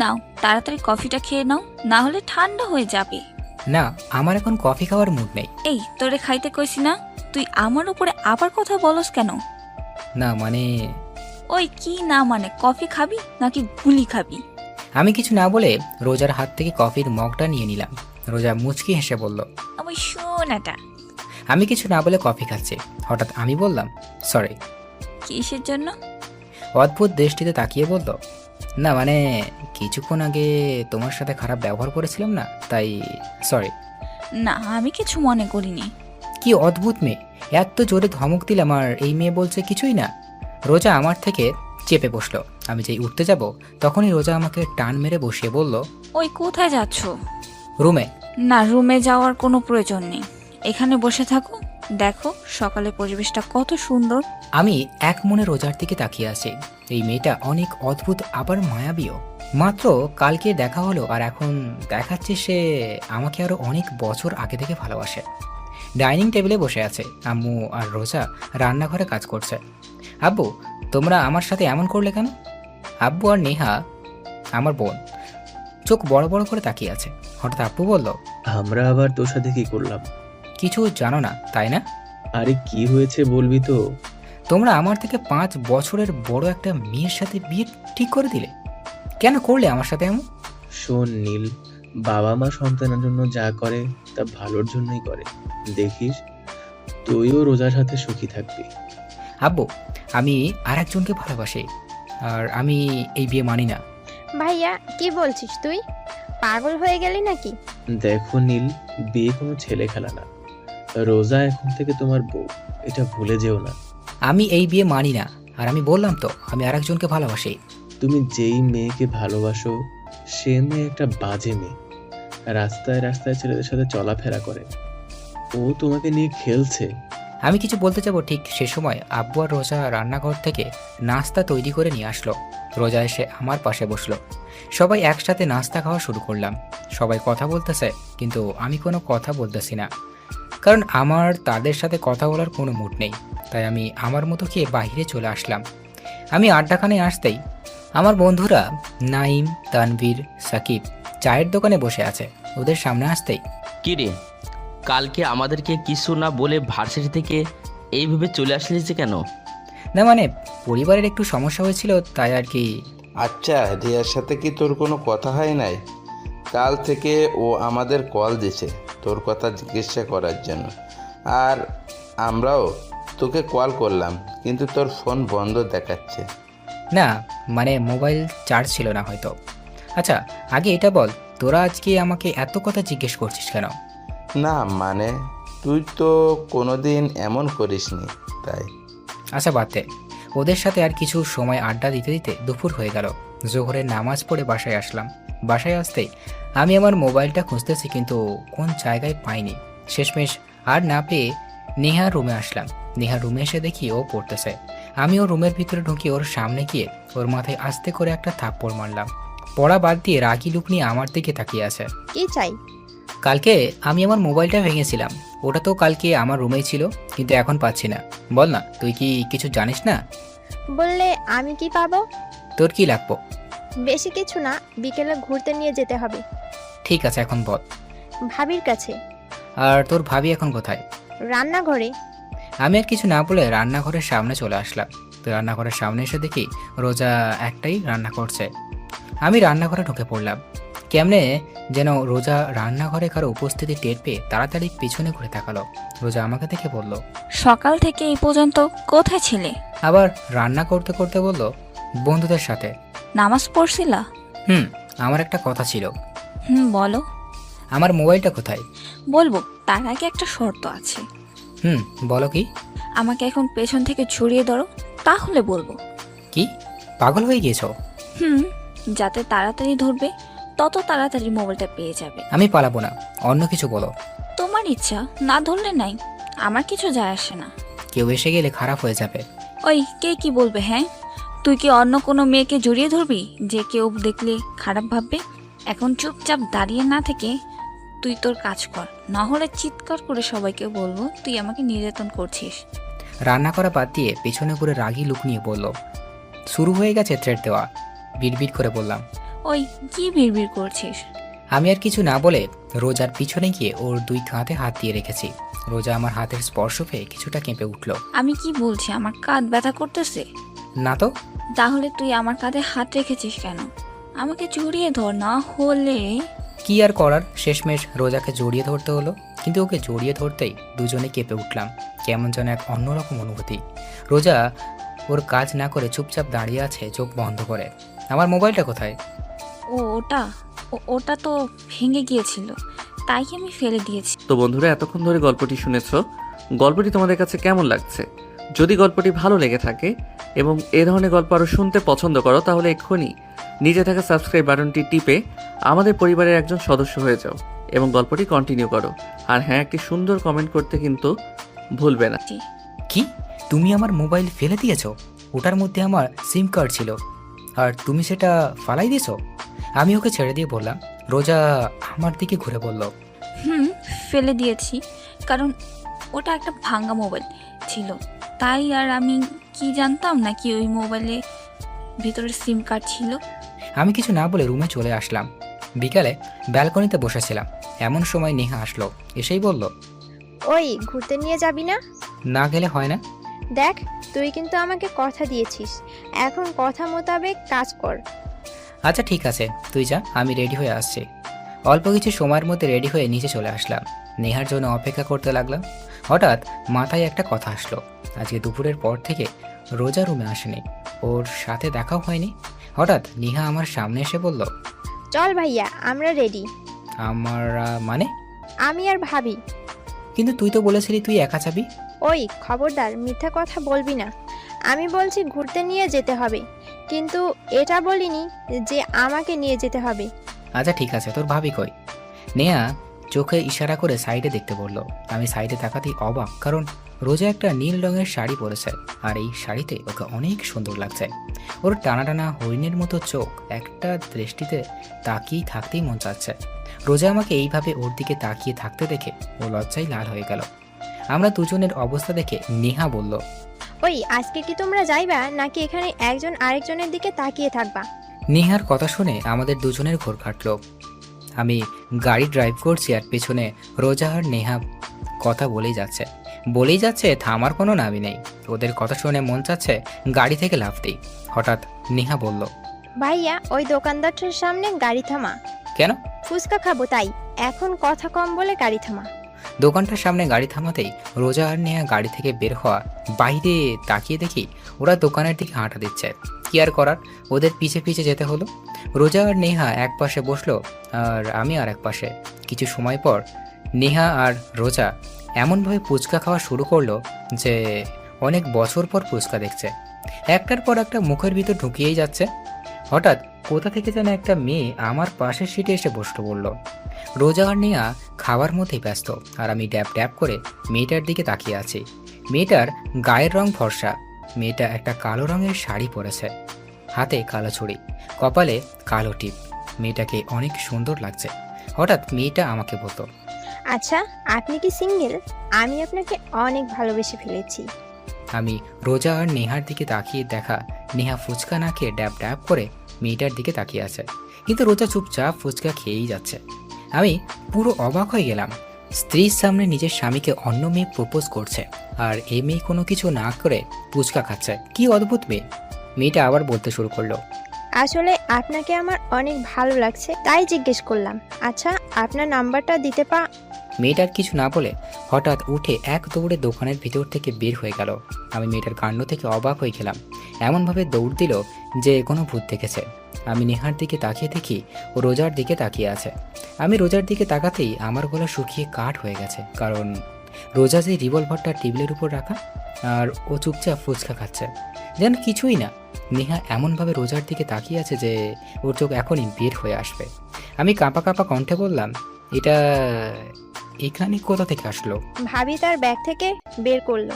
নাও তাড়াতাড়ি কফিটা খেয়ে নাও, না হলে ঠান্ডা হয়ে যাবে। না, আমার এখন কফি খাওয়ার মুড নেই। এই তোরে খাইতে কইছি না, তুই আমার উপরে আবার কথা বলস কেন? না মানে ওই কি না মানে, কফি খাবি নাকি গুলি খাবি? আমি কিছু না বলে রোজার হাত থেকে কফির মগটা নিয়ে নিলাম। রোজা মুচকি হেসে বলল, ওই শোনাটা। আমি কিছু না বলে কফি খাচ্ছি। হঠাৎ আমি বললাম, সরি। কিসের জন্য? অদ্ভুত দৃষ্টিতে তাকিয়ে বলল, না মানে কিছুক্ষণ আগে তোমার সাথে খারাপ ব্যবহার করেছিলাম না, তাই সরি। না আমি কিছু মনে করিনি। কি অদ্ভুত মেয়ে, এত জোরে ধমক দিলাম আর এই মেয়ে বলছে কিছুই না। রোজা আমার থেকে চেপে বসলো। আমি যেই উঠতে যাব তখনই রোজা আমাকে টান মেরে বসিয়ে বলল, ওই কোথায় যাচ্ছ? রুমে। না, রুমে যাওয়ার কোনো প্রয়োজন নেই, এখানে বসে থাকো। দেখো সকালে পরিবেশটা কত সুন্দর। আমি এক মনে রোজার দিকে তাকিয়ে আছি। এই মেয়েটা অনেক অদ্ভুত আবার মায়াবীও। মাত্র কালকে দেখা হলো আর এখন দেখাচ্ছে সে আমাকে আরো অনেক বছর আগে থেকে ভালোবাসে। ডাইনিং টেবিলে বসে আছে, আম্মু আর রোজা রান্নাঘরে কাজ করছে। আব্বু, তোমরা আমার সাথে এমন করলে কেন? আব্বু আর নেহা, আমার বোন, চোখ বড় বড় করে তাকিয়ে আছে। হঠাৎ আব্বু বলল, আমরা আবার তোর সাথে কি করলাম? কিছু জানো না তাই না? আরে কি হয়েছে বলবি তো? তোমরা আমার থেকে 5 বছরের বড় একটা মেয়ের সাথে বিয়ে ঠিক করে দিলে। কেন করলে আমার সাথে এমন? শোন নীল, বাবা মা সন্তানের জন্য যা করে তা ভালোর জন্যই করে। দেখিস তুইও রোজার সাথে সুখী থাকবি। আব্বু, আমি আর একজনকে ভালোবাসি আর আমি এই বিয়ে মানি না। ভাইয়া কি বলছিস তুই? পাগল হয়ে গেলি নাকি? দেখো নীল, বিয়ে কোনো ছেলে খেলা না। রোজা এখন থেকে তোমার বউ, এটা ভুলে যেও না। আমি এই বিয়ে মানি না, আর আমি বললাম তো আমি আর একজনকে ভালোবাসি। তুমি যেই মেয়েকে ভালোবাসো সে মেয়ে একটা বাজে মেয়ে, রাস্তায় রাস্তায় ছেলেদের সাথে চলাফেরা করে। ও তোমাকে নিয়ে খেলছে। আমি কিছু বলতে যাব ঠিক সে সময় আব্বু আর রোজা রান্নাঘর থেকে নাস্তা তৈরি করে নিয়ে আসলো। রোজা এসে আমার পাশে বসলো। সবাই একসাথে নাস্তা খাওয়া শুরু করলাম। সবাই কথা বলতেছে কিন্তু আমি কোনো কথা বলতেছি না, কারণ আমার তাদের সাথে কথা বলার কোনো মুড নেই। তাই আমি আমার মতো খেয়ে বাইরে চলে আসলাম। আমি আড্ডাখানে আসতেই আমার বন্ধুরা নাইম, তানভীর, সাকিব চায়ের দোকানে বসে আছে। ওদের সামনে আসতেই, কি রে, কালকে আমাদেরকে কিছু না বলে ভার্সিটি থেকে এইভাবে চলে আসলি যে কেন? না মানে পরিবারের একটু সমস্যা হয়েছিল তাই আর কি। আচ্ছা, রিয়ার সাথে কি তোর কোনো কথা হয় নাই? কাল থেকে ও আমাদের কল দিছে তোর কথা জিজ্ঞাসা করার জন্য, আর আমরাও তোকে কল করলাম কিন্তু তোর ফোন বন্ধ দেখাচ্ছে। না মানে মোবাইল চার্জ ছিল না হয়তো। আচ্ছা আগে এটা বল, তোরা আজকে আমাকে এত কথা জিজ্ঞেস করছিস কেন? না মানে তুই তো কোনোদিন এমন করিসনি তাই। আচ্ছা বাদ দে, ওদের সাথে আর কিছু সময় আড্ডা দিতে দিতে দুপুর হয়ে গেল। জোহরের নামাজ পড়ে বাসায় আসলাম। বাসায় আসতেই আমি আমার মোবাইলটা খুঁজতেছি কিন্তু কোন জায়গায় পাইনি। শেষমেশ আর না পেয়ে নেহার রুমে আসলাম। নেহার রুমে এসে দেখি ও পড়তেছে। আমি ওর রুমের ভিতরে ঢুকি ওর সামনে গিয়ে ওর মাথায় আস্তে করে একটা থাপ্পড় মারলাম। পড়া বাদ দিয়ে রাগি লুক নিয়ে আমার দিকে তাকিয়ে আছে। কি চাই? কালকে আমি আমার মোবাইলটা ভেঙেছিলাম, ওটা তো কালকে আমার রুমেই ছিল কিন্তু এখন পাচ্ছি না। বল না, তুই কি কিছু জানিস না? বললে আমি কি পাবো? তোর কি লাগবো? বেশি কিছু না, বিকেলে ঘুরতে নিয়ে যেতে হবে। ঠিক আছে এখন বল। ভাবির কাছে। আর তোর ভাবি এখন কোথায়? রান্নাঘরে। আমি আর কিছু না বলে রান্নাঘরের সামনে চলে আসলাম। তো রান্নাঘরের সামনে এসে দেখি রোজা একটাই রান্না করছে। আমি রান্নাঘরে ঢুকে পড়লাম। কেমনে যেন রোজা রান্নাঘরে কারো উপস্থিতি টের পেয়ে তাড়াতাড়ি পিছনে ঘুরে তাকালো। রোজা আমাকে দেখে বলল, সকাল থেকে এই পর্যন্ত কোথায় ছিলে? আবার রান্না করতে করতে বলল, বন্ধুদের সাথে। নামাজ পড়ছিলা? আমার একটা কথা ছিল। বলো। আমার মোবাইলটা কোথায়? বলবো, তার আগে একটা শর্ত আছে। বলো কি? আমাকে এখন পেছন থেকে ছড়িয়ে ধরো, তাহলে বলবো। কি পাগল হয়ে গিয়েছো? যাতে তাড়াতাড়ি ধরবে তত তাড়াতাড়ি মোবাইলটা পেয়ে যাবে। আমি পালাবো না, অন্য কিছু বলো। তোমার ইচ্ছা, না ধরলে নাই, আমার কিছু যায় আসে না। কেউ এসে গেলে খারাপ হয়ে যাবে। ওই কে কি বলবে? হ্যাঁ, তুই কি অন্য কোনো মেয়েকে জড়িয়ে ধরবি যে কেউ দেখলে খারাপ ভাববে? এখন চুপচাপ দাঁড়িয়ে না থেকে তুই তোর কাজ কর, না হলে চিৎকার করে সবাইকে বলবো তুই আমাকে নির্যাতন করছিস। রান্না করা বাদ দিয়ে পেছনে করে রাগী লুক নিয়ে বলল, শুরু হয়ে গেছে থ্রেট দেওয়া। বিড়বিড় করে বললাম, ওই কি বিড়বিড় করছিস? আমি আর কিছু না বলে রোজার পিছনে গিয়ে ওর 2 কাঁধে হাত দিয়ে রেখেছি। রোজা আমার হাতের স্পর্শ পেয়ে কিছুটা কেঁপে উঠল। আমি কি বলছি, আমার কাঁধ ব্যথা করতেছে। না তো। তাহলে তুই আমার কাঁধে হাত রেখেছিস কেন? আমাকে জড়িয়ে ধর, না হলে। কি আর করার, শেষমেশ রোজাকে জড়িয়ে ধরতে হলো। কিন্তু ওকে জড়িয়ে ধরতেই দুজনে কেঁপে উঠলাম। কেমন যেন এক অন্যরকম অনুভূতি। রোজা ওর কাজ না করে চুপচাপ দাঁড়িয়ে আছে, চোখ বন্ধ করে। আমার মোবাইলটা কোথায়? ওটা তো ভেঙে গিয়েছিল, তাই আমি ফেলে দিয়েছি। তো বন্ধুরা, এতক্ষণ ধরে গল্পটি শুনেছো। গল্পটি তোমাদের কাছে কেমন লাগছে? যদি গল্পটি ভালো লেগে থাকে এবং এ ধরনের গল্প আরও শুনতে পছন্দ করো, তাহলে এক্ষুনি নিচে থাকা সাবস্ক্রাইব বাটনটি টিপে আমাদের পরিবারের একজন সদস্য হয়ে যাও এবং গল্পটি কন্টিনিউ করো। আর হ্যাঁ, একটি সুন্দর কমেন্ট করতে কিন্তু ভুলবে না। কি, তুমি আমার মোবাইল ফেলে দিয়েছো? ওটার মধ্যে আমার সিম কার্ড ছিল, আর তুমি সেটা ফালাই দিয়েছো? আমি ওকে ছেড়ে দিয়ে বললাম। রোজা আমার দিকে ঘুরে বলল, ফেলে দিয়েছি, কারণ ওটা একটা ভাঙা মোবাইল ছিল। তাই আর আমি কি জানতাম নাকি ওই মোবাইলে ভিতরে সিম কার্ড ছিল। আমি কিছু না বলে রুমে চলে আসলাম। বিকালে ব্যালকনিতে বসেছিলাম, এমন সময় নেহা আসলো। এসেই বলল, ওই ঘুরতে নিয়ে যাবি না? না গেলে হয় না? দেখ, তুই কিন্তু আমাকে কথা দিয়েছিস, এখন কথা মোতাবেক কাজ কর। আচ্ছা ঠিক আছে, তুই যা, আমি রেডি হয়ে আসছি। অল্প কিছু সময়ের মধ্যে রেডি হয়ে নিচে চলে আসলাম। নেহার জন্য অপেক্ষা করতে লাগলাম। হঠাৎ মাথায় একটা কথা আসলো। আজকে দুপুরের পর থেকে রোজা রুমে আসেনি, ওর সাথে দেখাও হয়নি। হঠাৎ নেহা আমার সামনে এসে বলল, চল ভাইয়া, আমরা রেডি। আমরা মানে? আমি আর ভাবি। কিন্তু তুই তো বলেছিলি তুই একা যাবি। ওই খবরদার, মিথ্যা কথা বলবি না। আমি বলছি ঘুরতে নিয়ে যেতে হবে, কিন্তু এটা বলিনি যে আমাকে নিয়ে যেতে হবে। আচ্ছা ঠিক আছে, তোর ভাবি কই? নেহা চোখে ইশারা করে সাইডে দেখতে বলল। আমি সাইডে তাকাতেই অবাক, কারণ রোজা একটা নীল রঙের শাড়ি পরেছে, আর এই শাড়িতে ওকে অনেক সুন্দর লাগছে। ওর টানা টানা হরিণের মতো চোখ একটা দৃষ্টিতে তাকিয়েই থাকতেই মন চাচ্ছে। রোজা আমাকে এইভাবে ওর দিকে তাকিয়ে থাকতে দেখে ও লজ্জায় লাল হয়ে গেল। আমরা দুজনের অবস্থা দেখে নেহা বলল, ওই আজকে কি তোমরা যাইবা নাকি এখানে একজন আরেকজনের দিকে তাকিয়ে থাকবা? নেহার কথা শুনে আমাদের দুজনের ঘোর কাটল। আমি গাড়ি ড্রাইভ করছি আর পেছনে রোজা আর নেহা কথা বলেই যাচ্ছে, থামার কোনো নামই নেই। ওদের কথা শুনে মন চাচ্ছে গাড়ি থেকে লাফ দিই। হঠাৎ নেহা বলল, ভাইয়া, ওই দোকানদারটার সামনে গাড়ি থামা। কেন? ফুচকা খাবো তাই, এখন কথা কম বলে গাড়ি থামা। দোকানটার সামনে গাড়ি থামাতেই রোজা আর নেহা গাড়ি থেকে বের হওয়া, বাইরে তাকিয়ে দেখি ওরা দোকানের দিকে হাঁটা দিচ্ছে। কি আর করার, ওদের পিছে পিছে যেতে হলো। রোজা আর নেহা এক পাশে বসলো আর আমি আর এক পাশে। কিছু সময় পর নেহা আর রোজা এমনভাবে ফুচকা খাওয়া শুরু করলো যে অনেক বছর পর ফুচকা দেখছে। একটার পর একটা মুখের ভিতর ঢুকিয়েই যাচ্ছে। হঠাৎ কোথা থেকে যেন একটা মেয়ে আমার পাশের সিটে এসে বসতে বলল। রোজা আর নেহা খাওয়ার মধ্যেই ব্যস্ত, আর আমি ড্যাব ড্যাব করে মেয়েটার দিকে তাকিয়ে আছি। মেয়েটার গায়ের রং ফর্সা। মেয়েটা একটা কালো রঙের শাড়ি পরেছে, হাতে কালো ছুরি, কপালে কালো টিপ। মেয়েটাকে অনেক সুন্দর লাগছে। হঠাৎ মেয়েটা আমাকে বলতো, আচ্ছা, আপনি কি সিঙ্গেল? আমি আপনাকে অনেক ভালোবেসে ফেলেছি। আমি রোজা আর নেহার দিকে তাকিয়ে দেখা নেহা ফুচকা না খেয়ে ড্যাব ড্যাব করে মেয়েটার দিকে তাকিয়ে আছে, কিন্তু রোজা চুপচাপ ফুচকা খেয়েই যাচ্ছে। আমি পুরো অবাক হয়ে গেলাম। স্ত্রীর সামনে নিজের স্বামীকে অন্য মেয়ে প্রপোজ করছে, আর এই মেয়ে কোনো কিছু না করে ফুচকা খাচ্ছে। কি অদ্ভুত মেয়ে। মেয়েটা আবার বলতে শুরু করলো, আসলে আপনাকে আমার অনেক ভালো লাগছে, তাই জিজ্ঞেস করলাম। আচ্ছা, আপনার নাম্বারটা দিতে মেয়েটার কিছু না বলে হঠাৎ উঠে এক দৌড়ে দোকানের ভিতর থেকে বের হয়ে গেল। আমি মেয়েটার কাণ্ড থেকে অবাক হয়ে গেলাম। এমনভাবে দৌড় দিল যে কোনো ভূত দেখেছে। আমি নেহার দিকে তাকিয়ে দেখি ও রোজার দিকে তাকিয়ে আছে। আমি রোজার দিকে তাকাতেই আমার গলা শুকিয়ে কাঠ হয়ে গেছে, কারণ রোজা যে রিভলভারটা টেবিলের উপর রাখা, আর ও চুপচাপ ফুচকা খাচ্ছে যেন কিছুই না। নেহা এমনভাবে রোজার দিকে তাকিয়ে আছে যে ওর চোখ এখনই বের হয়ে আসবে। আমি কাঁপা কাঁপা কণ্ঠে বললাম, এটা এখানে কোথা থেকে আসলো? ভাবি তার ব্যাগ থেকে বের করলো।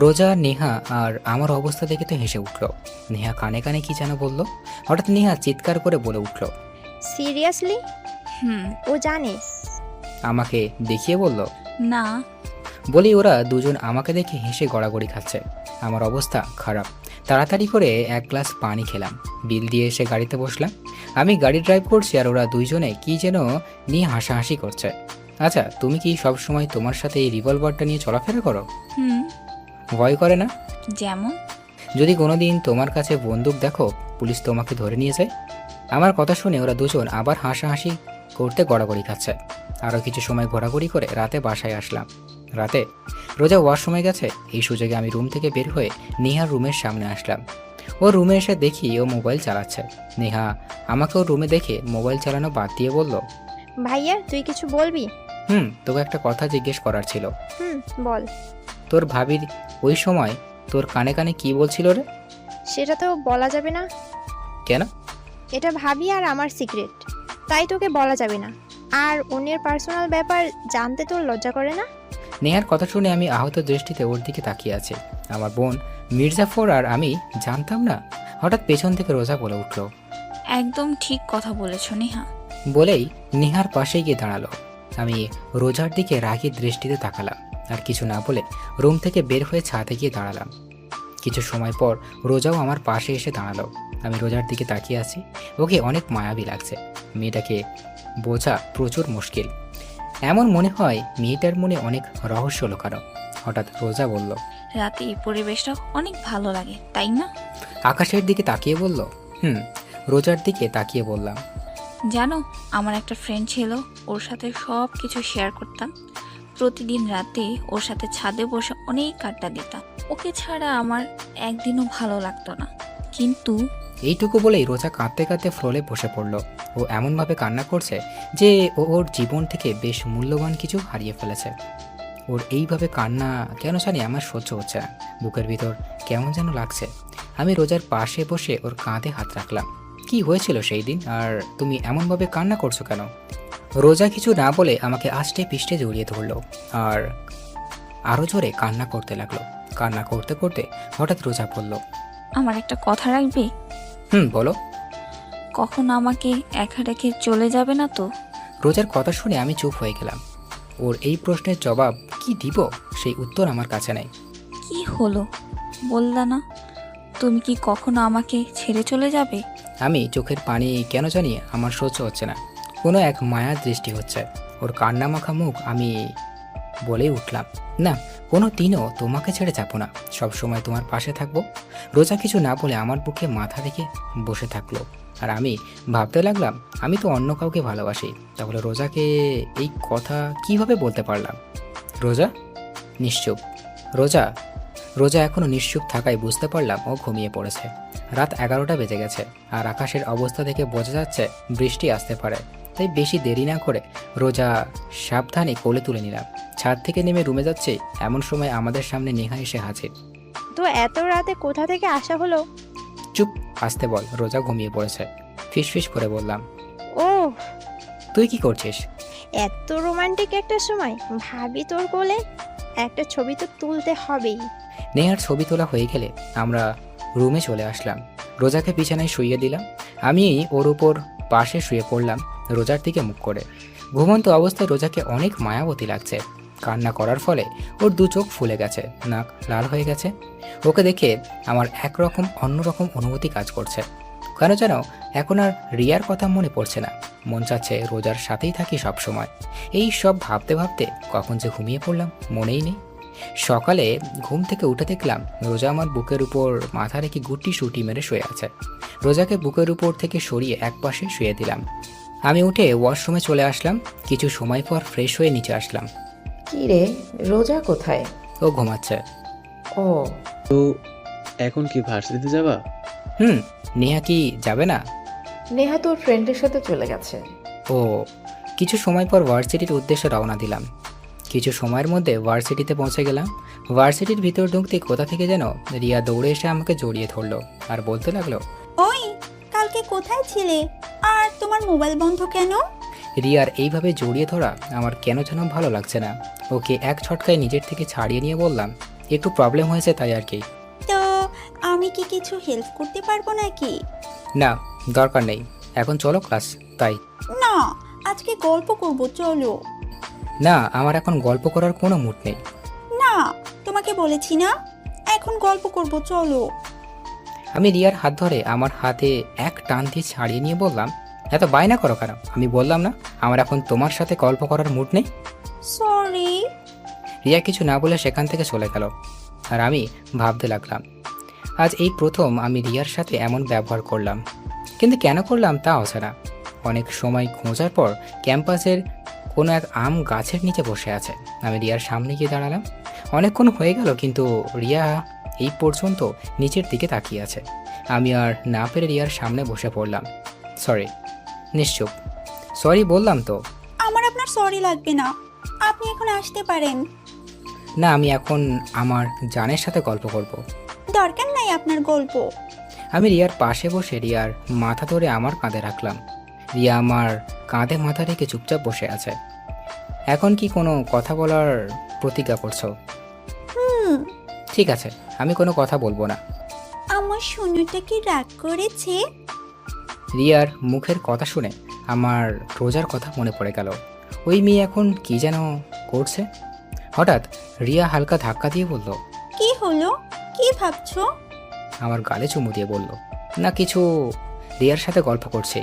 রোজা, নেহা আর আমার অবস্থা দেখে তো হেসে উঠল। নেহা কানে কানে কি যেন বলল। হঠাৎ নেহা চিৎকার করে বলে উঠল, সিরিয়াসলি? ও জানে? আমাকে দেখিয়ে বলল, না। বলি ওরা দুজন আমাকে দেখে হেসে গড়াগড়ি খাচ্ছে। আমার অবস্থা খারাপ। তাড়াতাড়ি করে এক গ্লাস পানি খেলাম, বিল দিয়ে এসে গাড়িতে বসলাম। আমি গাড়ি ড্রাইভ করছি আর ওরা দুইজনে কি যেন নিয়ে হাসাহাসি করছে। আচ্ছা, তুমি কি সব সময় তোমার সাথে এই রিভলভারটা নিয়ে চলাফেরা করো? হুম। ভয় করে না? যেমন? যদি কোনোদিন তোমার কাছে বন্দুক দেখো, পুলিশ তোমাকে ধরে নিয়ে যায়। আমার কথা শুনে ওরা দুজন আবার হাসাহাসি করতে গড়াগড়ি খাচ্ছে। আরও কিছু সময় ঘোরাঘুরি করে রাতে বাসায় আসলাম। রাতে রোজা ওয়াশরুমে গেছে, এই সুযোগে আমি রুম থেকে বের হয়ে নেহার রুমের সামনে আসলাম। ও রুমে এসে দেখি ও মোবাইল চালাচ্ছে। নেহা আমাকে ওর রুমে দেখে মোবাইল চালানো বাদ দিয়ে বলল, ভাইয়া তুই কিছু বলবি? তোকে একটা কথা জিজ্ঞেস করার ছিল। বল। তোর ভাবির ওই সময় তোর কানে কানে কি বলছিল রে? সেটা তো বলা যাবে না। কেন? এটা ভাবি আর আমার সিক্রেট, তাই তোকে বলা যাবে না। আর অন্যের পার্সোনাল ব্যাপার জানতে তোর লজ্জা করে না? নেহার কথা শুনে আমি আহত দৃষ্টিতে ওর দিকে তাকিয়ে আছি। আমার বোন মির্জাফর আর আমি জানতাম না। হঠাৎ পেছন থেকে রোজা বলে উঠল, একদম ঠিক কথা বলেছ নেহা। বলেই নেহার পাশে গিয়ে দাঁড়ালো। আমি রোজার দিকে রাগী দৃষ্টিতে তাকালাম আর কিছু না বলে রুম থেকে বের হয়ে ছাদে গিয়ে দাঁড়ালাম। কিছু সময় পর রোজাও আমার পাশে এসে দাঁড়ালো। আমি রোজার দিকে তাকিয়ে আছি। ওকে অনেক মায়াবী লাগছে। মেয়েটাকে বোঝা প্রচুর মুশকিল। এমন মনে হয় মেয়েটার মনে অনেক রহস্য লুকানো। হঠাৎ রোজা বলল, রাতে এই পরিবেশটা অনেক ভালো লাগে, তাই না? আকাশের দিকে তাকিয়ে বলল, রোজার দিকে তাকিয়ে বললাম, জানো, আমার একটা ফ্রেন্ড ছিল, ওর সাথে সব কিছু শেয়ার করতাম। প্রতিদিন রাতে ওর সাথে ছাদে বসে অনেক আড্ডা দিতাম। ওকে ছাড়া আমার একদিনও ভালো লাগতো না। কিন্তু এইটুকু বলেই রোজা কাঁদতে কাঁদতে ফ্লোরে বসে পড়ল। ও এমনভাবে কান্না করছে যে ওর জীবন থেকে বেশ মূল্যবান কিছু হারিয়ে ফেলেছে। ওর এইভাবে কান্না কেন জানি আমার সহ্য হচ্ছে না। বুকের ভিতর কেমন যেন লাগছে। আমি রোজার পাশে বসে ওর কাঁধে হাত রাখলাম। কি হয়েছিল সেই দিন, আর তুমি এমনভাবে কান্না করছো কেন? রোজা কিছু না বলে আমাকে আষ্টে পিষ্টে জড়িয়ে ধরলো আর আরও জোরে কান্না করতে লাগলো। কান্না করতে করতে হঠাৎ রোজা বলল, আমার একটা কথা রাখবে? বলো। কখন আমাকে একা রেখে চলে যাবে না তো? রোজার কথা শুনে আমি চুপ হয়ে গেলাম। ওর এই প্রশ্নের জবাব কি দিব সেই উত্তর আমার কাছে নেই। কি হলো বললা না? তুমি কি কখনো আমাকে ছেড়ে চলে যাবে? আমি চোখের পানি কেন জানি আমার সহ্য হচ্ছে না। কোনো এক মায়ার দৃষ্টি হচ্ছে। ওর কান্না মাখা মুখ আমি বলেই উঠলাম, না, কোনো দিনও তোমাকে ছেড়ে যাবো না, সব সময় তোমার পাশে থাকবো। রোজা কিছু না বলে আমার বুকে মাথা রেখে বসে থাকলো। আর আমি ভাবতে লাগলাম, আমি তো অন্য কাউকে ভালোবাসি, তাহলে রোজাকে এই কথা কিভাবে বলতে পারলাম? রোজা নিশ্চুপ। রোজা এখনো নিশ্চুপ থাকায় বুঝতে পারলাম ও ঘুমিয়ে পড়েছে। রাত 11টা বেজে গেছে আর আকাশের অবস্থা থেকে বোঝা যাচ্ছে বৃষ্টি আসতে পারে। তাই বেশি দেরি না করে রোজা সাবধানে কোলে তুলে নিলাম। ছাদ থেকে নেমে রুমে যাচ্ছে, এমন সময় আমাদের সামনে নেহা এসে হাজির। তো এত রাতে কোথা থেকে আসা হলো? চুপ, আসতে বল। রোজা ঘুমিয়ে পড়েছে। ফিসফিস করে বললাম, ও, তুই কি করছিস? এত রোমান্টিক একটা সময়, ভাবি তোর কোলে, একটা ছবি তো তুলতে হবেই। নেহার ছবি তোলা হয়ে গেলে আমরা রুমে চলে আসলাম। রোজাকে বিছানায় শুইয়ে দিলাম। আমি ওর উপর পাশে শুয়ে পড়লাম রোজার দিকে মুখ করে। ঘুমন্ত অবস্থায় রোজাকে অনেক মায়াবতী লাগছে। কান্না করার ফলে ওর দু চোখ ফুলে গেছে, নাক লাল হয়ে গেছে। ওকে দেখে আমার একরকম অন্যরকম অনুভূতি কাজ করছে। কেন যেন এখন আর রিয়ার কথা মনে পড়ছে না। মন চাচ্ছে রোজার সাথেই থাকি সব সময়। এই সব ভাবতে ভাবতে কখন যে ঘুমিয়ে পড়লাম মনেই নেই। সকালে ঘুম থেকে উঠে দেখলাম রোজা আমার বুকের উপর মাথা রেখে গুটি সুটি মেরে শুয়ে আছে। রোজাকে বুকের উপর থেকে সরিয়ে একপাশে শুয়ে দিলাম। আমি উঠে ওয়াশরুমে চলে আসলাম। কিছু সময় পর ফ্রেশ হয়ে নিচে আসলাম। কি রে, রোজা কোথায়? ও ঘুমাচ্ছে। ও, তো এখন কি ভার্সিটিতে যাবা? নেহা কি যাবে না? নেহা তোর ফ্রেন্ডের সাথে চলে গেছে। ও, কিছু সময় পর ভার্সিটির উদ্দেশ্যে রওনা দিলাম। কিছু সময়ের মধ্যে ভার্সিটিতে পৌঁছে গেলাম। ভার্সিটির ভিতর ঢুকতে কোথা থেকে যেন রিয়া দৌড়ে এসে আমাকে জড়িয়ে ধরলো আর বলতে লাগলো, ওই, কালকে কোথায় ছিলে আর তোমার মোবাইল বন্ধ কেন? রিয়ার এইভাবে জড়িয়ে ধরা আমার কেন যেন ভালো লাগছে না। ওকে এক ছটকায় নিজের থেকে ছাড়িয়ে নিয়ে বললাম, একটু প্রবলেম হয়েছে তাই আর কি। তো আমি কি কিছু হেল্প করতে পারবো নাকি? না, দরকার নেই, এখন চলো ক্লাস। তাই না, আজকে গল্প করব, চলো। না, আমার এখন গল্প করার কোনো মুড নেই। না, তোমাকে বলেছি না, এখন গল্প করব, চলো। আমি রিয়ার হাত ধরে আমার হাতে এক টান দিয়ে ছাড়িয়ে নিয়ে বললাম, এত বায়না করো কেন? আমি বললাম না আমার এখন তোমার সাথে গল্প করার মুড নেই। সরি। রিয়া কিছু না বলে সেখান থেকে চলে গেল। আর আমি ভাবতে লাগলাম, আজ এই প্রথম আমি রিয়ার সাথে এমন ব্যবহার করলাম, কিন্তু কেন করলাম তা অজানা। অনেক সময় খোঁজার পর ক্যাম্পাসের কোনো এক আম গাছের নিচে বসে আছে। আমি রিয়ার সামনে গিয়ে দাঁড়ালাম। অনেকক্ষণ হয়ে গেল, কিন্তু রিয়া এই পর্যন্ত নিচের দিকে তাকিয়ে আছে। আমি আর না পেরে রিয়ার সামনে বসে পড়লাম। সরি। নিশ্চুপ। সরি বললাম তো। আমার আপনার সরি লাগবে না, আপনি এখন আসতে পারেন। না, আমি এখন আমার জানের সাথে গল্প করব। দরকার নাই আপনার গল্প। আমি রিয়ার পাশে বসে রিয়ার মাথা ধরে আমার কাঁধে রাখলাম। রিয়া আমার কাঁধে মাথা রেখে চুপচাপ বসে আছে। এখন কি কোনো কথা বলার প্রতিজ্ঞা করছো? ঠিক আছে, আমি কোনো কথা বলবো না। আমার সোনুটা কি রাগ করেছে? রিয়ার মুখের কথা শুনে আমার রোজার কথা মনে পড়ে গেল। ওই মেয়ে এখন কি যেন করছে। হঠাৎ রিয়া হালকা ধাক্কা দিয়ে বলল, কি হলো? কি ভাবছো? আমার গালে চুমু দিয়ে বলল, না কিছু। রিয়ার সাথে গল্প করছে।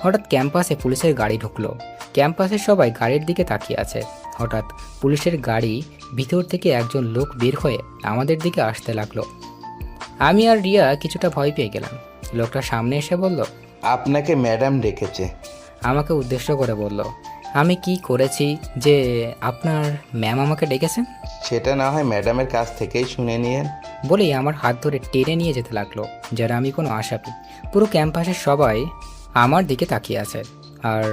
হঠাৎ ক্যাম্পাসে পুলিশের গাড়ি ঢুকলো। ক্যাম্পাসের সবাই গাড়ির দিকে তাকিয়ে আছে। হঠাৎ পুলিশের গাড়ি ভিতর থেকে একজন লোক বের হয়ে আমাদের দিকে আসতে লাগলো। আমি আর রিয়া কিছুটা ভয় পেয়ে গেলাম। লোকটা সামনে এসে বলল, আপনাকে ম্যাডাম ডেকেছে। আমাকে উদ্দেশ্য করে বলল, আমি কি করেছি যে আপনার ম্যাম আমাকে ডেকেছেন? সেটা না হয় ম্যাডামের কাছ থেকেই শুনে নিয়েন। বলেই আমার হাত ধরে টেনে নিয়ে যেতে লাগলো, যারা আমি কোনো আসামি। পুরো ক্যাম্পাসের সবাই আমার দিকে তাকিয়ে আছে, আর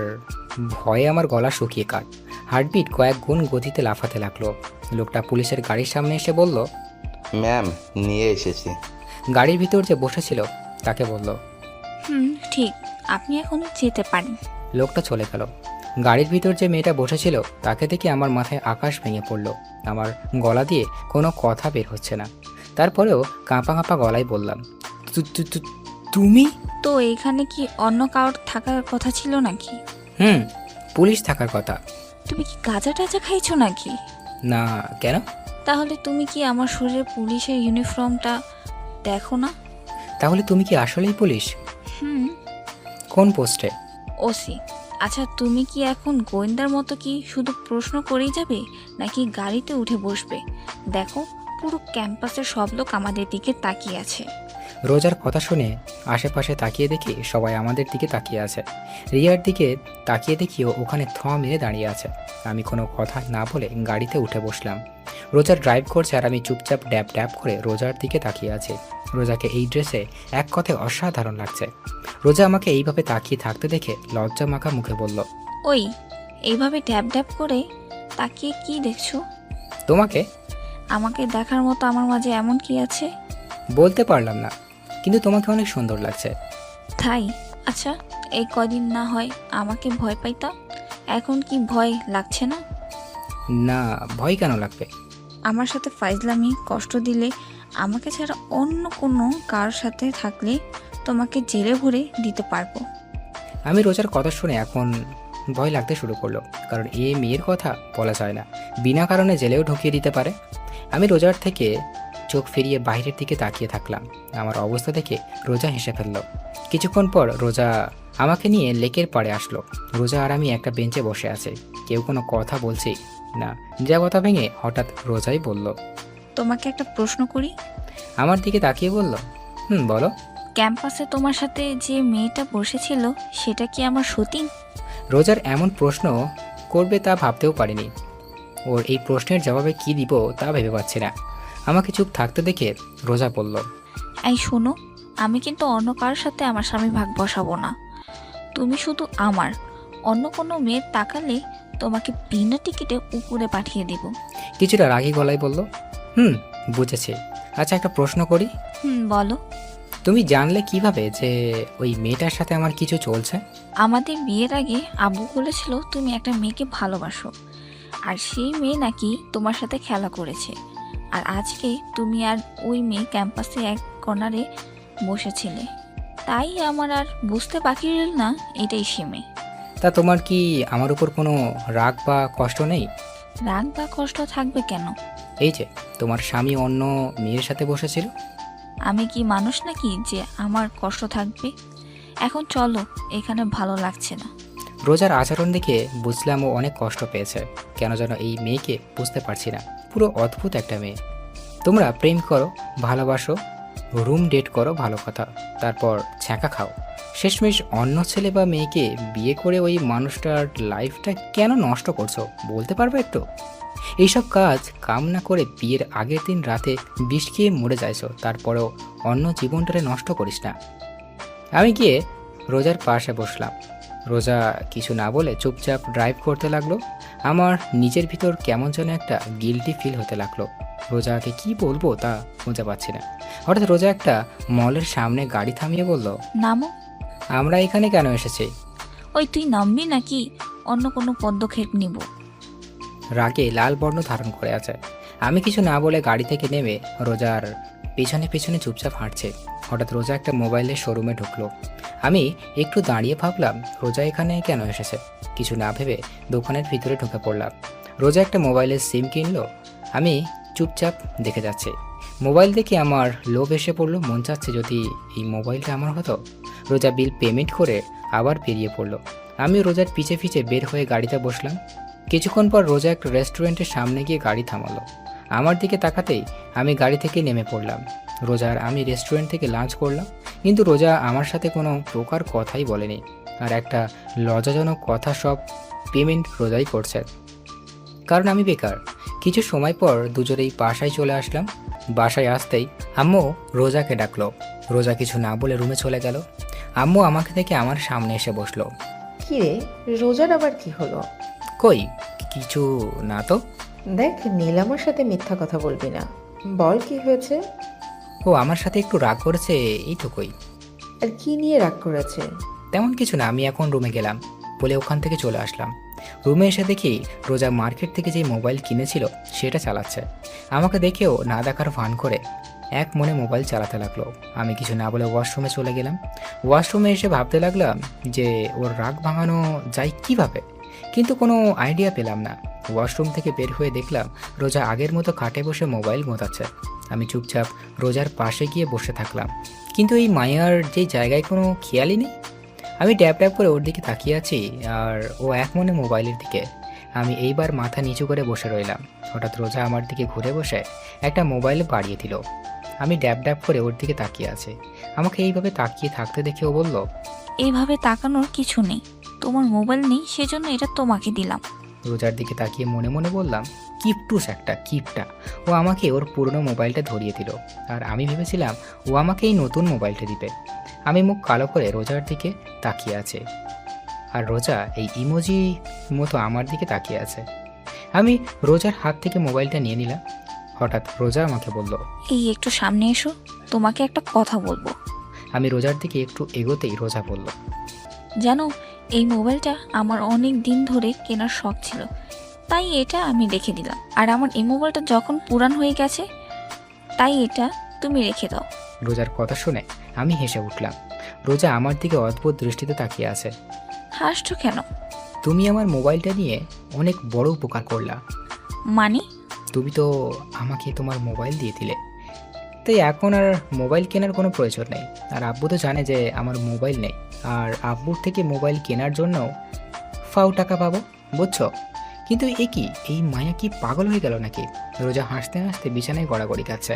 ভয়ে আমার গলা শুকিয়ে কাট। হার্টবিট কয়েক গুণ গতিতে লাফাতে লাগলো। লোকটা পুলিশের গাড়ির সামনে এসে বলল, ম্যাম নিয়ে এসেছি। গাড়ির ভিতর যে বসেছিল তাকে বলল, ঠিক, আপনি এখন যেতে পারেন। লোকটা চলে গেল। গাড়ির ভিতর যে মেয়েটা বসেছিল তাকে দেখে আমার মাথায় আকাশ ভেঙে পড়ল। আমার গলা দিয়ে কোনো কথা বের হচ্ছে না। তারপরেও কাঁপা কাঁপা গলায় বললাম, তুমি? তো এখানে কি অন্য কারোর থাকার কথা ছিল নাকি? পুলিশ থাকার কথা। তুমি কি গাঁজা টাজা খাইছো নাকি? না, কেন? তাহলে তুমি কি আমার শরীরে পুলিশের ইউনিফর্মটা দেখো না? তাহলে তুমি কি আসলেই পুলিশ? কোন পোস্টে? ওসি। আচ্ছা, তুমি কি এখন গোয়েন্দার মতো কি শুধু প্রশ্ন করেই যাবে, নাকি গাড়িতে উঠে বসবে? দেখো, পুরো ক্যাম্পাসের সব লোক আমাদের দিকে তাকিয়ে আছে। রোজার কথা শুনে আশেপাশে তাকিয়ে দেখি সবাই আমাদের দিকে তাকিয়ে আছে। রিয়ার দিকে তাকিয়ে দেখিও ওখানে থ মেরে দাঁড়িয়ে আছে। আমি কোনো কথা না বলে গাড়িতে উঠে বসলাম। রোজার ড্রাইভ করছে আর আমি চুপচাপ ড্যাব ড্যাব করে রোজার দিকে তাকিয়ে আছি। রোজাকে এই ড্রেসে এক কথায় অসাধারণ লাগছে। রোজা আমাকে এইভাবে তাকিয়ে থাকতে দেখে লজ্জা মাখা মুখে বলল, ওই, এইভাবে ড্যাব ড্যাব করে তাকিয়ে কি দেখছো? তোমাকে? আমাকে দেখার মতো আমার মাঝে এমন কি আছে? বলতে পারলাম না, কিন্তু তোমাকে অনেক সুন্দর লাগছে। তাই? আচ্ছা, এই কদিন না হয় আমাকে ভয় পাইতাম, এখন কি ভয় লাগছে না? না, ভয় কেন লাগবে? আমার সাথে ফাইজলামি কষ্ট দিলে, আমাকে ছাড়া অন্য কোনো কার সাথে থাকলে তোমাকে জেলে ভরে দিতে পারবো। আমি রোজার কথা শুনে এখন ভয় লাগতে শুরু করলো, কারণ এই মেয়ের কথা বলা যায় না, বিনা কারণে জেলেও ঢুকিয়ে দিতে পারে। আমি রোজার থেকে চোখ ফিরিয়ে বাইরের দিকে তাকিয়ে থাকলাম। আমার অবস্থা দেখে রোজা হেসে ফেলল। কিছুক্ষণ পর রোজা আমাকে নিয়ে লেকের পাড়ে আসলো। রোজা আর আমি একটা বেঞ্চে বসে আছে, কেউ কোনো কথা বলছি না। যা কথা ভেঙে হঠাৎ রোজাই বলল, তোমাকে একটা প্রশ্ন করি। আমার দিকে তাকিয়ে বলল, বলো। ক্যাম্পাসে তোমার সাথে যে মেয়েটা বসেছিল সেটা কি আমার সতীন? রোজার এমন প্রশ্ন করবে তা ভাবতেও পারিনি। ওর এই প্রশ্নের জবাবে কি দিব তা ভেবে পাচ্ছি না। আমাকে চুপ থাকতে দেখে রোজা বলল, এই শোনো, আমি কিন্তু অন্য কারোর সাথে আমার স্বামী ভাগ বসাবো না। তুমি শুধু আমার। অন্য কোনো মেয়ের তাকালে তোমাকে বিনা টিকিটে উপরে পাঠিয়ে দেব। কিছুটা রাগী গলায় বলল, বুঝেছি। আচ্ছা, একটা প্রশ্ন করি। বলো। তুমি জানলে কিভাবে যে ওই মেয়েটার সাথে আমার কিছু চলছে? আমাদের বিয়ের আগে আব্বু বলেছিল তুমি একটা মেয়েকে ভালোবাসো, আর সেই মেয়ে নাকি তোমার সাথে খেলা করেছে। আর আজকে তুমি আর ওই মেয়ে ক্যাম্পাসে এক কর্নারে বসেছিলে, তাই আমার আর বুঝতে বাকি রইল না এটাই সে মেয়ে। তা তোমার কি আমার উপর কোনো রাগ বা কষ্ট নেই? রাগ বা কষ্ট থাকবে কেন? এই যে তোমার স্বামী অন্য মেয়ের সাথে বসেছিল। আমি কি মানুষ নাকি যে আমার কষ্ট থাকবে? এখন চলো, এখানে ভালো লাগছে না। রোজার আচরণ দেখে বুঝলাম ও অনেক কষ্ট পেয়েছে। কেন যেন এই মেয়েকে বুঝতে পারছি না, পুরো অদ্ভুত একটা মেয়ে। তোমরা প্রেম করো, ভালোবাসো, রুম ডেট করো, ভালো কথা, তারপর ছ্যাঁকা খাও, শেষমেশ অন্য ছেলে বা মেয়েকে বিয়ে করে ওই মানুষটার লাইফটা কেন নষ্ট করছো বলতে পারবে একটু? এইসব কাজ কাম না করে বিয়ের আগের দিন রাতে বিষ খেয়ে মরে যাইছো, তারপরেও অন্য জীবনটারে নষ্ট করিস না। আমি গিয়ে রোজার পাশে বসলাম। রোজা কিছু না বলে চুপচাপ ড্রাইভ করতে লাগলো। আমার নিজের ভিতর কেমন যেন একটা গিল্টি ফিল হতে লাগলো। রোজাকে কি বলবো তা খুঁজে পাচ্ছি না। হঠাৎ রোজা একটা মলের সামনে গাড়ি থামিয়ে বলল, নামো। আমরা এখানে কেন এসেছি? ওই তুই নামবি নাকি অন্য কোনো পদক্ষেপ নিব? রাগে লাল বর্ণ ধারণ করে আছে। আমি কিছু না বলে গাড়ি থেকে নেমে রোজার পেছনে পেছনে চুপচাপ হাঁটছে। হঠাৎ রোজা একটা মোবাইলের শোরুমে ঢুকলো। আমি একটু দাঁড়িয়ে ভাবলাম রোজা এখানে কেন এসেছে। কিছু না ভেবে দোকানের ভিতরে ঢুকে পড়লাম। রোজা একটা মোবাইলের সিম কিনলো। আমি চুপচাপ দেখে যাচ্ছি। মোবাইল দেখে আমার লোভ এসে পড়লো, মন চাচ্ছে যদি এই মোবাইলটা আমার হতো। রোজা বিল পেমেন্ট করে আবার বেরিয়ে পড়লো। আমি রোজার পিছে পিছে বের হয়ে গাড়িতে বসলাম। কিছুক্ষণ পর রোজা একটা রেস্টুরেন্টের সামনে গিয়ে গাড়ি থামালো। আমার দিকে তাকাতেই আমি গাড়ি থেকে নেমে পড়লাম। রোজার আমি রেস্টুরেন্ট থেকে লাঞ্চ করলাম, কিন্তু রোজা আমার সাথে কোনো প্রকার কথাই বলেনি। আর একটা লজ্জাজনক কথা, সব পেমেন্ট রোজাই করছে, কারণ আমি বেকার। কিছু সময় পর দুজনেই বাসায় চলে আসলাম। বাসায় আসতেই আম্মু রোজাকে ডাকলো। রোজা কিছু না বলে রুমে চলে গেল। আম্মু আমাকে দেখে আমার সামনে এসে বসলো। কি রে, রোজার আবার কি হলো? কই কিছু না তো। দেখ, নীলামার সাথে মিথ্যা কথা বলবি না, বল কি হয়েছে? ও আমার সাথে একটু রাগ করেছে, এইটুকুই। আর কি নিয়ে রাগ করেছে? তেমন কিছু না, আমি এখন রুমে গেলাম বলে ওখান থেকে চলে আসলাম। রুমে এসে দেখি রোজা মার্কেট থেকে যে মোবাইল কিনেছিল সেটা চালাচ্ছে। আমাকে দেখেও না দেখার ভান করে এক মনে মোবাইল চালাতে লাগলো। আমি কিছু না বলে ওয়াশরুমে চলে গেলাম। ওয়াশরুমে এসে ভাবতে লাগলাম যে ওর রাগ ভাঙানো যায় কিভাবে, কিন্তু কোনো আইডিয়া পেলাম না। ওয়াশরুম থেকে বের হয়ে দেখলাম রোজা আগের মতো খাটে বসে মোবাইল গোতাচ্ছে। আমি চুপচাপ রোজার পাশে গিয়ে বসে থাকলাম, কিন্তু এই মায়ার যে জায়গায় কোনো খেয়ালই নেই। আমি ড্যাপ ড্যাপ করে ওর দিকে তাকিয়ে আছি আর ও এক মনে মোবাইলের দিকে। আমি এইবার মাথা নিচু করে বসে রইলাম। হঠাৎ রোজা আমার দিকে ঘুরে বসে একটা মোবাইল বাড়িয়ে দিল। আমি ড্যাপ ড্যাপ করে ওর দিকে তাকিয়ে আছি। আমাকে এইভাবে তাকিয়ে থাকতে দেখে ও বলল, এইভাবে তাকানোর কিছু নেই, তোমার মোবাইল নেই সেজন্য এটা তোমাকে দিলাম। রোজার দিকে তাকিয়ে মনে মনে বললাম, কিপটুস একটা কিপটা। ও আমাকে ওর পুরনো মোবাইলটা ধরিয়ে দিল, আর আমি ভেবেছিলাম ও আমাকে এই নতুন মোবাইলটা দিবে। আমি মুখ কালো করে রোজার দিকে তাকিয়ে আছে, আর রোজা এই ইমোজি মতো আমার দিকে তাকিয়ে আছে। আমি রোজার হাত থেকে মোবাইলটা নিয়ে নিলাম। হঠাৎ রোজা আমাকে বলল, এই একটু সামনে এসো, তোমাকে একটা কথা বলবো। আমি রোজার দিকে একটু এগোতেই রোজা বলল, জানো, এই মোবাইলটা আমার অনেক দিন ধরে কেনার শখ ছিল, তাই এটা আমি রেখে দিলাম। আর আমার এই মোবাইলটা যখন পুরান হয়ে গেছে, তাই এটা তুমি রেখে দাও। রোজার কথা শুনে আমি হেসে উঠলাম। রোজা আমার দিকে অদ্ভুত দৃষ্টিতে তাকিয়ে আছে। হাসছো কেন? তুমি আমার মোবাইলটা নিয়ে অনেক বড় উপকার করলা। মানে? তুমি তো আমাকে তোমার মোবাইল দিয়ে দিলে, তাই এখন আর মোবাইল কেনার কোনো প্রয়োজন নেই। আর আব্বু তো জানে যে আমার মোবাইল নেই, আর আব্বুর থেকে মোবাইল কেনার জন্য ফাও টাকা পাবো, বুঝছো? কিন্তু এই মায়া কি পাগল হয়ে গেল নাকি? রোজা হাসতে হাসতে বিছানায় গড়াগড়ি খাচ্ছে,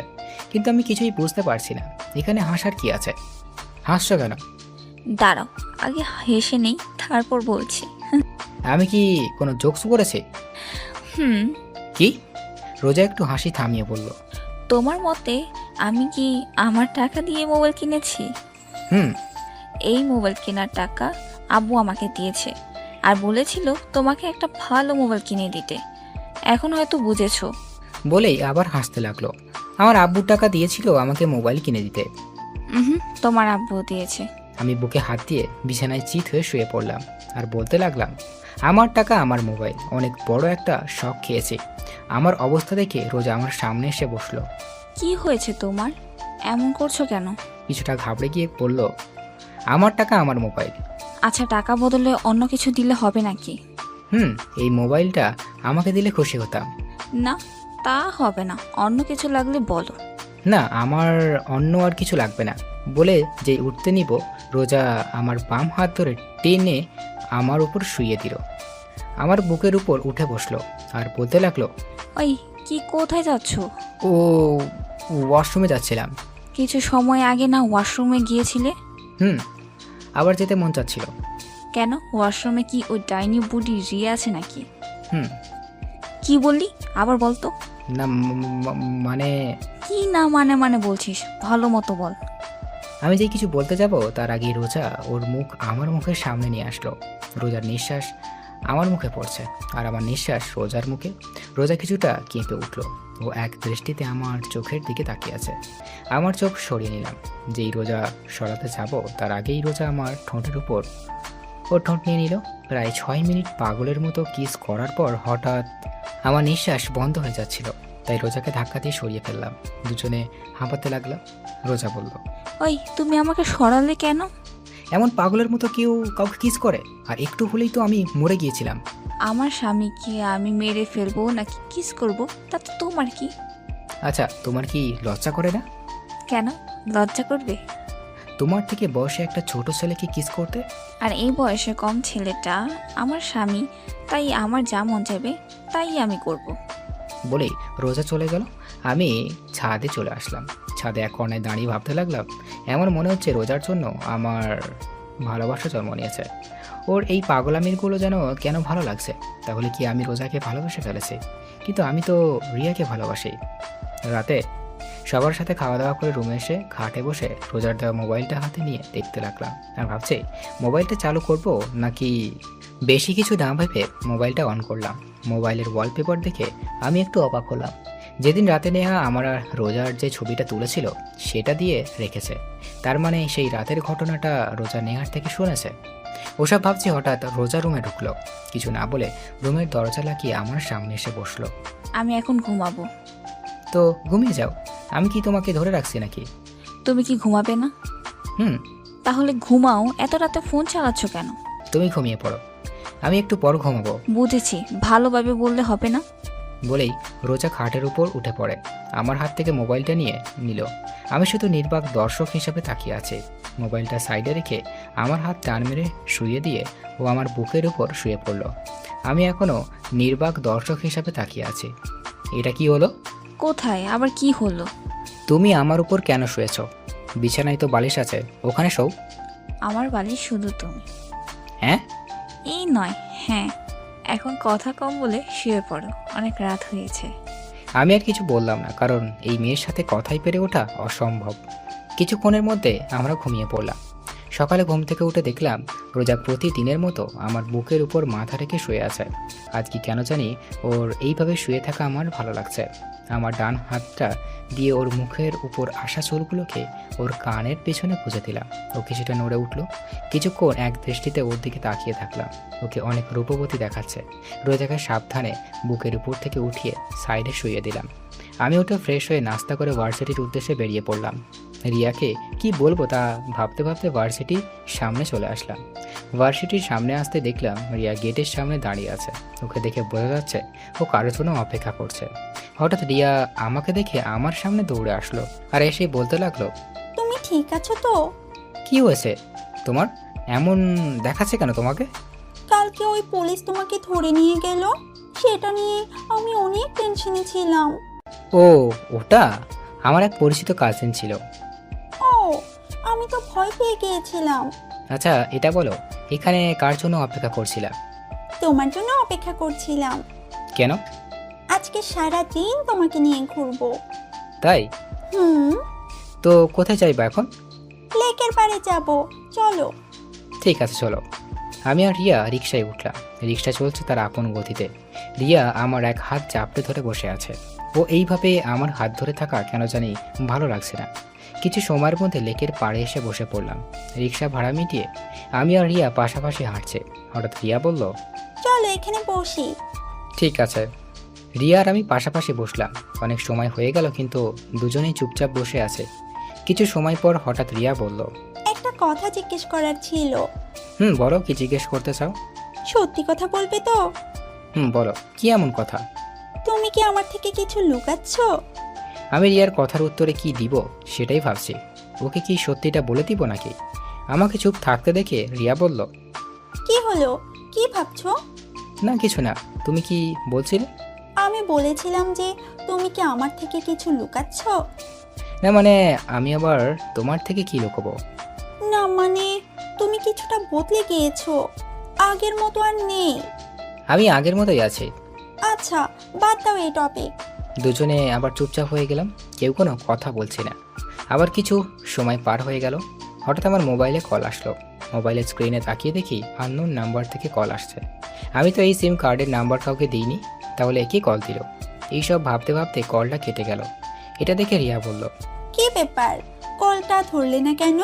কিন্তু আমি কিছুই বুঝতে পারছি না এখানে হাসার কি আছে। হাসছো কেন? দাঁড়াও, আগে হেসে নেই, তারপর বলছি। আমি কি কোনো জোকস করেছি? হুম। কি? রোজা একটু হাসি থামিয়ে বলল, তোমার মতে আমি কি আমার টাকা দিয়ে মোবাইল কিনেছি? হুম। এই মোবাইল কেনার টাকা আব্বু আমাকে দিয়েছে, আর বলেছিল তোমাকে একটা ভালো মোবাইল কিনে দিতে। এখন হয়তো বুঝেছো। বলেই আবার হাসতে লাগলো। আমার আব্বুর টাকা দিয়েছিল আমাকে মোবাইল কিনে দিতে? তোমার আব্বু দিয়েছে। আমি বুকে হাত দিয়ে বিছানায় চিত হয়ে শুয়ে পড়লাম আর বলতে লাগলাম, আমার টাকা আমার মোবাইল, অনেক বড় একটা শখ খেয়েছি। আমার অবস্থা দেখে রোজা আমার সামনে এসে বসলো। কি হয়েছে তোমার? এমন করছো কেন? কিছুটা ঘাবড়ে গিয়ে বলল, আমার টাকা আমার মোবাইল। আচ্ছা, টাকা বদলে অন্য কিছু দিলে হবে নাকি? এই মোবাইলটা আমাকে দিলে খুশি হতাম। না, তা হবে না, অন্য কিছু লাগলে বলো। না, আমার অন্য আর কিছু লাগবে না বলে যে উঠতে নিব, রোজা আমার বাম হাত ধরে টেনে আমার উপর শুইয়ে দিল। আমার বুকের উপর উঠে বসলো আর বলতে লাগলো, ওই কি কোথায় যাচ্ছ? ও ওয়াশরুমে যাচ্ছিলাম। কিছু সময় আগে না ওয়াশরুমে গিয়েছিলে? হুম, আবার যেতে মন চাচ্ছিল। কেন? ওয়াশরুমে কি ওই ডাইনি বুড়ি রিয়া আছে নাকি? হুম, কি বললি? আবার বলতো। না মানে কি না মানে মানে বলছিস, ভালো মতো বল। আমি যে কিছু বলতে যাব তার আগেই রোজা ওর মুখ আমার মুখের সামনে নিয়ে আসলো। রোজার নিঃশ্বাস আমার মুখে পড়ছে আর আমার নিঃশ্বাস রোজার মুখে। রোজা কিছুটা কেঁপে উঠল। ও এক দৃষ্টিতে আমার চোখের দিকে তাকিয়ে আছে। আমার চোখ সরিয়ে নিলাম। যেই রোজা সরাতে যাব তার আগেই রোজা আমার ঠোঁটের উপর ওর ঠোঁট নিয়ে নিল। প্রায় 6 মিনিট পাগলের মতো কিস করার পর হঠাৎ আমার নিঃশ্বাস বন্ধ হয়ে যাচ্ছিল, তাই রোজাকে ধাক্কা দিয়ে সরিয়ে ফেললাম। দুজনে হাঁপাতে লাগলাম। রোজা বলল, ওই তুমি আমাকে সরালে কেন? এমন পাগলের মতো কেউ কাউকে কিস করে? আর একটু হলেই তো আমি মরে গিয়েছিলাম। আমার স্বামীকে আমি মেরে ফেলবো নাকি কিস করব, তাতে তোমার কি? আচ্ছা, তোমার কি লজ্জা করে না? কেন লজ্জা করবে? তোমার থেকে বয়সে একটা ছোট ছেলেকে কিস করতে? আর এই বয়সে কম ছেলেটা আমার স্বামী, তাই আমার যা মন চাইবে তাই আমি করব। বলেই রোজা চলে গেল। আমি ছাদে চলে আসলাম। ছাদে এক কর্নায় দাঁড়িয়ে ভাবতে লাগলাম, এমন মনে হচ্ছে রোজার জন্য আমার ভালোবাসা জন্ম নিয়েছে। ওর এই পাগলামিরগুলো যেন কেন ভালো লাগছে। তাহলে কি আমি রোজাকে ভালোবেসে ফেলেছি? কিন্তু আমি তো রিয়াকে ভালোবাসি। রাতে সবার সাথে খাওয়া দাওয়া করে রুমে এসে খাটে বসে রোজার দেওয়া মোবাইলটা হাতে নিয়ে দেখতে লাগলাম। আর ভাবছি মোবাইলটা চালু করব নাকি বেশি কিছু না ভেবে মোবাইলটা অন করলাম। মোবাইলের ওয়ালপেপার দেখে আমি একটু অবাক হলাম। যেদিন রাতে নেহা আমার আর রোজার যে ছবিটা তুলেছিল সেটা দিয়ে রেখেছে। তার মানে সেই রাতের ঘটনাটা রোজা নেহার থেকে শুনেছে। ওসব ভাবছি, হঠাৎ রোজা রুমে ঢুকলো। কিছু না বলে রুমের দরজা লাগিয়ে আমার সামনে এসে বসলো। আমি এখন ঘুমাবো। তো ঘুমিয়ে যাও, আমি কি তোমাকে ধরে রাখছি নাকি? তুমি কি ঘুমাবে না? হুম, তাহলে ঘুমাও, এত রাতে ফোন চালাচ্ছ কেন? তুমি ঘুমিয়ে পড়ো, আমি একটু পর ঘুমাবো। বুঝেছি, ভালোভাবে বললে হবে না? বলেই রোজা খাটের উপর উঠে পড়ে আমার হাত থেকে মোবাইলটা নিয়ে নিল। আমি শুধু নির্বাক দর্শক হিসাবে তাকিয়ে আছি। মোবাইলটা সাইডে রেখে আমার হাত টান মেরে শুয়ে দিয়ে ও আমার বুকের উপর শুয়ে পড়ল। আমি এখনো নির্বাক দর্শক হিসাবে তাকিয়ে আছি। এটা কি হলো? কোথায় আবার কি হলো? তুমি আমার উপর কেন শুয়েছ? বিছানায় তো বালিশ আছে, ওখানে শোও। আমার বালিশ শুধু তুমি। হ্যাঁ? এই নয়, হ্যাঁ। এখন কথা কম বলে শুয়ে পড়ো, অনেক রাত হয়েছে। আমি আর কিছু বললাম না, কারণ এই মেয়ের সাথে কথাই পেরে ওঠা অসম্ভব। কিছুক্ষণের মধ্যে আমরা ঘুমিয়ে পড়লাম। সকালে ঘুম থেকে উঠে দেখলাম রোজা প্রতিদিনের মতো আমার বুকের উপর মাথা রেখে শুয়ে আছে। আজ কি কেন জানি ওর এইভাবে শুয়ে থাকা আমার ভালো লাগছে। আমার ডান হাতটা দিয়ে ওর মুখের উপর আসা চুলগুলোকে ওর কানের পেছনে পুঁজে দিলাম। ও কিছুটা নড়ে উঠলো। কিছুক্ষণ এক দৃষ্টিতে ওর দিকে তাকিয়ে থাকলাম। ওকে অনেক রূপবতী দেখাচ্ছে। রোজাকে সাবধানে বুকের উপর থেকে উঠিয়ে সাইডে শুয়ে দিলাম। আমি ওটা ফ্রেশ হয়ে নাস্তা করে ভার্সিটির উদ্দেশ্যে বেরিয়ে পড়লাম। রিয়াকে কি বলবো তা ভাবতে ভাবতে ভার্সিটির সামনে চলে আসলাম। ভার্সিটির সামনে আসতে দেখলাম রিয়া গেটের সামনে দাঁড়িয়ে আছে। ওকে দেখে বোঝা যাচ্ছে ও কারোর জন্য অপেক্ষা করছে। হঠাৎ রিয়া আমাকে দেখে আমার সামনে দৌড়ে আসলো আর এসে বলতে লাগলো, তুমি ঠিক আছো তো? কি হয়েছে তোমার? এমন দেখাচ্ছে কেন তোমাকে? কালকে ওই পুলিশ তোমাকে ধরে নিয়ে গেল, সেটা নিয়ে আমি অনেক টেনশনে ছিলাম। ও, ওটা আমার এক পরিচিত কাজিন ছিল। ও, আমি তো ভয় পেয়ে গিয়েছিলাম। আচ্ছা এটা বলো, এখানে কার জন্য অপেক্ষা করছিলা? তোমার জন্য অপেক্ষা করছিলাম। কেন? আজকে সারা দিন তোমাকে নিয়ে ঘুরবো। তাই? হুম। তো কোথায় যাইবা এখন? লেকের পাড়ে যাব, চলো। ঠিক আছে চলো। আমি আর রিয়া রিকশায় উঠলাম। রিকশা চলছে তার আপন গতিতে। রিয়া আমার এক হাত চাপড়ে ধরে বসে আছে। ও এইভাবে আমার হাত ধরে থাকা কেন জানি ভালো লাগছে না। কিছু সময়ের মধ্যে লেকের পাড়ে এসে বসে পড়লাম। রিকশা ভাড়া মিটিয়ে আমি আর রিয়া পাশাপাশি হাঁটছে। হঠাৎ রিয়া বলল, চলো এখানে বসি। ঠিক আছে। রিয়া আর আমি পাশাপাশি বসলাম। অনেক সময় হয়ে গেল কিন্তু দুজনেই চুপচাপ বসে আছে। কিছু সময় পর হঠাৎ রিয়া বলল, একটা কথা জিজ্ঞেস করার ছিল। বলো, কি জিজ্ঞেস করতে চাও? সত্যি কথা বলবে তো? বলো, কি এমন কথা? তুমি কি আমার থেকে কিছু লুকাচ্ছ? আমি রিয়ার কথার উত্তরে কি দিব সেটাই ভাবছি। ওকে কি সত্যিটা বলে দিব নাকি? আমাকে চুপ থাকতে দেখে রিয়া বলল, কি হলো? কি ভাবছো? না কিছু না। তুমি কি বলছিলে? আমি বলেছিলাম যে তুমি কি আমার থেকে কিছু লুকাচ্ছ? না মানে আমি আবার তোমার থেকে কি লুকোবো? না মানে তুমি কিছুটা বদলে গিয়েছো, আগের মতো আর নেই। আমি আগের মতোই আছি। আচ্ছা, বাদ দাও এই টপিক। দুজনে আবার চুপচাপ হয়ে গেলাম, কেউ কোনো কথা বলছি না। আবার কিছু সময় পার হয়ে গেল। হঠাৎ আমার মোবাইলে কল আসলো। মোবাইলের স্ক্রিনে তাকিয়ে দেখি আননোন নাম্বার থেকে কল আসছে। আমি তো এই সিম কার্ডের নাম্বার কাউকে দিইনি, তাহলে কে কল দিল? এইসব ভাবতে ভাবতে কলটা কেটে গেল। এটা দেখে রিয়া বলল, কি ব্যাপার, কলটা ধরলে না কেন?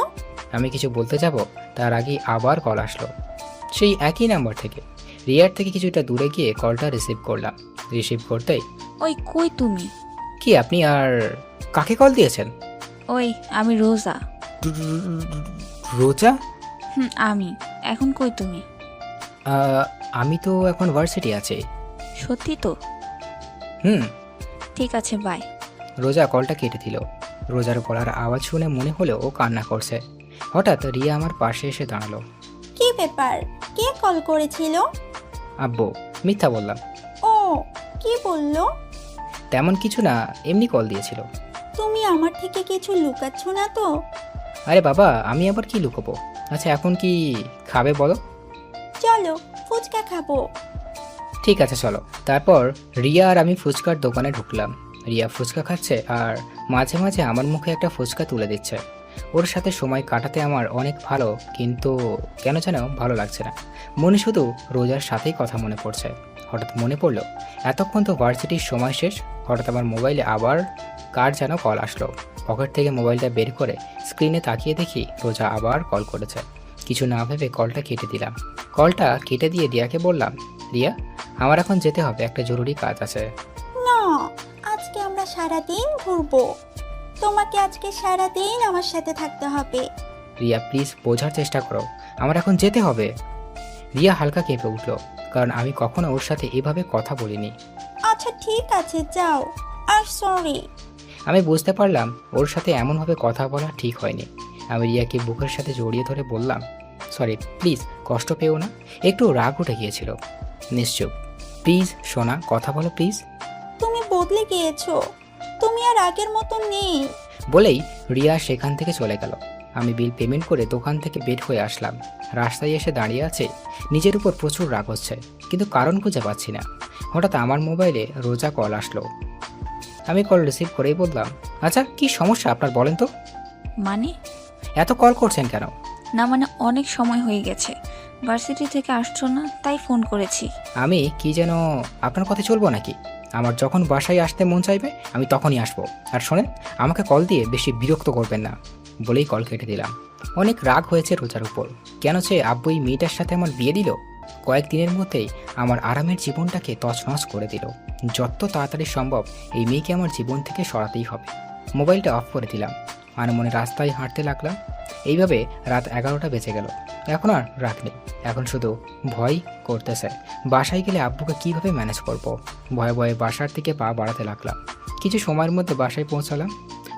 আমি কিছু বলতে যাব তার আগে আবার কল আসলো, সেই একই নাম্বার থেকে। রিয়ার থেকে কিছুটা দূরে গিয়ে কলটা রিসিভ করলাম। রিসিভ করতেই, ওই কই তুমি? কি আপনি আর কাকে কল দিয়েছেন? ওই আমি রোজা। রোজা? আমি। এখন কই তুমি? আমি তো এখন ভার্সিটি আছি। সত্যি তো? হুম। ঠিক আছে, বাই। রোজা কলটা কেটে দিল। রোজার গলার আওয়াজ শুনে মনে হলো ও কান্না করছে। হঠাৎ রিয়া আমার পাশে এসে দাঁড়ালো। কি ব্যাপার, কে কল করেছিল? আব্বু। মিথ্যা বললাম। ও, কি বললো? তেমন কিছু না, এমনি কল দিয়েছিল। তুমি আমার থেকে কিছু লুকাচ্ছ না তো? আরে বাবা, আমি আবার কি লুকোবো? আচ্ছা এখন কি খাবে বলো? চলো ফুচকা খাবো। ঠিক আছে চলো। তারপর রিয়া আর আমি ফুচকার দোকানে ঢুকলাম। রিয়া ফুচকা খাচ্ছে আর মাঝে মাঝে আমার মুখে একটা ফুচকা তুলে দিচ্ছে। ওর সাথে সময় কাটাতে আমার অনেক ভালো, কিন্তু কেন যেন ভালো লাগছে না। মনে শুধু রোজার সাথেই কথা মনে পড়ছে। হঠাৎ মনে পড়লো এতক্ষণ তো ভার্সিটির সময় শেষ। হঠাৎ আমার মোবাইলে আবার কার যেন কল আসলো। পকেট থেকে মোবাইলটা বের করে স্ক্রিনে তাকিয়ে দেখি রোজা আবার কল করেছে। কিছু না ভেবে কলটা কেটে দিলাম। কলটা কেটে দিয়ে রিয়াকে বললাম, রিয়া আমার এখন যেতে হবে, একটা জরুরি কাজ আছে। না, আজকে আমরা সারাদিন ঘুরবো। তোমাকে আজকে সারাদিন আমার সাথে থাকতে হবে। রিয়া প্লিজ বোঝার চেষ্টা করো, আমার এখন যেতে হবে। রিয়া হালকা কেঁপে উঠলো, কারণ আমি কখনো ওর সাথে এভাবে কথা বলিনি। আচ্ছা ঠিক আছে, যাও। আর সরি। আমি বুঝতে পারলাম ওর সাথে এমনভাবে কথা বলা ঠিক হয়নি। আমি রিয়াকে বুকের সাথে জড়িয়ে ধরে বললাম, সরি প্লিজ, কষ্ট পেও না, একটু রাগ উঠে গিয়েছিল। নিশ্চুপ। প্লিজ সোনা, কথা বলো প্লিজ। তুমি বদলে গিয়েছো, তুমি আর আগের মতো নেই। বলেই রিয়া সেখান থেকে চলে গেল। আমি বিল পেমেন্ট করে দোকান থেকে বের হয়ে আসলাম। রাস্তায় এসে দাঁড়িয়ে আছে, নিজের উপর প্রচুর রাগ হচ্ছে, কিন্তু কারণ খুঁজে পাচ্ছি না। হঠাৎ আমার মোবাইলে রোজা কল আসলো। আমি কল রিসিভ করেই বললাম, আচ্ছা কি সমস্যা আপনার বলেন তো? মানে? এত কল করছেন কেন? না মানে অনেক সময় হয়ে গেছে, ভার্সিটি থেকে আসছো না, তাই ফোন করেছি। আমি কি যেন আপনার কথা চলবো নাকি? আমার যখন বাসায় আসতে মন চাইবে আমি তখনই আসবো। আর শোনেন, আমাকে কল দিয়ে বেশি বিরক্ত করবেন না। বলেই কল কেটে দিলাম। অনেক রাগ হয়েছে রোজার উপর। কেন সে আব্বু এই মেয়েটার সাথে আমার বিয়ে দিল? কয়েকদিনের মধ্যেই আমার আরামের জীবনটাকে তছনছ করে দিল। যত তাড়াতাড়ি সম্ভব এই মেয়েকে আমার জীবন থেকে সরাতেই হবে। মোবাইলটা অফ করে দিলাম আর মনে রাস্তায় হাঁটতে লাগলাম। এইভাবে রাত 11টা বেজে গেল। এখন আর রাত নেই, এখন শুধু ভয় করতেছে বাসায় গেলে আব্বুকে কিভাবে ম্যানেজ করব। ভয়ে ভয়ে বাসার দিকে পা বাড়াতে লাগলাম। কিছু সময়ের মধ্যে বাসায় পৌঁছালাম।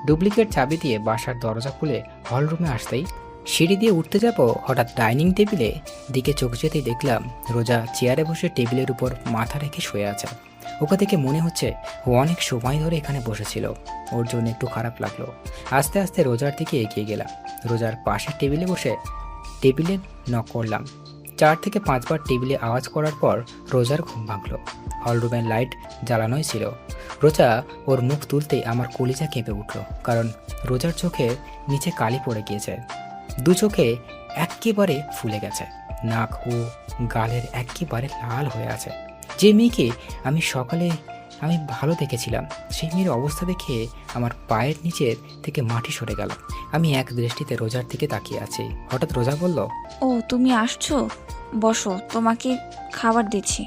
ডুপ্লিকেট চাবি দিয়ে বাসার দরজা খুলে হল রুমে আসতেই সিঁড়ি দিয়ে উঠতে যাব, হঠাৎ ডাইনিং টেবিলে দিকে চোখ যেতেই দেখলাম রোজা চেয়ারে বসে টেবিলের উপর মাথা রেখে শুয়ে আছে। ওকে দেখে মনে হচ্ছে ও অনেক সময় ধরে এখানে বসেছিল। ওর জন্য একটু খারাপ লাগলো। আস্তে আস্তে রোজার দিকে এগিয়ে গেলাম। রোজার পাশের টেবিলে বসে টেবিলে নক করলাম। 4 থেকে 5 বার টেবিলে আওয়াজ করার পর রোজার ঘুম ভাঙলো। হলরুমের লাইট জ্বালানোই ছিল। রোজা ওর মুখ তুলতেই আমার কলিজা কেঁপে উঠল, কারণ রোজার চোখে নিচে কালি পড়ে গিয়েছে। দু চোখে একেবারে ফুলে গেছে, নাক ও গালের একেবারে লাল হয়ে আছে। যে মেয়েকে আমি সকালে ভালো দেখেছিলাম, সেই মেয়ের অবস্থা দেখে আমার পায়ের নিচের থেকে মাটি সরে গেল। আমি এক দৃষ্টিতে রোজার দিকে তাকিয়ে আছি। হঠাৎ রোজা বলল, ও তুমি আসছো, বসো, তোমাকে খাবার দিচ্ছি।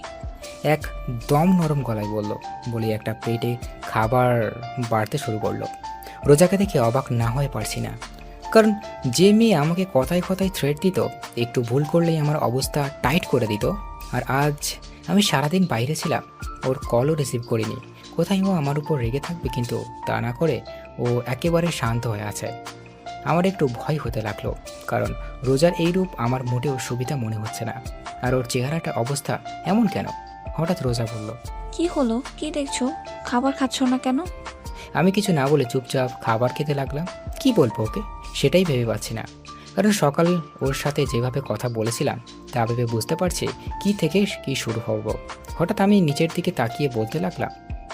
এক দম নরম গলায় বলল। বলে একটা প্লেটে খাবার বাড়তে শুরু করলো। রোজাকে দেখে অবাক না হয়ে পারছি না, কারণ যে মেয়ে আমাকে কথায় কথায় থ্রেট দিত, একটু ভুল করলেই আমার অবস্থা টাইট করে দিত, আর আজ আমি সারাদিন বাইরে ছিলাম, ওর কলও রিসিভ করিনি, কোথায় ও আমার উপর রেগে থাকবে, কিন্তু তা না করে ও একেবারে শান্ত হয়ে আছে। আমার একটু ভয় হতে লাগলো, কারণ রোজার এই রূপ আমার মোটেও সুবিধা মনে হচ্ছে না। আর ওর চেহারাটা অবস্থা এমন কেন? হঠাৎ রোজা বলল, কি হলো? কি দেখছো? খাবার খাচ্ছ না কেন? আমি কিছু না বলে চুপচাপ খাবার খেতে লাগলাম। কি বলবো ওকে সেটাই ভেবে পাচ্ছি না, কারণ সকাল ওর সাথে যেভাবে কথা বলেছিলাম তা ভেবে বুঝতে পারছি কি থেকে কি শুরু হবো। হঠাৎ আমি নিচের দিকে তাকিয়ে বলতে লাগলাম,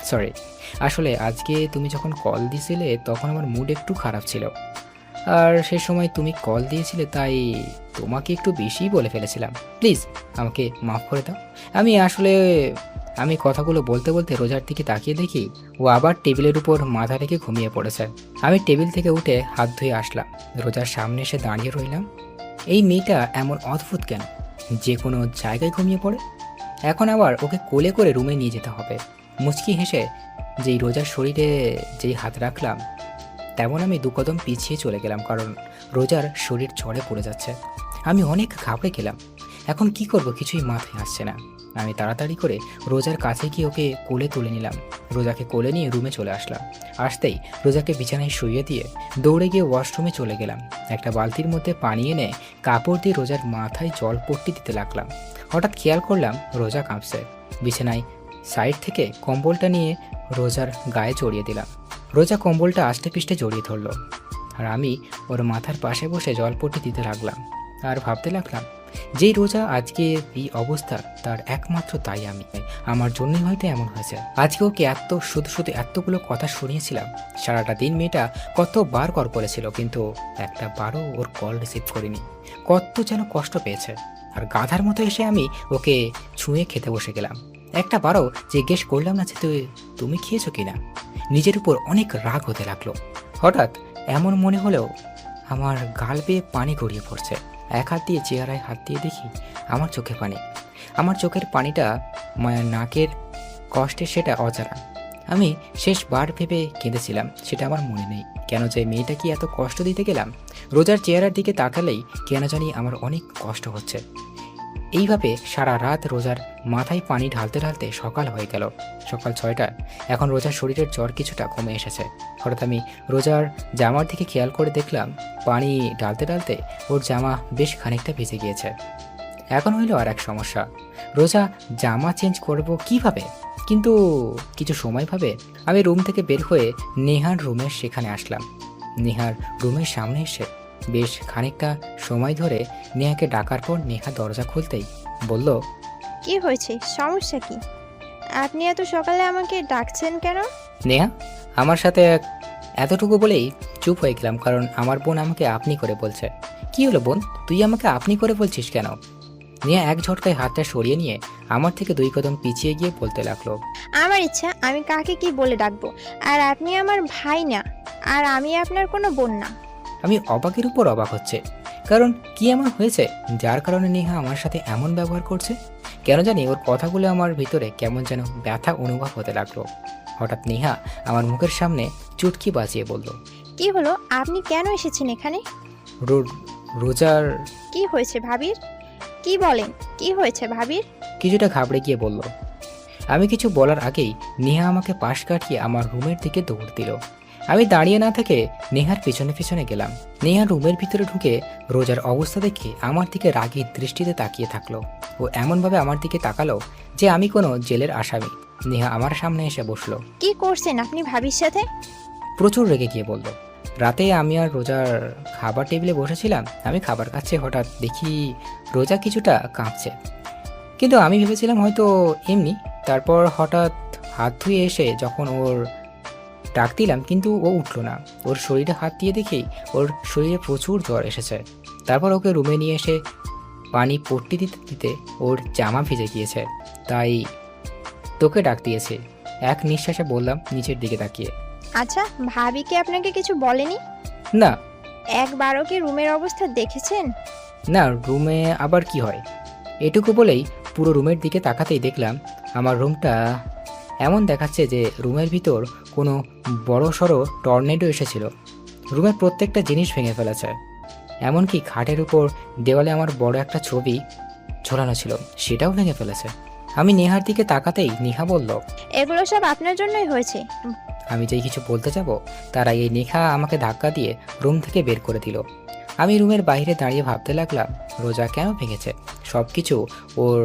সরি, আসলে আজকে তুমি যখন কল দিয়েছিলে তখন আমার মুড একটু খারাপ ছিল, আর সেই সময় তুমি কল দিয়েছিলে তাই তোমাকে একটু বেশিই বলে ফেলেছিলাম। প্লিজ আমাকে মাফ করে দাও। আমি কথাগুলো বলতে বলতে রোজার দিকে তাকিয়ে দেখি ও আবার টেবিলের উপর মাথা রেখে ঘুমিয়ে পড়েছে। আমি টেবিল থেকে উঠে হাত ধুয়ে আসলাম, রোজার সামনে এসে দাঁড়িয়ে রইলাম। এই মেয়েটা এমন অদ্ভুত কেন, যে কোনো জায়গায় ঘুমিয়ে পড়ে? এখন আবার ওকে কোলে করে রুমে নিয়ে যেতে হবে। মুচকি হেসে যেই রোজার শরীরে যেই হাত রাখলাম, তেমন আমি 2 কদম পিছিয়ে চলে গেলাম, কারণ রোজার শরীর ঝড়ে পড়ে যাচ্ছে। আমি অনেক ঘাবড়ে গেলাম, এখন কি করব কিছুই মাথায় আসছে না। আমি তাড়াতাড়ি করে রোজার কাছে গিয়ে ওকে কোলে তুলে নিলাম। রোজাকে কোলে নিয়ে রুমে চলে আসলাম। আসতেই রোজাকে বিছানায় শুইয়ে দিয়ে দৌড়ে গিয়ে ওয়াশরুমে চলে গেলাম। একটা বালতির মধ্যে পানি এনে কাপড় দিয়ে রোজার মাথায় জল পট্টি দিতে লাগলাম। হঠাৎ খেয়াল করলাম রোজা কাঁপছে। বিছানায় সাইড থেকে কম্বলটা নিয়ে রোজার গায়ে জড়িয়ে দিলাম। রোজা কম্বলটা আষ্টে পিষ্টে জড়িয়ে ধরলো, আর আমি ওর মাথার পাশে বসে জলপট্টি দিতে লাগলাম। আর ভাবতে লাগলাম, যেই রোজা আজকে এই অবস্থা তার একমাত্র তাই আমি, আমার জন্যই হয়তো এমন হয়েছে। আজকে ওকে শুধু এতগুলো কথা শুনিয়েছিলাম। সারাটা দিন মেয়েটা কতবার কল করেছিল, কিন্তু একটা বারও ওর কল রিসিভ করিনি। কত যেন কষ্ট পেয়েছে। আর গাধার মতো এসে আমি ওকে ছুঁয়ে খেতে বসে গেলাম। একটা বারও জিজ্ঞেস করলাম না যে তুমি খেয়েছো কিনা। নিজের উপর অনেক রাগ হতে লাগলো। হঠাৎ এমন মনে হলেও আমার গাল বেয়ে পানি গড়িয়ে পড়ছে। এক হাত দিয়ে চেহারায় হাত দিয়ে দেখি আমার চোখে পানি। আমার চোখের পানিটা মায়ের নাকের কষ্টে সেটা অজানা। আমি শেষবার ভেবে কেঁদেছিলাম সেটা আমার মনে নেই। কেন যে মেয়েটা কি এত কষ্ট দিতে গেলাম? রোজার চেহারার দিকে তাকালেই কেন জানি আমার অনেক কষ্ট হচ্ছে। এইভাবে সারা রাত রোজার মাথায় পানি ঢালতে ঢালতে সকাল হয়ে গেল। সকাল 6টা। এখন রোজার শরীরের জ্বর কিছুটা কমে এসেছে। হঠাৎ আমি রোজার জামার দিকে খেয়াল করে দেখলাম পানি ঢালতে ঢালতে ওর জামা বেশ খানিকটা ভিজে গিয়েছে। এখন হইল আর এক সমস্যা, রোজা জামা চেঞ্জ করব কিভাবে? কিন্তু কিছু সময় ভাবে আমি রুম থেকে বের হয়ে নেহার রুমের সেখানে আসলাম। নেহার রুমের সামনে এসে বেশ খানিকটা সময় ধরে নেহাকে ডাকার পর নেহা দরজা খুলতেই বলল, কি হয়েছে? সমস্যা কি? আপনি এত সকালে আমাকে ডাকছেন কেন? নেহা, আমার সাথে এতটুকু বলেই চুপ হয়ে গেলাম, কারণ আমার বোন আমাকে আপনি করে বলছে। কি হলো বোন, তুই আমাকে আপনি করে বলছিস কেন? নেহা এক ঝটকায় হাতটা সরিয়ে নিয়ে আমার থেকে 2 কদম পিছিয়ে গিয়ে বলতে লাগলো, আমার ইচ্ছা আমি কাকে কি বলে ডাকবো, আর আপনি আমার ভাই না, আর আমি আপনার কোনো বোন না। আমি অবাকের উপর অবাক হচ্ছে, কারণ কি এমন হয়েছে যার কারণে নেহা আমার সাথে এমন ব্যবহার করছে? কেন জানি ওর কথাগুলো আমার ভিতরে কেমন যেন ব্যথা অনুভব হতে লাগলো। হঠাৎ নেহা আমার মুখের সামনে চুটকি বাজিয়ে বলল, কি হলো? আপনি কেন এসেছেন এখানে? রোজার কি হয়েছে ভাবির? কি বলেন, কি হয়েছে ভাবির? কিছুটা ঘাবড়ে গিয়ে বলল। আমি কিছু বলার আগেই নেহা আমাকে পাশ কাটিয়ে আমার রুমের দিকে দৌড় দিল। আমি দাঁড়িয়ে না থেকে নেহার পিছনে পিছনে গেলাম। নেহা রুমের ভিতরে ঢুকে রোজার অবস্থা দেখে আমার দিকে রাগী দৃষ্টিতে তাকিয়ে থাকলো। ও এমনভাবে আমার দিকে তাকালো যে আমি কোনো জেলের আসামি। নেহা আমার সামনে এসে বসলো। কি করছেন আপনি ভাবির সাথে? প্রচুর রেগে গিয়ে বলল, রাতে আমি আর রোজার খাবার টেবিলে বসেছিলাম, আমি খাবার খাচ্ছি, হঠাৎ দেখি রোজা কিছুটা কাঁপছে, কিন্তু আমি ভেবেছিলাম হয়তো এমনি। তারপর হঠাৎ হাত ধুয়ে এসে যখন ওর ডাক দিলাম, কিন্তু ও উঠলো না। ওর শরীরে হাত দিয়ে দেখি ওর শরীরে প্রচুর জ্বর এসেছে। তারপর ওকে রুমে নিয়ে এসে পানি পট্টি দিতে দিতে ওর জামা ভিজে গিয়েছে, তাই তোকে ডাক দিয়েছে। এক নিঃশ্বাসে বললাম নিচের দিকে তাকিয়ে। আচ্ছা, ভাবি কি আপনাকে কিছু বলেনি? না। একবারও কি রুমের অবস্থা দেখেছেন? না, রুমে আবার কি হয়? এটুকু বলেই পুরো রুমের দিকে তাকাতেই দেখলাম আমার রুমটা এমন দেখাচ্ছে যে রুমের ভিতর কোনো বড় সড়ো টর্নেডো এসেছিল। রুমের প্রত্যেকটা জিনিস ভেঙে ফেলেছে, এমনকি খাটের উপর দেওয়ালে আমার বড় একটা ছবি ঝোলানো ছিল সেটাও ভেঙে ফেলেছে। আমি নেহার দিকে তাকাতেই নেহা বলল, এগুলো সব আপনার জন্যই হয়েছে। আমি যেই কিছু বলতে যাব তার আগে নেহা আমাকে ধাক্কা দিয়ে রুম থেকে বের করে দিল। আমি রুমের বাইরে দাঁড়িয়ে ভাবতে লাগলাম, রোজা কেন ভেঙেছে? সব কিছু ওর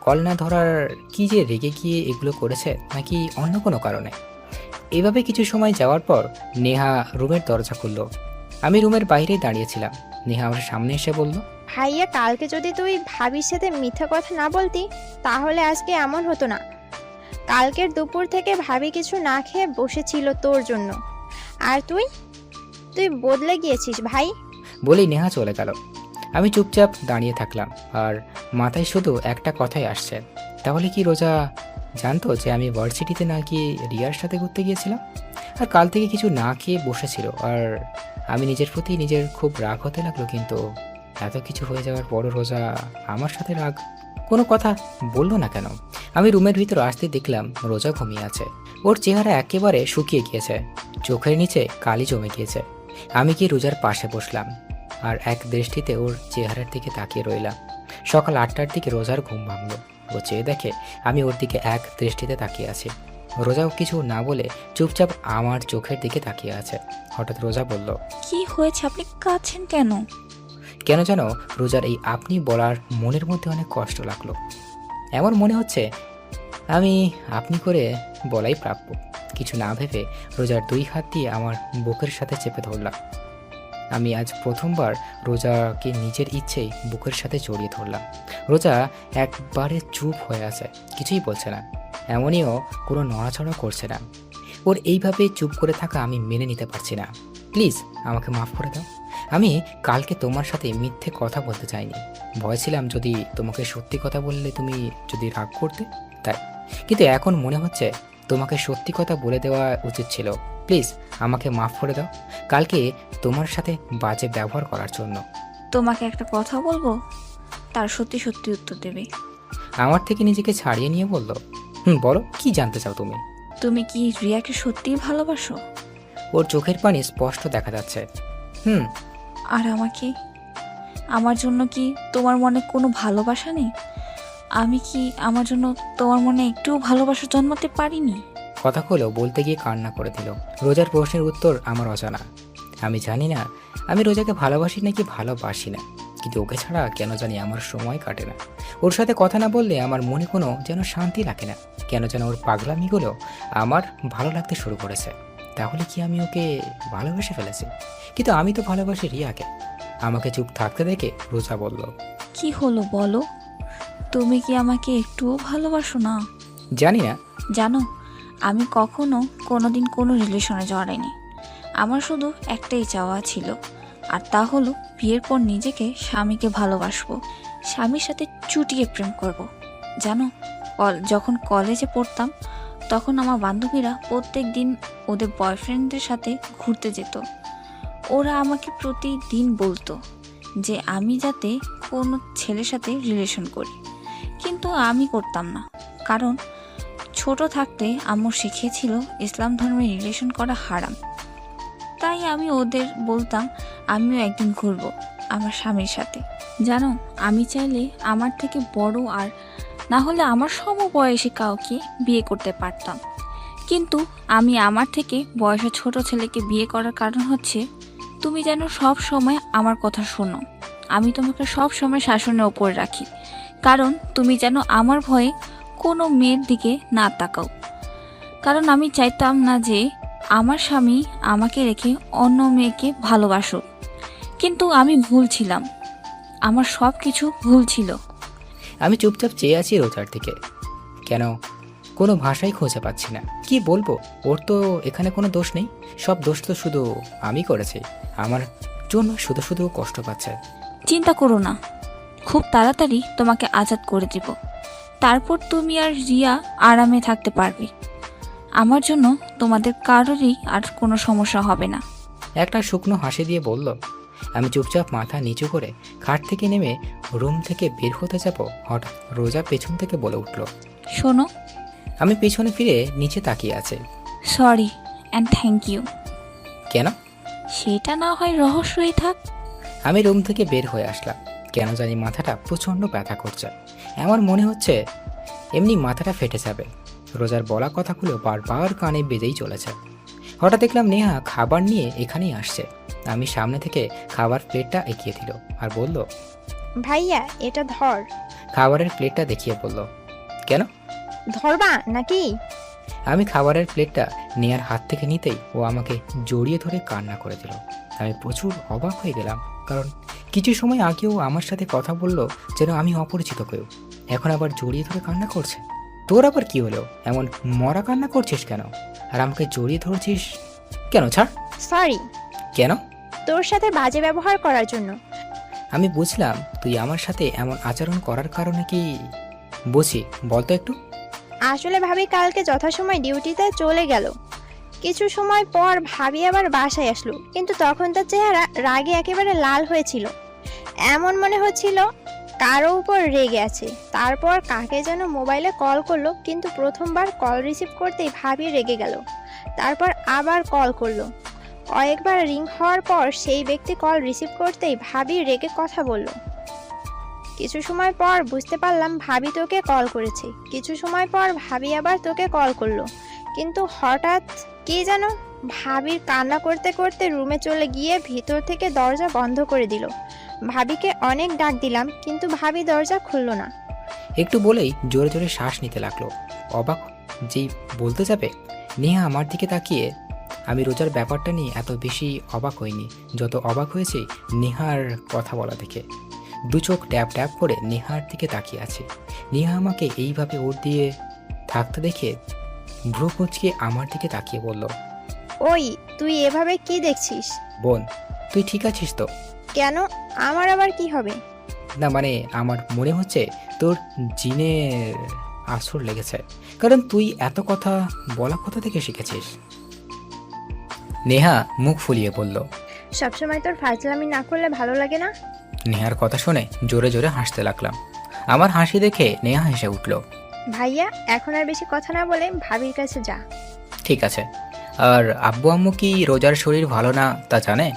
কল না ধরার কি যে রেগে গিয়ে এগুলো করেছে, নাকি অন্য কোনো কারণে? এভাবে কিছু সময় যাওয়ার পর নেহা রুমের দরজা খুলল। আমি রুমের বাইরেই দাঁড়িয়েছিলাম। নেহা আমার সামনে এসে বলল, ভাইয়া, কালকে যদি তুই ভাবির সাথে মিথ্যা কথা না বলতি তাহলে আজকে এমন হতো না। কালকের দুপুর থেকে ভাবি কিছু না খেয়ে বসেছিল তোর জন্য, আর তুই তুই বদলে গিয়েছিস ভাই। বলেই নেহা চলে গেল। আমি চুপচাপ দাঁড়িয়ে থাকলাম, আর মাথায় শুধু একটা কথাই আসছে, তাহলে কি রোজা জানতো যে আমি ভার্সিটিতে না গিয়ে রিয়ার সাথে ঘুরতে গিয়েছিলাম? আর কাল থেকে কিছু না খেয়ে বসেছিল, আর আমি নিজের প্রতি নিজের খুব রাগ হতে লাগলো। কিন্তু এত কিছু হয়ে যাওয়ার পরও রোজা আমার সাথে রাগ কোনো কথা বললো না কেন? আমি রুমের ভিতর আসতে দেখলাম রোজা ঘুমিয়ে আছে। ওর চেহারা একেবারে শুকিয়ে গিয়েছে, চোখের নিচে কালি জমে গিয়েছে। আমি কি রোজার পাশে বসলাম আর এক দৃষ্টিতে ওর চেহারার দিকে তাকিয়ে রইলাম। সকাল 8টার দিকে রোজার ঘুম ভাঙলো। ও চেয়ে দেখে আমি ওর দিকে এক দৃষ্টিতে তাকিয়ে আছি। রোজাও কিছু না বলে চুপচাপ আমার চোখের দিকে তাকিয়ে আছে। হঠাৎ রোজা বলল, কি হয়েছে, আপনি কাঁদছেন কেন? কেন যেন রোজার এই আপনি বলার মনের মধ্যে অনেক কষ্ট লাগলো। এমন মনে হচ্ছে আমি আপনি করে বলাই প্রাপ্য। কিছু না ভেবে রোজার 2 হাত দিয়ে আমার বুকের সাথে চেপে ধরলাম। আমি আজ প্রথমবার রোজাকে নিজের ইচ্ছেই বুকের সাথে জড়িয়ে ধরলাম। রোজা একবারে চুপ হয়ে আছে, কিছুই বলছে না, এমনিও কোনো নড়াচড়া করছে না। ওর এইভাবে চুপ করে থাকা আমি মেনে নিতে পারছি না। প্লিজ আমাকে মাফ করে দাও। আমি কালকে তোমার সাথে মিথ্যে কথা বলতে চাইনি। ভয় ছিলাম যদি তোমাকে সত্যি কথা বললে তুমি যদি রাগ করতে, তাই। কিন্তু এখন মনে হচ্ছে তোমাকে সত্যি কথা বলে দেওয়া উচিত ছিল। প্লিজ আমাকে মাফ করে দাও কালকে তোমার সাথে বাজে ব্যবহার করার জন্য। তোমাকে একটা কথা বলবো, তার সত্যি সত্যি উত্তর দেবে। আমার থেকে নিজেকে ছাড়িয়ে নিয়ে বলল, বলো, কি জানতে চাও তুমি? তুমি কি রিয়াকে সত্যিই ভালোবাসো? ওর চোখের পানি স্পষ্ট দেখা যাচ্ছে। আর আমাকে, আমার জন্য কি তোমার মনে কোনো ভালোবাসা নেই? আমি কি আমার জন্য তোমার মনে একটুও ভালোবাসা জন্মাতে পারিনি? কথাগুলো বলতে গিয়ে কান্না করে দিল। রোজার প্রশ্নের উত্তর আমার অজানা। আমি জানি না আমি রোজাকে ভালোবাসি নাকি ভালোবাসি না, কিন্তু ওকে ছাড়া কেন জানি আমার সময় কাটে না। ওর সাথে কথা না বললে আমার মনে কোনো যেন শান্তি লাগে না। কেন যেন ওর পাগলামিগুলো আমার ভালো লাগতে শুরু করেছে। তাহলে কি আমি ওকে ভালোবেসে ফেলেছি? কিন্তু আমি তো ভালোবাসি রিয়াকে। আমাকে চুপ থাকতে দেখে রোজা বলল, কি হলো বলো, তুমি কি আমাকে একটুও ভালোবাসো না? জানি না। জানো, আমি কখনো কোনোদিন কোনো রিলেশনে জড়াইনি। আমার শুধু একটাই চাওয়া ছিল, আর তা হলো বিয়ের পর নিজেকে স্বামীকে ভালোবাসবো, স্বামীর সাথে চুটিয়ে প্রেম করব। জানো, যখন কলেজে পড়তাম তখন আমার বান্ধবীরা প্রত্যেক দিন ওদের বয়ফ্রেন্ডদের সাথে ঘুরতে যেত। ওরা আমাকে প্রতিদিন বলতো যে আমি যাতে কোনো ছেলের সাথে রিলেশন করি, কিন্তু আমি করতাম না। কারণ ছোট থাকতে আম্মু শিখিয়েছিল ইসলাম ধর্মে রিলেশন করা হারাম। তাই আমি ওদের বলতাম আমিও একদিন ঘুরবো আমার স্বামীর সাথে। জানো, আমি চাইলে আমার থেকে বড় আর না হলে আমার সমবয়সী কাউকে বিয়ে করতে পারতাম, কিন্তু আমি আমার থেকে বয়সে ছোট ছেলেকে বিয়ে করার কারণ হচ্ছে তুমি যেন সব সময় আমার কথা শোনো। আমি তোমাকে সব সময় শাসনের ওপর রাখি, কারণ তুমি যেন আমার ভয়ে কোনো মেয়ের দিকে না তাকাও। কারণ আমি চাইতাম না যে আমার স্বামী আমাকে রেখে অন্য মেয়েকে ভালোবাসুক। কিন্তু আমি ভুল ছিলাম, আমার সব কিছু ভুল ছিল। আমি চুপচাপ চেয়ে আছি রোজার দিকে। কেন কোনো ভাষাই খুঁজে পাচ্ছি না। কি বলবো? ওর তো এখানে কোনো দোষ নেই, সব দোষ তো শুধু আমি করেছি। আমার জন্য শুধু শুধু কষ্ট পাচ্ছে। চিন্তা করো না, খুব তাড়াতাড়ি তোমাকে আজাদ করে দিব। তারপর তুমি আর রিয়া আরামে থাকতে পারবে। আমার জন্য তোমাদের কারোরই আর কোনো সমস্যা হবে না। একটা শুকনো হাসি দিয়ে বলল। আমি চুপচাপ মাথা নিচু করে খাট থেকে নেমে রুম থেকে বের হতে যাব, হঠাৎ রোজা পেছন থেকে বলে উঠল, শোনো। আমি পেছনে ফিরে নিচে তাকিয়ে আছে। Sorry and thank you. কেন? সেটা না হয় রহস্যই থাক। আমি রুম থেকে বের হয়ে আসলাম। কেন জানি মাথাটা প্রচণ্ড ব্যথা করছে। আমার মনে হচ্ছে এমনি মাথাটা ফেটে যাবে। রোজার বলা কথাগুলো বারবার কানে বেজেই চলেছে। হঠাৎ দেখলাম নেহা খাবার নিয়ে এখানেই আসছে। আমি সামনে থেকে খাবার প্লেটটা এগিয়ে দিল আর বলল, ভাইয়া এটা ধর। খাবারের প্লেটটা দেখিয়ে বলল, কেন? ধরবা নাকি? আমি খাবারের প্লেটটা নেয়ার হাত থেকে নিতেই ও আমাকে জড়িয়ে ধরে কান্না করে দিল। আমি প্রচুর অবাক হয়ে গেলাম, কারণ কিছু সময় আগেও আমার সাথে কথা বলল যেন আমি অপরিচিত কেউ, এখন আবার জড়িয়ে ধরে কান্না করছে। তোর আবার কি হলো? এমন মরা কান্না করছিস কেন? আর আমাকে জড়িয়ে ধরছিস কেন? ছাড়। সরি কেন? তোর সাথে বাজে ব্যবহার করার জন্য। আমি বুঝলাম তুই আমার সাথে এমন আচরণ করার কারণে কি। বুঝি, বলতো একটু। আসলে ভাবি কালকে যথাসময় ডিউটিতে চলে গেল। কিছু সময় পর ভাবি আবার বাসায় আসলো, কিন্তু তখন তার চেহারা রাগে একেবারে লাল হয়েছিল। এমন মনে হচ্ছিল কারো উপর রেগে আছে। তারপর কাকে যেন মোবাইলে কল করলো, কিন্তু প্রথমবার কল রিসিভ করতেই ভাবি রেগে গেল। তারপর আবার কল করলো। কয়েকবার রিং হওয়ার পর সেই ব্যক্তি কল রিসিভ করতেই ভাবি রেগে কথা বলল। কিছু সময় পর বুঝতে পারলাম ভাবি তোকে কল করেছে। কিছু সময় পর ভাবি আবার তোকে কল করলো, কিন্তু হঠাৎ কে যেন ভাবির কান্না করতে করতে রুমে চলে গিয়ে ভিতর থেকে দরজা বন্ধ করে দিল। ভাবিকে অনেক ডাক দিলাম, কিন্তু ভাবি দরজা খুলল না। একটু বলেই জোরে জোরে শ্বাস নিতে লাগলো। অবাক যেই বলতে যাবে, নেহা আমার দিকে তাকিয়ে। আমি রোজার ব্যাপারটা নিয়ে এত বেশি অবাক হইনি যত অবাক হয়েছে নেহার কথা বলা দেখে। দু চোখ ট্যাপ ট্যাপ করে নেহার দিকে তাকিয়ে আছে। নেহা আমাকে এইভাবে ওর দিয়ে থাকতে দেখে ভ্রু কুঁচকে আমার দিকে তাকিয়ে বলল, ওই তুই এভাবে কি দেখছিস? বোন, তুই ঠিক আছিস তো? কেন, আমার আবার কি হবে? না মানে আমার মনে হচ্ছে তোর জিনের আসর লেগেছে, কারণ তুই এত কথা বলা কোথা থেকে শিখেছিস? নেহা মুখ ফুলিয়ে বলল। সবসময় তোর ফাজলামি না করলে ভালো লাগে না? নেহার কথা শুনে জোরে জোরে হাসতে লাগলাম। আমার হাসি দেখে নেহা হেসে উঠল। ভাইয়া এখন আর বেশি কথা না বলে ভাবির কাছে যা। ঠিক আছে। আর আব্বু আম্মু কি রোজার শরীর ভালো না তা জানে?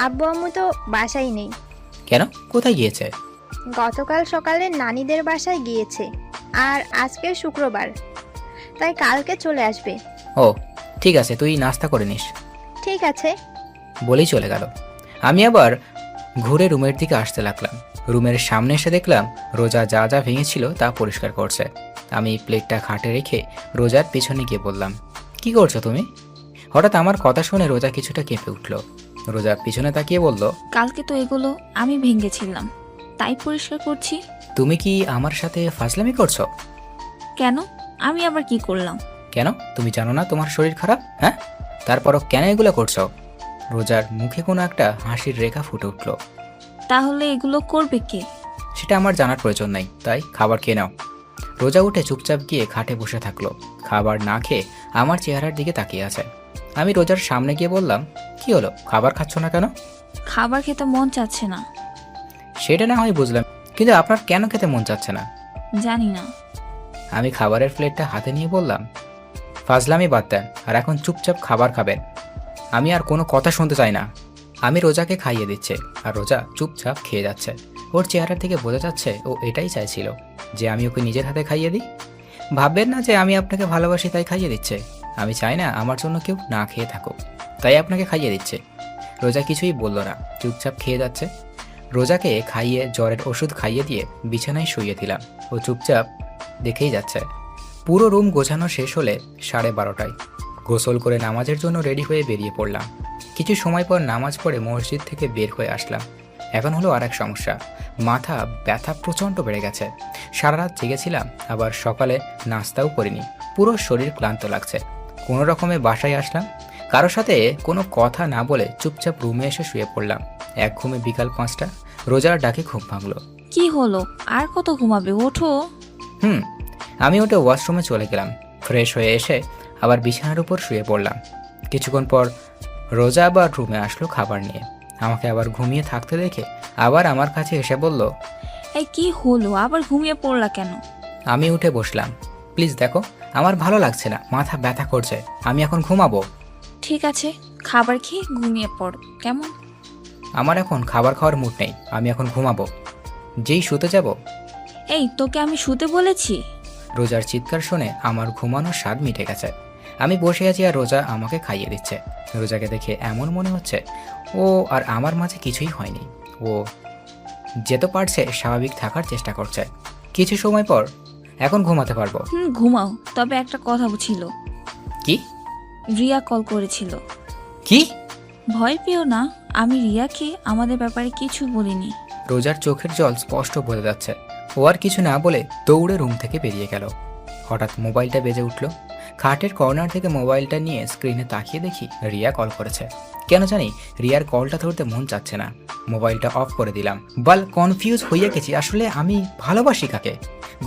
আব্বু আম্মু তো বাসায় নেই। কেন, কোথায় গিয়েছে? গতকাল সকালে নানিদের বাসায় গিয়েছে, আর আজকে শুক্রবার, তাই কালকে চলে আসবে। ও ঠিক আছে, তুই নাস্তা করে নিস। ঠিক আছে। বলেই চলে গেল। আমি আবার ঘুরে রুমের দিকে আসতে লাগলাম। রুমের সামনে এসে দেখলাম রোজা যা যা ভেঙেছিল তা পরিষ্কার করছে। আমি প্লেটটা খাটে রেখে রোজার পেছনে গিয়ে বললাম, কি করছো তুমি? হঠাৎ আমার কথা শুনে রোজা কিছুটা কেঁপে উঠল। রোজা পিছনে তাকিয়ে বলল, কালকে তো এগুলো আমি ভেঙেছিলাম, তাই পরিষ্কার করছি। তুমি কি আমার সাথে ফাজলামি করছো? কেন, আমি আবার কি করলাম? কেন, তুমি জানো না তোমার শরীর খারাপ? হ্যাঁ, তারপরও কেন এগুলো করছো? রোজার মুখে কোনো একটা হাসির রেখা ফুটে উঠল। তাহলে এগুলো করবে কে? সেটা আমার জানার প্রয়োজন নাই, তাই খাবার খেয়ে নাও। রোজা উঠে চুপচাপ গিয়ে খাটে বসে থাকলো। খাবার না খেয়ে আমার চেহারার দিকে তাকিয়ে আছে। আমি রোজার সামনে গিয়ে বললাম, কি হলো, খাবার খাচ্ছ না কেন? খাবার খেতে মন চাচ্ছে না। সেটা না হয় বুঝলাম, কিন্তু আপনার কেন খেতে মন চাচ্ছে না? জানি না। আমি খাবারের প্লেটটা হাতে নিয়ে বললাম, ফাজলামি বাদ দেন আর এখন চুপচাপ খাবার খাবেন। আমি আর কোনো কথা শুনতে চাই না। আমি রোজাকে খাইয়ে দিচ্ছে আর রোজা চুপচাপ খেয়ে যাচ্ছে। ওর চেহারার থেকে বোঝা যাচ্ছে ও এটাই চাইছিল, যে আমি ওকে নিজের হাতে খাইয়ে দিই। ভাববেন না যে আমি আপনাকে ভালোবাসি তাই খাইয়ে দিচ্ছে। আমি চাই না আমার জন্য কেউ না খেয়ে থাকুক, তাই আপনাকে খাইয়ে দিচ্ছে। রোজা কিছুই বলল না, চুপচাপ খেয়ে যাচ্ছে। রোজাকে খাইয়ে জ্বরের ওষুধ খাইয়ে দিয়ে বিছানায় শুইয়ে দিলাম। ও চুপচাপ দেখেই যাচ্ছে। পুরো রুম গোছানো শেষ হলে 12:30টায় গোসল করে নামাজের জন্য রেডি হয়ে বেরিয়ে পড়লাম। কিছু সময় পর নামাজ পড়ে মসজিদ থেকে বের হয়ে আসলাম। এখন হলো আর এক সমস্যা, মাথা ব্যথা প্রচণ্ড বেড়ে গেছে। সারা রাত জেগেছিলাম, আবার সকালে নাস্তাও করিনি। পুরো শরীর ক্লান্ত লাগছে। কোনো রকমে বাসায় আসলাম। কারোর সাথে কোনো কথা না বলে চুপচাপ রুমে এসে শুয়ে পড়লাম। এক ঘুমে বিকাল 5টা। রোজার ডাকে ঘুম ভাঙলো। কি হলো, আর কত ঘুমাবে, ওঠো। আমি ওটা ওয়াশরুমে চলে গেলাম। ফ্রেশ হয়ে এসে আবার বিছানার উপর শুয়ে পড়লাম। কিছুক্ষণ পর রোজা আবার রুমে আসলো খাবার নিয়ে। আমাকে আবার ঘুমিয়ে থাকতে দেখে আবার আমার কাছে এসে বলল, এই কি হলো, আবার ঘুমিয়ে পড়লা কেন? আমি উঠে বসলাম। প্লিজ দেখো, আমার ভালো লাগছে না, মাথা ব্যথা করছে, আমি এখন ঘুমাবো। ঠিক আছে, খাবার খেয়ে ঘুমিয়ে পড়ো, কেমন? আমার এখন খাবার খাওয়ার মুড নেই, আমি এখন ঘুমাবো। যেই শুতে যাব। এই তোকে আমি শুতে বলেছি? রোজার চিৎকার শুনে আমার ঘুমানোর স্বাদ মিটে গেছে। আমি বসে আছি আর রোজা আমাকে খাইয়ে দিচ্ছে। রোজাকে দেখে এমন মনে হচ্ছে ও আর আমার মাঝে কিছুই হয়নি। ও যেতে পারছে, স্বাভাবিক থাকার চেষ্টা করছে। কিছু সময় পর এখন ঘুমাতে পারবো। ঘুমাও, তবে একটা কথা ছিল। কি? রিয়া কল করেছিল। কি? ভয় পেও না, আমি রিয়াকে আমাদের ব্যাপারে কিছু বলিনি। রোজার চোখের জল স্পষ্ট বোঝা যাচ্ছে। ও আর কিছু না বলে দৌড়ে রুম থেকে বেরিয়ে গেল। হঠাৎ মোবাইলটা বেজে উঠল। খাটের কর্নার থেকে মোবাইলটা নিয়ে স্ক্রিনে তাকিয়ে দেখি রিয়া কল করেছে। কেন জানি রিয়ার কলটা ধরতে মন চাচ্ছে না। মোবাইলটা অফ করে দিলাম। বাল কনফিউজ হইয়া গেছি, আসলে আমি ভালোবাসি কাকে।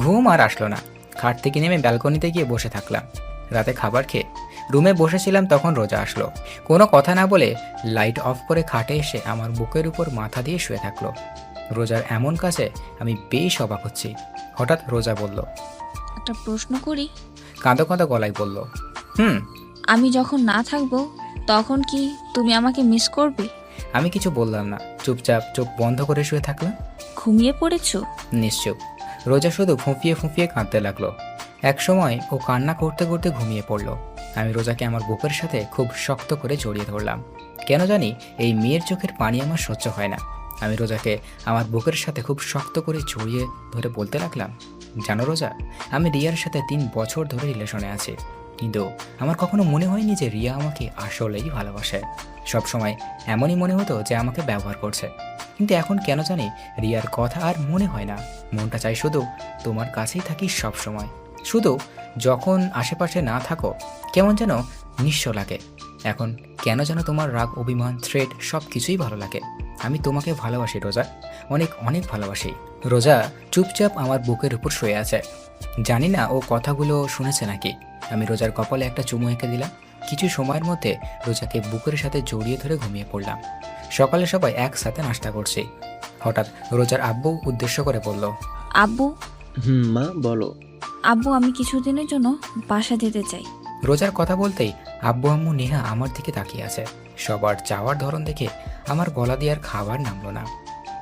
ঘুম আর আসলো না। খাট থেকে নেমে ব্যালকনিতে গিয়ে বসে থাকলাম। রাতে খাবার খেয়ে রুমে বসেছিলাম, তখন রোজা আসলো। কোনো কথা না বলে লাইট অফ করে খাটে এসে আমার বুকের উপর মাথা দিয়ে শুয়ে থাকলো। রোজার এমন কাছে আমি বেশ অবাক হচ্ছি। হঠাৎ রোজা বলল, একটা প্রশ্ন করি? কাঁদো কাঁদো গলায় বলল, আমি যখন না থাকবো তখন কি তুমি আমাকে মিস করবে? আমি কিছু বললাম না, চুপচাপ চোখ বন্ধ করে শুয়ে থাকলাম। ঘুমিয়ে পড়েছো? নিশ্চুপ। রোজা শুধু ফুঁপিয়ে ফুঁপিয়ে কাঁদতে লাগলো। এক সময় ও কান্না করতে করতে ঘুমিয়ে পড়ল। আমি রোজাকে আমার বুকের সাথে খুব শক্ত করে জড়িয়ে ধরলাম। কেন জানি এই মেয়ের চোখের পানি আমার সহ্য হয় না। আমি রোজাকে আমার বুকের সাথে খুব শক্ত করে জড়িয়ে ধরে বলতে লাগলাম, জানো রোজা, আমি রিয়ার সাথে 3 বছর ধরে রিলেশনে আছি, কিন্তু আমার কখনো মনে হয়নি যে রিয়া আমাকে আসলেই ভালোবাসে। সবসময় এমনই মনে হতো যে আমাকে ব্যবহার করছে। কিন্তু এখন কেন জানি রিয়ার কথা আর মনে হয় না। মনটা চাই শুধু তোমার কাছেই থাকি সব সময়। শুধু যখন আশেপাশে না থাকো কেমন যেন নিঃস্ব লাগে। এখন কেন যেন তোমার রাগ, অভিমান, থ্রেড সব কিছুই ভালো লাগে। আমি তোমাকে ভালোবাসি রোজা, অনেক অনেক ভালোবাসি। রোজা চুপচাপ আমার বুকের উপর শুয়ে আছে। জানি না ও কথাগুলো শুনেছে নাকি। আমি রোজার কপালে একটা চুমু এঁকে দিলাম। কিছু সময়ের মধ্যে রোজাকে বুকের সাথে জড়িয়ে ধরে ঘুমিয়ে পড়লাম। সকালে সবাই একসাথে নাস্তা করছি। হঠাৎ রোজার আব্বু উদ্দেশ্য করে বলল, আব্বু। মা বলো। আব্বু, আমি কিছুদিনের জন্য বাসা যেতে চাই। রোজার কথা বলতেই আব্বু আম্মু নেহা আমার দিকে তাকিয়ে আছে। সবার যাওয়ার ধরন দেখে আমার গলা দিয়ে আর খাবার নামলো না।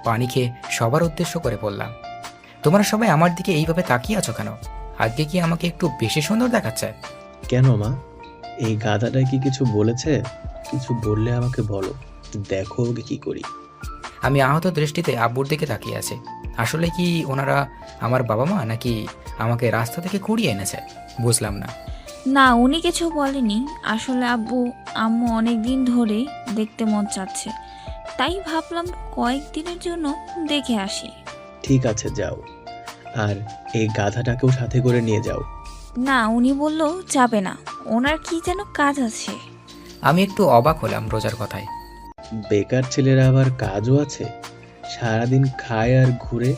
পানি খেয়ে সবার উদ্দেশ্য করে বললাম, তোমরা সবাই আমার দিকে এইভাবে তাকিয়ে আছো কেন? আজকে কি আমাকে একটু বেশি সুন্দর দেখাচ্ছে? কেন মা, এই গাধাটা কি কিছু বলেছে? কিছু বললে আমাকে বলো, দেখো ওকে কি করি। আমি আহত দৃষ্টিতে আব্বুর দিকে তাকিয়ে আছি। আসলে কি ওনারা আমার বাবা মা, নাকি আমাকে রাস্তা থেকে কুড়িয়ে এনেছে? বুঝলাম না। না, উনি কিছু বলেনি। আসলে আব্বু আম্মু অনেক দিন ধরে দেখতে মন চাচ্ছে, তাই ভাবলাম কয়েকদিনের জন্য দেখে আসি। ঠিক আছে, যাও। আর এই গাধাটাকেও সাথে করে নিয়ে যাও। না, উনি বলল যাবে না, ওনার কি যেন কাজ আছে। আমি একটু অবাক হলাম রোজার কথায়। বেকার ছেলেরা আবার কাজও আছে? সারাদিন খায় আর ঘুরে,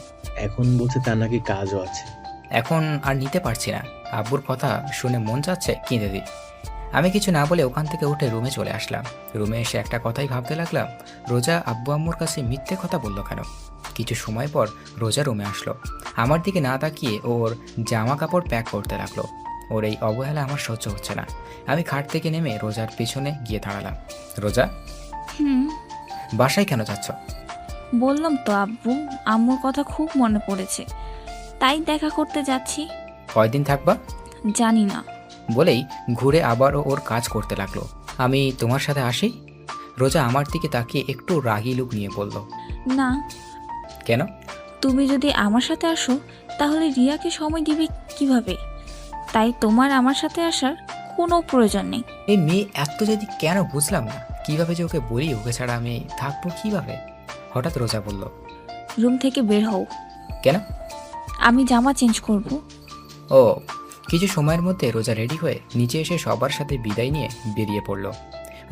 এখন বলছে তার নাকি কাজও আছে। এখন আর নিতে পারছি না। আব্বুর কথা শুনে মন চাচ্ছে কিনে দিই। আমি কিছু না বলে ওখান থেকে উঠে রুমে চলে আসলাম। রুমে এসে একটা কথাই ভাবতে লাগলাম, রোজা আব্বু আম্মুর কাছে মিথ্যে কথা বললো কেন? কিছু সময় পর রোজা রুমে আসলো। আমার দিকে না তাকিয়ে ওর জামা কাপড় প্যাক করতে লাগলো। ওর এই অবহেলা আমার সহ্য হচ্ছে না। আমি খাট থেকে নেমে রোজার পিছনে গিয়ে দাঁড়ালাম। রোজা, বাসায় কেন যাচ্ছ? বললাম তো আব্বু আম্মুর কথা খুব মনে পড়েছে, তাই দেখা করতে যাচ্ছি। কয়দিন থাকবা? জানি না। বলেই ঘুরে আবারও ওর কাজ করতে লাগলো। আমি তোমার সাথে আসি? রোজা আমার দিকে তাকিয়ে একটু রাগী লুক নিয়ে বলল। না। কেন? তুমি যদি আমার সাথে আসো তাহলে রিয়াকে সময় দিবে কিভাবে? তাই তোমার আমার সাথে আসার কোনো প্রয়োজন নেই। এই মেয়ে এত যদি কেন বুঝলাম না। কিভাবে যে ওকে বলি ওকে ছাড়া আমি থাকবো কিভাবে? হঠাৎ রোজা বলল, রুম থেকে বের হও। কেন? আমি জামা চেঞ্জ করব। ও। কিছু সময়ের মধ্যে রোজা রেডি হয়ে নিচে এসে সবার সাথে বিদায় নিয়ে বেরিয়ে পড়ল।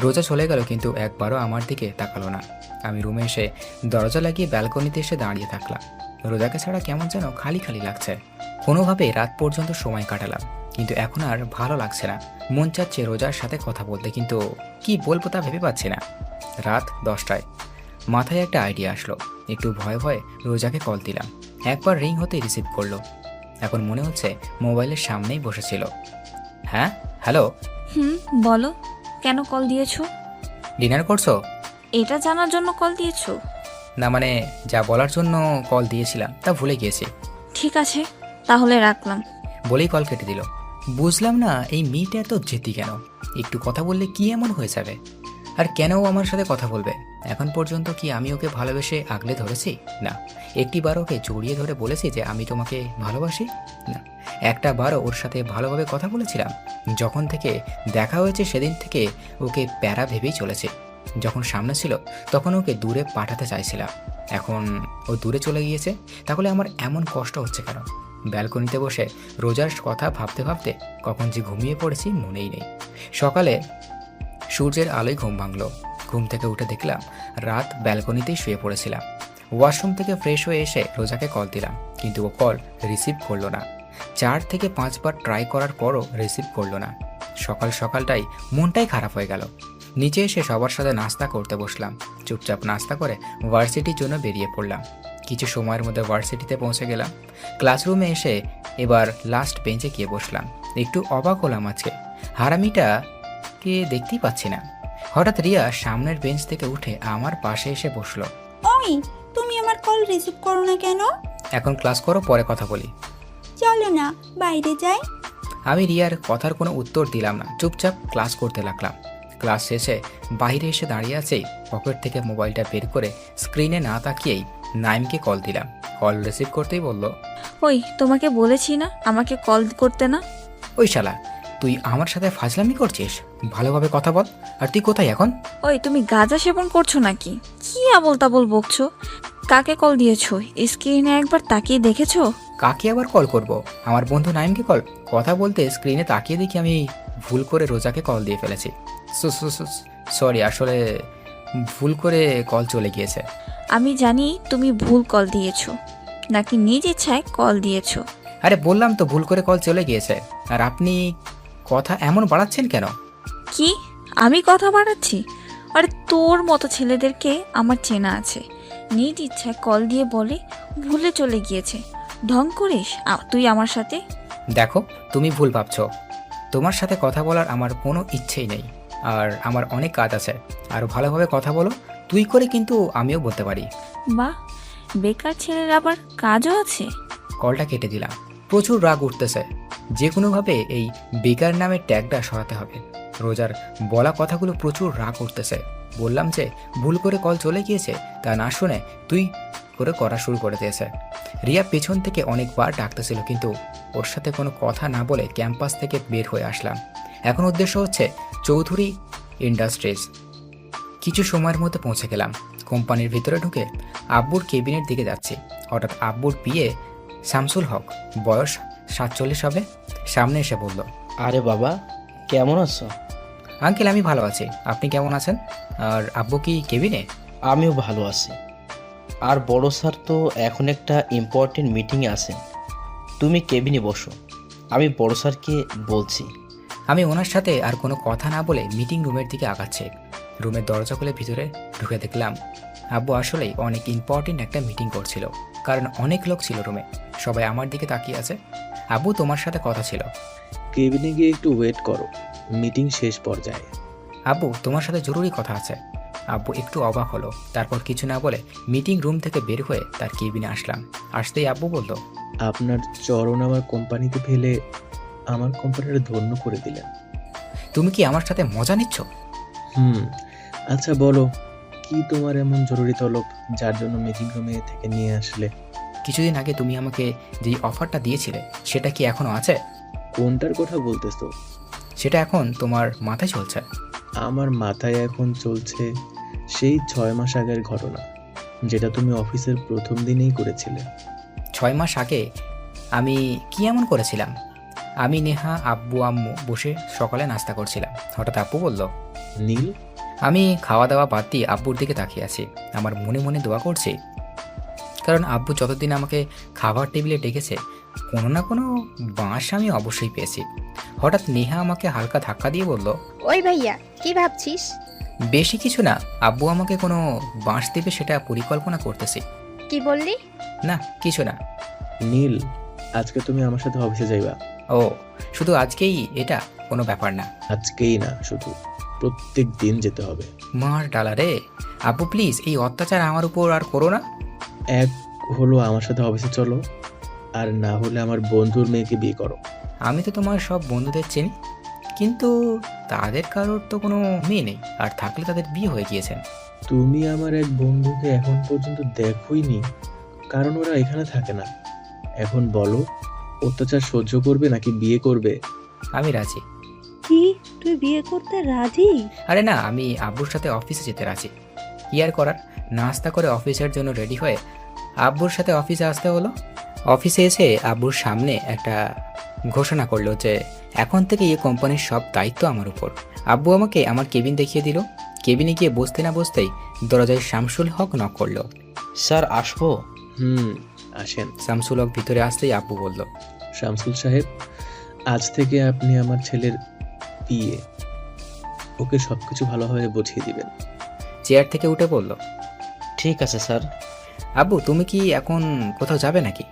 রোজা চলে গেল, কিন্তু একবারও আমার দিকে তাকালো না। আমি রুমে এসে দরজা লাগিয়ে ব্যালকনিতে এসে দাঁড়িয়ে থাকলাম। রোজাকে ছাড়া কেমন যেন খালি খালি লাগছে। কোনোভাবে রাত পর্যন্ত সময় কাটালাম, কিন্তু এখন আর ভালো লাগছে না। মন চাচ্ছে রোজার সাথে কথা বলতে, কিন্তু কি বলবো তা ভেবে পাচ্ছি না। রাত 10টায় মাথায় একটা আইডিয়া আসলো। একটু ভয়ে ভয়ে রোজাকে কল দিলাম। একবার রিং হতে রিসিভ করলো। এখন মনে হচ্ছে মোবাইলের সামনেই বসেছিল। হ্যাঁ, হ্যালো। বলো, কেন কল দিয়েছো? ডিনার করছো? এটা জানার জন্য কল দিয়েছো? না, মানে যা বলার জন্য কল দিয়েছিলাম তা ভুলে গিয়েছি। ঠিক আছে, তাহলে রাখলাম। বলেই কল কেটে দিল। বুঝলাম না এই মেয়েটা এত জেদি কেন? একটু কথা বললে কি এমন হয়ে যাবে? আর কেন ও আমার সাথে কথা বলবে? এখন পর্যন্ত কি আমি ওকে ভালোবেসে আগলে ধরেছি? না। একটিবার ওকে জড়িয়ে ধরে বলেছি যে আমি তোমাকে ভালোবাসি? না। একটা বারও ওর সাথে ভালোভাবে কথা বলেছিলাম? যখন থেকে দেখা হয়েছে সেদিন থেকে ওকে প্যারা ভেবেই চলেছে। যখন সামনে ছিল তখন ওকে দূরে পাঠাতে চাইছিলাম, এখন ও দূরে চলে গিয়েছে। তাহলে আমার এমন কষ্ট হচ্ছে কেন? ব্যালকনিতে বসে রোজার কথা ভাবতে ভাবতে কখন যে ঘুমিয়ে পড়েছি মনেই নেই। সকালে সূর্যের আলোয় ঘুম ভাঙলো। ঘুম থেকে উঠে দেখলাম রাত ব্যালকনিতেই শুয়ে পড়েছিলাম। ওয়াশরুম থেকে ফ্রেশ হয়ে এসে রোজাকে কল দিলাম, কিন্তু ও কল রিসিভ করলো না। 4 থেকে 5 বার ট্রাই করার পরও রিসিভ করলো না। সকাল সকালটাই মনটাই খারাপ হয়ে গেল। নিচে এসে সবার সাথে নাস্তা করতে বসলাম। চুপচাপ নাস্তা করে ভার্সিটির জন্য বেরিয়ে পড়লাম। কিছু সময়ের মধ্যে ভার্সিটিতে পৌঁছে গেলাম। ক্লাসরুমে এসে এবার লাস্ট বেঞ্চে গিয়ে বসলাম। একটু অবাক হলাম, আজকে হারামিটাকে দেখতেই পাচ্ছি না। হঠাৎ রিয়া সামনের বেঞ্চ থেকে উঠে আমার পাশে এসে বসলো। ওই, তুমি আমার কল রিসিভ করো না কেন? এখন ক্লাস করো, পরে কথা বলি। চলো না বাইরে যাই। আমি রিয়ার কথার কোনো উত্তর দিলাম না, চুপচাপ ক্লাস করতে লাগলাম। ক্লাস শেষে বাইরে এসে দাঁড়িয়ে আছেই পকেট থেকে মোবাইলটা বের করে স্ক্রিনে না তাকিয়েই নাইমকে কল দিলাম। কল রিসিভ করতেই বলল, ওই তোমাকে বলেছি না আমাকে কল করতে না? ওই শালা, তুই আমার সাথে ফাজলামি করছিস? ভালোভাবে কথা বল। আর তুই কোথায় এখন? ওই তুমি গাঁজা সেবন করছো নাকি? কি আবল তাবল বকছো? কাকে কল দিয়েছো? স্ক্রিনে একবার তাকিয়ে দেখেছো? কাকে আবার কল করব? আমার বন্ধু নাইমকে কল। কথা বলতে স্ক্রিনে তাকিয়ে দেখি আমি ভুল করে রোজাকে কল দিয়ে ফেলেছি। সরি, আসলে ভুল করে কল চলে গিয়েছে। আমি জানি তুমি ভুল কল দিয়েছো নাকি নিজ ইচ্ছায় কল দিয়েছো। আরে বললাম তো ভুল করে কল চলে গিয়েছে। আর আপনি কথা এমন বাড়াচ্ছেন কেন? কি আমি কথা বাড়াচ্ছি? আরে তোর মতো ছেলেদেরকে আমার চেনা আছে। নিজ ইচ্ছায় কল দিয়ে বলে ভুলে চলে গিয়েছে। ঢং করিস তুই আমার সাথে? দেখো, তুমি ভুল ভাবছো। তোমার সাথে কথা বলার আমার কোনো ইচ্ছেই নেই। আর আমার অনেক কাজ আছে। আরও ভালোভাবে কথা বলো। তুই করে কিন্তু আমিও বলতে পারি। বাহ, বেকার ছেলের আবার কাজও আছে। কলটা কেটে দিলাম। প্রচুর রাগ উঠতেছে। যে কোনোভাবে এই বেকার নামের ট্যাগটা সরাতে হবে। রোজার বলা কথাগুলো প্রচুর রাগ উঠতেছে। বললাম যে ভুল করে কল চলে গিয়েছে, তা না শুনে তুই করে করা শুরু করে দিয়েছে। রিয়া পেছন থেকে অনেকবার ডাকতেছিল, কিন্তু ওর সাথে কোনো কথা না বলে ক্যাম্পাস থেকে বের হয়ে আসলাম। এখন উদ্দেশ্য হচ্ছে চৌধুরী ইন্ডাস্ট্রিজ। কিছু সময়ের মধ্যে পৌঁছে গেলাম। কোম্পানির ভিতরে ঢুকে আব্বুর কেবিনের দিকে যাচ্ছি। হঠাৎ আব্বুর পিএ শামসুল হক, বয়স 47 হবে, সামনে এসে বলল, আরে বাবা, কেমন আছো? আঙ্কেল আমি ভালো আছি, আপনি কেমন আছেন? আর আব্বু কি কেবিনে? আমিও ভালো আছি। আর বড় স্যার তো এখন একটা ইম্পর্টেন্ট মিটিংয়ে আছেন, তুমি কেবিনে বসো, আমি বড় স্যারকে বলছি। আমি ওনার সাথে আর কোনো কথা না বলে মিটিং রুমের দিকে আগাচ্ছি। রুমের দরজা খুলে ভিতরে ঢুকে দেখলাম আব্বু আসলেই অনেক ইম্পর্টেন্ট একটা মিটিং করছিল, কারণ অনেক লোক ছিল রুমে। সবাই আমার দিকে তাকিয়ে আছে। আব্বু তোমার সাথে কথা ছিল। কেবিনে গিয়ে একটু ওয়েট করো, মিটিং শেষ পর্যায়ে। আব্বু তোমার সাথে জরুরি কথা আছে। আব্বু একটু অবাক হলো, তারপর কিছু না বলে মিটিং রুম থেকে বের হয়ে তার কেবিনে আসলাম। আসতেই আব্বু বলল, আপনার চরণ আমার কোম্পানিতে ফেলে আমার কোম্পানিটা ধন্য করে দিলেন। তুমি কি আমার সাথে মজা নিচ্ছ? আচ্ছা বলো, কি তোমার এমন জরুরি তলব যার জন্য মিটিং রুমে থেকে নিয়ে আসলে? কিছুদিন আগে তুমি আমাকে যে অফারটা দিয়েছিলে সেটা কি এখনো আছে? কোনটার কথা বলতেছো? সেটা এখন তোমার মাথায় চলছে? আমার মাথায় এখন চলছে সেই 6 মাস আগের ঘটনা, যেটা তুমি অফিসের প্রথম দিনেই করেছিলে। 6 মাস আগে আমি কি এমন করেছিলাম? আমি, নেহা, আব্বু, আম্মু বসে সকালে নাস্তা করছিলাম। হঠাৎ আব্বু বলল, নীল। আমি খাওয়া দাওয়া বাদ দিয়ে আব্বুর দিকে তাকিয়ে আছি। আমার মনে মনে দোয়া করছি, কারণ আব্বু যতদিন আমাকে খাবার টেবিলে ডেকেছে কোনো না কোনো বাঁশ আমি অবশ্যই পেয়েছি। হঠাৎ নেহা আমাকে হালকা ধাক্কা দিয়ে বলল, ওই ভাইয়া, কি ভাবছিস? বেশি কিছু না, আব্বু আমাকে কোনো বাঁশ দেবে সেটা পরিকল্পনা করতেছি। কি বললি? না কিছু না। নীল, আজকে তুমি আমার সাথে অফিসে যাইবা। ও, শুধু আজকেই? এটা কোনো ব্যাপার না। আজকেই না, শুধু প্রত্যেক দিন যেতে হবে। মার ডালা রে। আব্বু প্লিজ এই অত্যাচার আমার উপর আর করো না। এক হলো আমার সাথে অফিসে চলো, আর না হলে আমার বন্ধুর মেয়েকে বিয়ে করো। আমি তো তোমার সব বন্ধুদের চিনি, কিন্তু তাদের কারোর তো কোনো মেয়ে নেই, আর থাকলে তাদের বিয়ে হয়ে গিয়েছেন। তুমি আমার এক বন্ধুকে এখন পর্যন্ত দেখোইনি, কারণ ওরা এখানে থাকে না। এখন বলো, অত্যাচার সহ্য করবে নাকি বিয়ে করবে? আমি রাজি। কি, তুই বিয়ে করতে রাজি? আরে না, আমি আব্বুর সাথে অফিসে যেতে রাজি। কি আর করার, নাস্তা করে অফিসের জন্য রেডি হয়ে আব্বুর সাথে অফিসে আসতে হলো। অফিসে এসে আব্বুর সামনে একটা ঘোষণা করলো যে এখন থেকে এই কোম্পানির সব দায়িত্ব আমার উপর। আব্বু আমাকে আমার কেবিন দেখিয়ে দিল। কেবিনে গিয়ে বসতে না বসতেই দরজায় শামসুল হক নক করলো। স্যার আসবো? আসেন। শামসুল হক ভিতরে আসতেই আব্বু বলল, শামসুল সাহেব, আজ থেকে আপনি আমার ছেলের বিয়ে। ওকে সবকিছু ভালোভাবে বুঝিয়ে দিবেন। চেয়ার থেকে উঠে বলল, ঠিক আছে স্যার। আব্বু তুমি কি এখন কোথাও যাবে নাকি?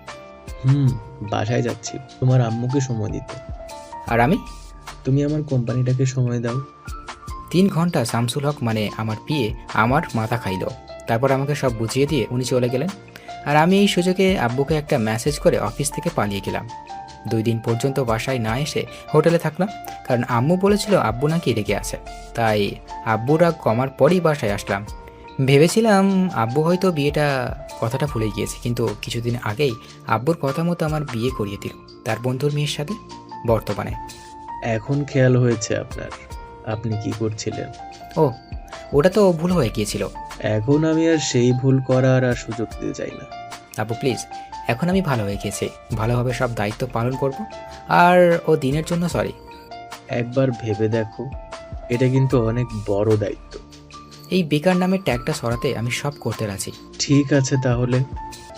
বাসায় যাচ্ছি তোমার আম্মুকে সময় দিতে। আর আমি? তুমি আমার কোম্পানিটাকে সময় দাও। 3 ঘন্টা শামসুল হক মানে আমার বিয়ে আমার মাথা খাইল। তারপর আমাকে সব বুঝিয়ে দিয়ে উনি চলে গেলেন। আর আমি এই সুযোগে আব্বুকে একটা মেসেজ করে অফিস থেকে পালিয়ে গেলাম। 2 দিন পর্যন্ত বাসায় না এসে হোটেলে থাকলাম, কারণ আম্মু বলেছিল আব্বু নাকি রেগে আছে। তাই আব্বুর রাগ কমার পরই বাসায় আসলাম। ভেবেছিলাম আব্বু হয়তো বিয়েটা কথাটা ভুলে গিয়েছে, কিন্তু কিছুদিন আগেই আব্বুর কথা মতো আমার বিয়ে করিয়ে দিল তার বন্ধুর মেয়ের সাথে। বর্তমানে এখন খেয়াল হয়েছে আপনার, আপনি কি করছিলেন। ও, ওটা তো ভুল হয়ে গিয়েছিল। এখন আমি আর সেই ভুল করার আর সুযোগ দিতে চাই না। আব্বু প্লিজ, এখন আমি ভালো হয়ে গেছি, ভালোভাবে সব দায়িত্ব পালন করব। আর ও দিনের জন্য সরি। একবার ভেবে দেখো, এটা কিন্তু অনেক বড় দায়িত্ব। এই বেকার নামের ট্যাগটা সরাতে আমি সব করতে রাজি। ঠিক আছে, তাহলে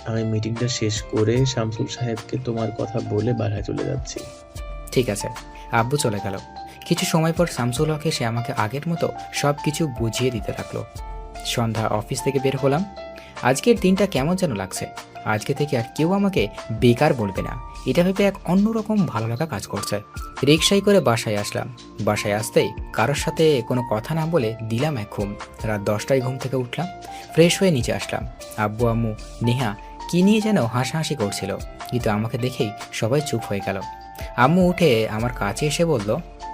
আমি মিটিংটা শেষ করে শামসুল সাহেবকে তোমার কথা বলে বাসায় চলে যাচ্ছি। ঠিক আছে। আব্বু চলে গেল। কিছু সময় পর শামসুল হক এসে আমাকে আগের মতো সব কিছু বুঝিয়ে দিতে লাগলো। সন্ধ্যা অফিস থেকে বের হলাম। আজকের দিনটা কেমন যেন লাগছে। আজকে থেকে আর কেউ আমাকে বেকার বলবে না, এটা ভেবে এক অন্যরকম ভালো লাগা কাজ করছে। রিকশায় করে বাসায় আসলাম। বাসায় আসতেই কারোর সাথে কোনো কথা না বলে দিলাম এক ঘুম। রাত 10টায় ঘুম থেকে উঠলাম, ফ্রেশ হয়ে নিচে আসলাম। আব্বু আম্মু নেহা কি নিয়ে যেন হাসাহাসি করছিল, কিন্তু আমাকে দেখেই সবাই চুপ হয়ে গেল। আম্মু উঠে আমার কাছে এসে বলল,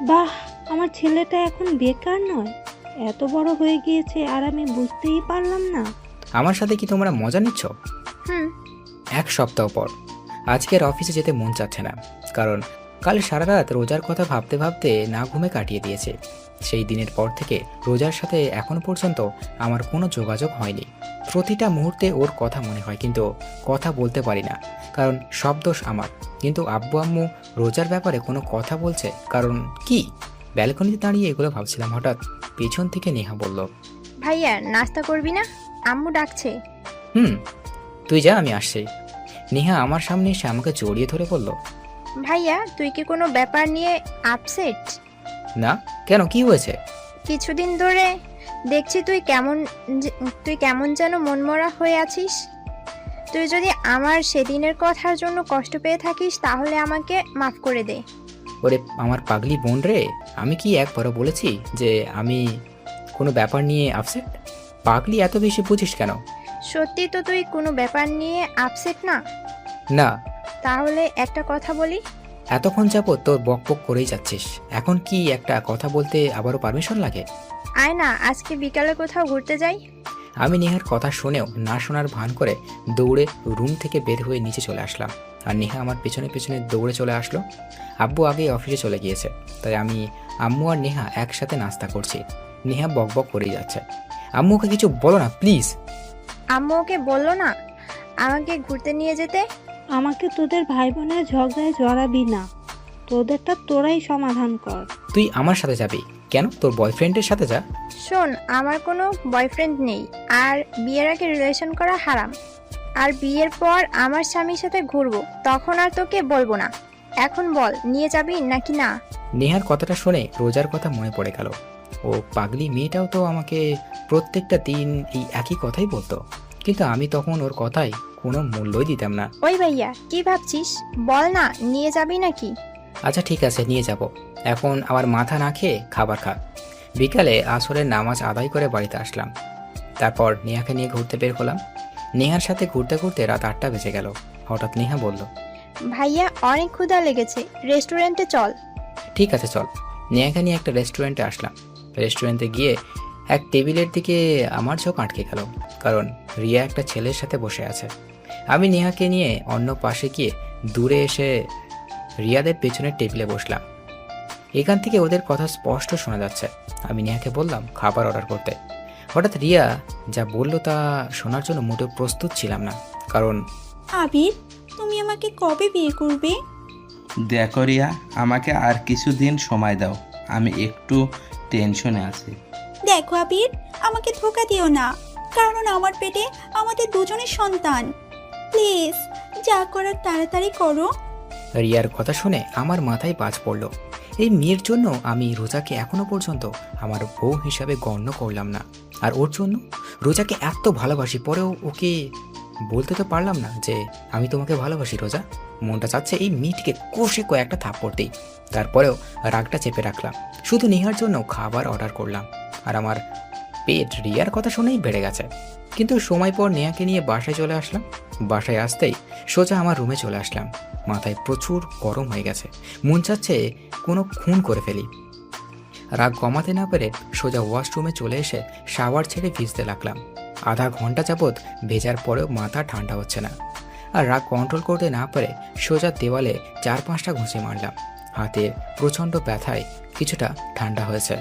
বাহ, আমার ছেলেটা এখন বেকার নয়, এত বড় হয়ে গিয়েছে আর আমি বুঝতেই পারলাম না। আমার সাথে কি তোমরা মজা নিচ্ছ? হুম। 1 সপ্তাহ পর আজকের অফিসে যেতে মন চাচ্ছে না, কারণ কাল সারা রাত রোজার কথা ভাবতে ভাবতে না ঘুমে কাটিয়ে দিয়েছে। সেই দিনের পর থেকে রোজার সাথে এখন পর্যন্ত আমার কোনো যোগাযোগ হয়নি। প্রতিটা মুহূর্তে ওর কথা মনে হয়, কিন্তু কথা বলতে পারি না, কারণ সব দোষ আমার। কিন্তু আব্বু আম্মু রোজার ব্যাপারে কোনো কথা বলছে, কারণ কি? ব্যালকনিতে দাঁড়িয়ে এগুলো ভাবছিলাম, হঠাৎ পেছন থেকে নেহা বলল, ভাইয়া নাস্তা করবি না? আম্মু ডাকছে। তুই যা, আমি আসছি। নেহা আমার সামনে এসে আমাকে জড়িয়ে ধরে বলল, ভাইয়া তুই কি কোনো ব্যাপার নিয়ে আপসেট? না, কেন, কি হয়েছে? কিছুদিন ধরে দেখছি তুই কেমন যেন মনমরা হয়ে আছিস। তুই যদি আমার সেদিনের কথার জন্য কষ্ট পেয়ে থাকিস তাহলে আমাকে মাফ করে দে। ওরে আমার পাগলি বোন রে, আমি কি একবারও বলেছি যে আমি কোনো ব্যাপার নিয়ে আপসেট? পাগলি এত বেশি বুঝিস কেন? সত্যি তো তুই কোনো ব্যাপার নিয়ে আপসেট না? না। তাহলে একটা কথা বলি। এতক্ষণ যাবত তোর বকবক করেই যাচ্ছিস, এখন কি একটা কথা বলতে আবারও পারমিশন লাগে? আয় না, আজকে বিকালে কোথাও ঘুরতে যাই। আমি নেহার কথা শুনেও না শোনার ভান করে দৌড়ে রুম থেকে বের হয়ে নিচে চলে আসলাম। আর নেহা আমার পেছনে পেছনে দৌড়ে চলে আসলো। আব্বু আগেই অফিসে চলে গিয়েছে, তাই আমি, আম্মু আর নেহা একসাথে নাস্তা করছি। নেহা বকবক করেই যাচ্ছে। আম্মুকে কিছু বলো না প্লিজ। আম্মু ওকে বললো না আমাকে ঘুরতে নিয়ে যেতে? আমাকে তোদের ভাই বোনের ঝগড়ায় জড়াবি না, তোদেরটা তোরাই সমাধান কর। তুই আমার সাথে যাবি কেন? তোর বয়ফ্রেন্ডের সাথে যা। শোন, আমার কোনো বয়ফ্রেন্ড নেই, আর বিয়ের আগে রিলেশন করা হারাম। আর বিয়ের পর আমার স্বামীর সাথে ঘুরবো, তখন আর তোকে বলবো না। এখন বল, নিয়ে যাবি নাকি না? নেহার কথাটা শুনে রোজার কথা মনে পড়ে গেল। ও পাগলি মেয়েটাও তো আমাকে প্রত্যেকটা দিন এই একই কথাই বলতো, কিন্তু আমি তখন ওর কথায় কোনো মূল্যই দিতাম না। ওই ভাইয়া, কি ভাবছিস? বল না, নিয়ে যাবি নাকি? আচ্ছা ঠিক আছে, নিয়ে যাব। এখন আবার মাথা না খেয়ে খাবার খা। বিকালে আসরের নামাজ আদায় করে বাড়িতে আসলাম। তারপর নেহাকে নিয়ে ঘুরতে বের হলাম। নেহার সাথে ঘুরতে ঘুরতে রাত 8টা বেজে গেল। হঠাৎ নেহা বলল, ভাইয়া অনেক ক্ষুধা লেগেছে, রেস্টুরেন্টে চল। ঠিক আছে চল। নেহাকে নিয়ে একটা রেস্টুরেন্টে আসলাম। রেস্টুরেন্টে গিয়ে এক টেবিলের দিকে আমার চোখ আটকে গেল, কারণ রিয়া একটা ছেলের সাথে বসে আছে। আমি নেহাকে নিয়ে অন্য পাশে গিয়ে দূরে এসে রিয়াদের পেছনের টেবিলে বসলাম। এখান থেকে ওদের কথা স্পষ্ট শোনা যাচ্ছে। আমি নেহাকে বললাম খাবার অর্ডার করতে। হঠাৎ রিয়া যা বলল তা শোনার জন্য মোটেও প্রস্তুত ছিলাম না, কারণ আবির, তুমি আমাকে কবে বিয়ে করবে? দেখো রিয়া, আমাকে আর কিছুদিন সময় দাও, আমি একটু টেনশনে আছি। দেখো আবির, আমাকে ধোকা দিও না, কারণ আমার পেটে আমাদের দুজনের সন্তান। প্লিজ, যা করার তাড়াতাড়ি করো। রিয়ার কথা শুনে আমার মাথায় বাজ পড়ল। এই মেয়ের জন্য আমি রোজাকে এখনো পর্যন্ত আমার বউ হিসাবে গণ্য করলাম না, আর ওর জন্য রোজাকে এত ভালোবাসি, পরেও ওকে বলতে তো পারলাম না যে আমি তোমাকে ভালোবাসি রোজা। মনটা চাচ্ছে এই মেয়েটিকে কষে কয়েকটা থাপ্পড়। তারপরেও রাগটা চেপে রাখলাম। শুধু নেহার জন্য খাবার অর্ডার করলাম, আর আমার পেট রিয়ার কথা শুনেই বেড়ে গেছে। কিন্তু সময় পর নেহাকে নিয়ে বাসায় চলে আসলাম। বাসায় আসতেই সোজা আমার রুমে চলে আসলাম। মাথায় প্রচুর গরম হয়ে গেছে, মন চাচ্ছে কোনো খুন করে ফেলি। রাগ কমাতে না পেরে সোজা ওয়াশরুমে চলে এসে শাওয়ার ছেড়ে ভিজতে লাগলাম। আধা ঘন্টা যাবৎ ভেজার পরেও মাথা ঠান্ডা হচ্ছে না, আর রাগ কন্ট্রোল করতে না পেরে সোজা দেওয়ালে 4-5টা ঘুষি মারলাম। হাতের প্রচণ্ড ব্যথায় কিছুটা ঠান্ডা হয়েছে।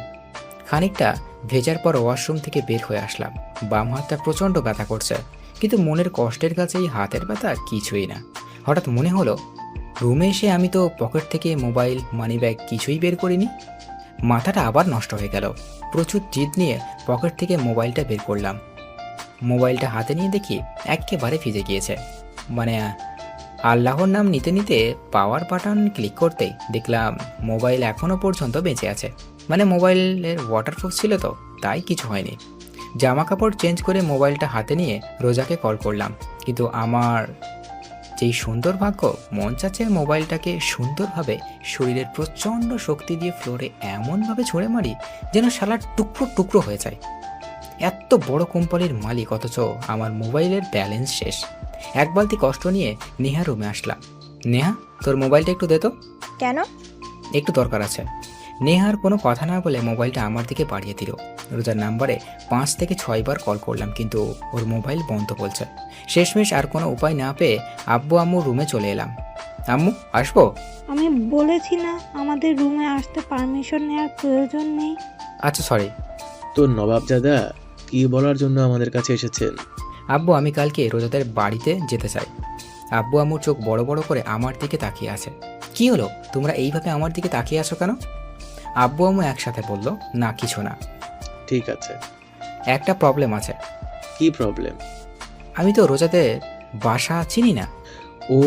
খানিকটা ভেজার পর ওয়াশরুম থেকে বের হয়ে আসলাম। বাম হাতটা প্রচণ্ড ব্যথা করছে, কিন্তু মনের কষ্টের কাছে এই হাতের ব্যথা কিছুই না। হঠাৎ মনে হলো রুমে এসে আমি তো পকেট থেকে মোবাইল, মানিব্যাগ কিছুই বের করিনি। মাথাটা আবার নষ্ট হয়ে গেল। প্রচুর জিদ নিয়ে পকেট থেকে মোবাইলটা বের করলাম। মোবাইলটা হাতে নিয়ে দেখি একেবারে ভিজে গিয়েছে। মানে আল্লাহর নাম নিতে নিতে পাওয়ার বাটন ক্লিক করতেই দেখলাম মোবাইল এখনও পর্যন্ত বেঁচে আছে। মানে মোবাইলের ওয়াটারপ্রুফ ছিল তো, তাই কিছু হয়নি। জামা কাপড় চেঞ্জ করে মোবাইলটা হাতে নিয়ে রোজাকে কল করলাম, কিন্তু আমার যেই সুন্দর ভাগ্য, মন চাচ্ছে মোবাইলটাকে সুন্দরভাবে শরীরের প্রচণ্ড শক্তি দিয়ে ফ্লোরে এমনভাবে ছুঁড়ে মারি যেন শালা টুকরো টুকরো হয়ে যায়। এত বড় কোম্পানির মালিক, অথচ আমার মোবাইলের ব্যালেন্স শেষ। এক বালতি কষ্ট নিয়ে নেহা রুমে আসলাম। নেহা, তোর মোবাইলটা একটু দে তো। কেন? একটু দরকার আছে। নেহার কোনো কথা না বলে মোবাইলটা আমার দিকে বাড়িয়ে দিল। রোজার নাম্বারে 5 থেকে 6 বার কল করলাম, কিন্তু ওর মোবাইল বন্ধ বলছে। শেষমেশ আর কোনো উপায় না পেয়ে আব্বু আম্মু রুমে চলে এলাম। আম্মু, আসবো? আমি বলেছি না আমাদের রুমে আসতে পারমিশন নেওয়ার প্রয়োজন নেই। আচ্ছা সরি। তো নবাবজাদা কি বলার জন্য আমাদের কাছে এসেছেন? আব্বু, আমি কালকে রোজাদের বাড়িতে যেতে চাই। আব্বু আম্মুর চোখ বড় বড় করে আমার দিকে তাকিয়ে আছে। কি হলো, তোমরা এইভাবে আমার দিকে তাকিয়ে আছো কেন? আব্বু আম্মু একসাথে বলল, না কিছু না। ঠিক আছে। একটা প্রবলেম আছে। কি প্রবলেম? আমি তো রোজাদের বাসা চিনি না। ও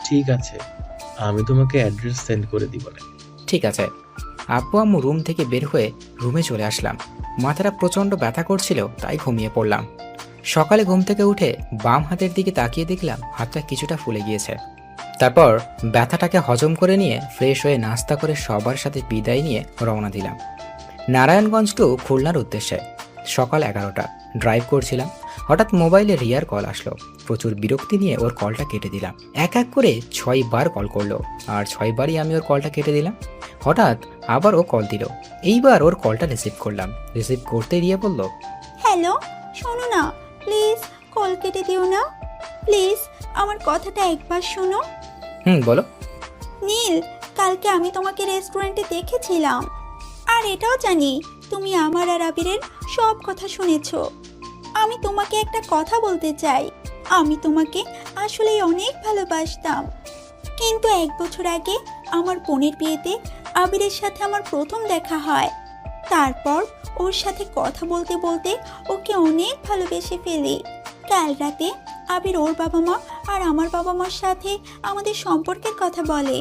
ঠিক আছে, আমি তোমাকে অ্যাড্রেস সেন্ড করে দিব না। ঠিক আছে। আব্বু আম্মু রুম থেকে বের হয়ে রুমে চলে আসলাম। মাথাটা প্রচণ্ড ব্যথা করছিল, তাই ঘুমিয়ে পড়লাম। সকালে ঘুম থেকে উঠে বাম হাতের দিকে তাকিয়ে দেখলাম হাতটা কিছুটা ফুলে গিয়েছে। তারপর ব্যথাটাকে হজম করে নিয়ে ফ্রেশ হয়ে নাস্তা করে সবার সাথে বিদায় নিয়ে রওনা দিলাম নারায়ণগঞ্জ টু খুলনার উদ্দেশ্যে। সকাল 11টা, ড্রাইভ করছিলাম। হঠাৎ মোবাইলে রিয়ার কল আসলো। প্রচুর বিরক্তি নিয়ে ওর কলটা কেটে দিলাম। এক এক করে 6 বার কল করলো, আর 6 বারই আমি ওর কলটা কেটে দিলাম। হঠাৎ আবার ও কল দিল। এইবার ওর কলটা রিসিভ করলাম। রিসিভ করতে রিয়া বলল, হ্যালো, শোনো না, প্লিজ কল কেটে দিও না। প্লিজ আমার কথাটা একবার শোনো। বলো। নীল, কালকে আমি তোমাকে রেস্টুরেন্টে দেখেছিলাম, আর এটাও জানি তুমি আমার আর আবিরের সব কথা শুনেছো। আমি তোমাকে একটা কথা বলতে চাই। আমি তোমাকে আসলেই অনেক ভালোবাসতাম, কিন্তু 1 বছর আগে আমার বোনের বিয়েতে আবিরের সাথে আমার প্রথম দেখা হয়। তারপর ওর সাথে কথা বলতে বলতে ওকে অনেক ভালোবেসে ফেলি। কাল রাতে আবির ওর বাবা মা আর আমার বাবা মার সাথে আমাদের সম্পর্কের কথা বলে,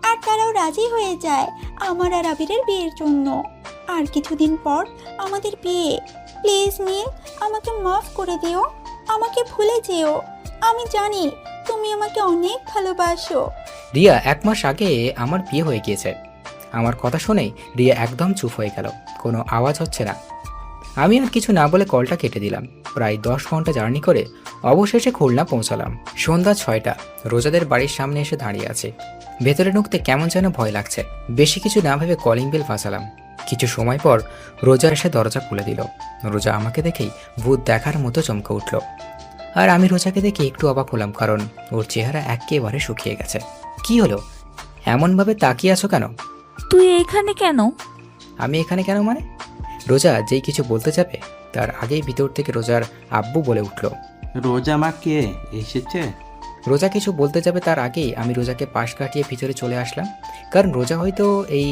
আর তারাও রাজি হয়ে যায় আমার আর আবিরের বিয়ের জন্য। আর কিছুদিন পর আমাদের বিয়ে। প্লিজ নীল, আমাকে মাফ করে দিও, আমাকে ভুলে যেও। আমি জানি তুমি আমাকে অনেক ভালোবাসো। রিয়া, 1 মাস আগে আমার বিয়ে হয়ে গিয়েছে। আমার কথা শুনেই রিয়া একদম চুপ হয়ে গেল। কোনো আওয়াজ হচ্ছে না। আমি আর কিছু না বলে কলটা কেটে দিলাম। প্রায় 10 ঘন্টা জার্নি করে অবশেষে খুলনা পৌঁছালাম। সন্ধ্যা 6টা। রোজাদের বাড়ির সামনে এসে দাঁড়িয়ে আছে। ভেতরে ঢুকতে কেমন যেন ভয় লাগছে। বেশি কিছু না ভেবে কলিং বেল ফাঁসালাম। কিছু সময় পর রোজা এসে দরজা খুলে দিল। রোজা আমাকে দেখেই ভূত দেখার মতো চমকে উঠল। আর আমি রোজাকে দেখে একটু অবাক হলাম, কারণ ওর চেহারা একেবারে শুকিয়ে গেছে। কি হলো, এমনভাবে তাকিয়ে আছো কেন? তুই এখানে কেন? আমি এখানে কেন মানে? রোজা যেই কিছু বলতে যাবে তার আগেই ভিতর থেকে রোজার আব্বু বলে উঠল। রোজা মা কে এসেছে? রোজা কিছু বলতে যাবে তার আগেই আমি রোজাকে পাশ কাটিয়ে ভিতরে চলে আসলাম, কারণ রোজা হয়তো এই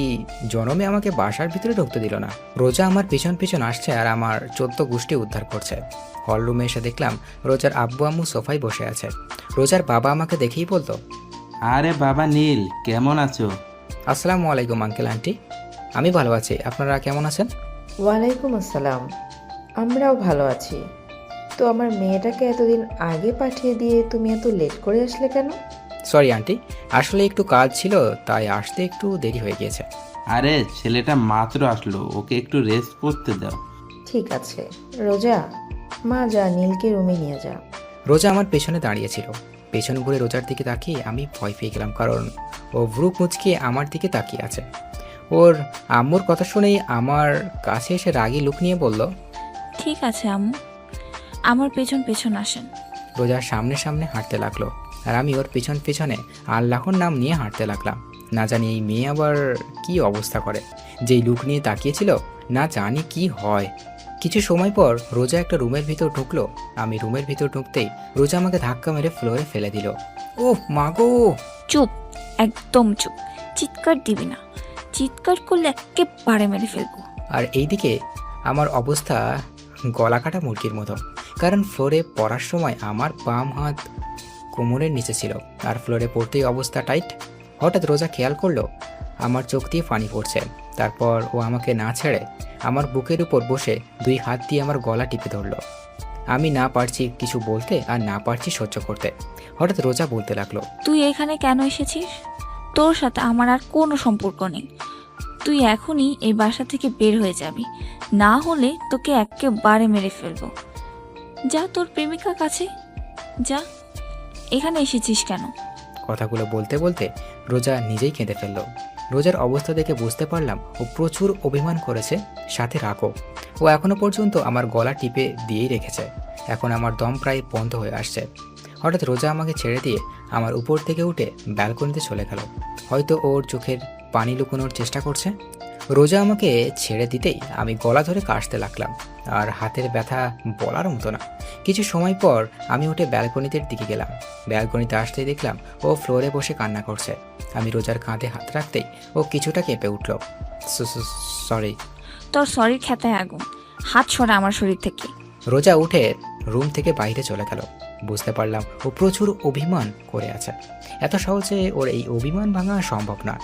জনমে আমাকে বাসার ভিতরে ঢুকতে দিল না। রোজা আমার পিছন পিছন আসছে আর আমার 14 গোষ্ঠী উদ্ধার করছে। হল রুমে এসে দেখলাম রোজার আব্বু আম্মু সোফায় বসে আছে। রোজার বাবা আমাকে দেখেই বলতো, আরে বাবা নীল, কেমন আছো? আসসালামু আলাইকুম আঙ্কেল আন্টি। আমি ভালো আছি, আপনারা কেমন আছেন? ওয়ালাইকুম আসসালাম। আমরাও ভালো আছি। তো আমার মেয়েটাকে এতদিন আগে পাঠিয়ে দিয়ে তুমি এত লেট করে আসলে কেন? সরি আন্টি, আসলে একটু কাজ ছিল, তাই আসতে একটু দেরি হয়ে গিয়েছে। আরে ছেলেটা মাত্র আসলো, ওকে একটু রেস্ট করতে দাও। ঠিক আছে রোজা, মা যা নীলকে রুমে নিয়ে যা। রোজা আমার পেছনে দাঁড়িয়েছিল। পেছন ঘুরে রোজার দিকে তাকিয়ে আমি ভয় পেয়ে গেলাম, কারণ ও ভ্রু কুঁচকে আমার দিকে তাকিয়ে আছে। ওর আম্মুর কথা শুনেই আমার কাছে এসে রাগী লুক নিয়ে বলল, ঠিক আছে আম্মু, আমার পেছন পেছন আসেন। রোজার সামনে সামনে হাঁটতে লাগলো আর আমি ওর পেছন পেছনে আল্লাহর নাম নিয়ে হাঁটতে লাগলাম। না জানি এই মেয়ে আবার কি অবস্থা করে। যেই লুক নিয়ে তাকিয়েছিল, না জানি কি হয়। কিছু সময় পর রোজা একটা রুমের ভিতর ঢুকলো। আমি রুমের ভিতর ঢুকতেই রোজা আমাকে ধাক্কা মেরে ফ্লোরে ফেলে দিল। ওহ মা গো! চুপ, একদম চুপ, চিৎকার দিবি না। চিৎকার করলে একেবারে মেরে ফেলবো। আর এইদিকে আমার অবস্থা গলা কাটা মুরগির মতো, কারণ ফ্লোরে পড়ার সময় আমার বাম হাত কোমরের নিচে ছিল আর ফ্লোরে পড়তেই অবস্থা টাইট। হঠাৎ রোজা খেয়াল করলো আমার চোখ দিয়ে পানি পড়ছে। তারপর ও আমাকে না ছেড়ে আমার বুকের উপর বসে 2 হাত দিয়ে আমার গলা টিপে ধরলো। আমি না পারছি কিছু বলতে আর না পারছি সহ্য করতে। হঠাৎ রোজা বলতে লাগলো, তুই এখানে কেন এসেছিস? তোর সাথে আমার আর কোনো সম্পর্ক নেই। তুই এখনই এই বাসা থেকে বের হয়ে যাবি, না হলে তোকে একেবারে মেরে ফেলবো। যা তোর প্রেমিকার কাছে যা। এখানে এসেছিস কেন? কথাগুলো বলতে বলতে রোজা নিজেই কেঁদে ফেলল। রোজার অবস্থা দেখে বুঝতে পারলাম ও প্রচুর অভিমান করেছে, সাথে রাগও। ও এখনো পর্যন্ত আমার গলা টিপে দিয়েই রেখেছে। এখন আমার দম প্রায় বন্ধ হয়ে আসছে। হঠাৎ রোজা আমাকে ছেড়ে দিয়ে আমার উপর থেকে উঠে ব্যালকনিতে চলে গেল। হয়তো ওর চোখের পানি লুকোনোর চেষ্টা করছে। রোজা আমাকে ছেড়ে দিতেই আমি গলা ধরে কাশতে লাগলাম, আর হাতের ব্যথা বলার মতো না। কিছু সময় পর আমি উঠে ব্যালকনিতে দিকে গেলাম। ব্যালকনিতে আসতেই দেখলাম ও ফ্লোরে বসে কান্না করছে। আমি রোজার কাঁধে হাত রাখতেই ও কিছুটা কেঁপে উঠল। সরি। তোর সরির খেতায় আগুন, হাত সরা আমার শরীর থেকে। রোজা উঠে রুম থেকে বাইরে চলে গেল। বুঝতে পারলাম ও প্রচুর অভিমান করে আছে। এত সহজে ওর এই অভিমান ভাঙা সম্ভব না।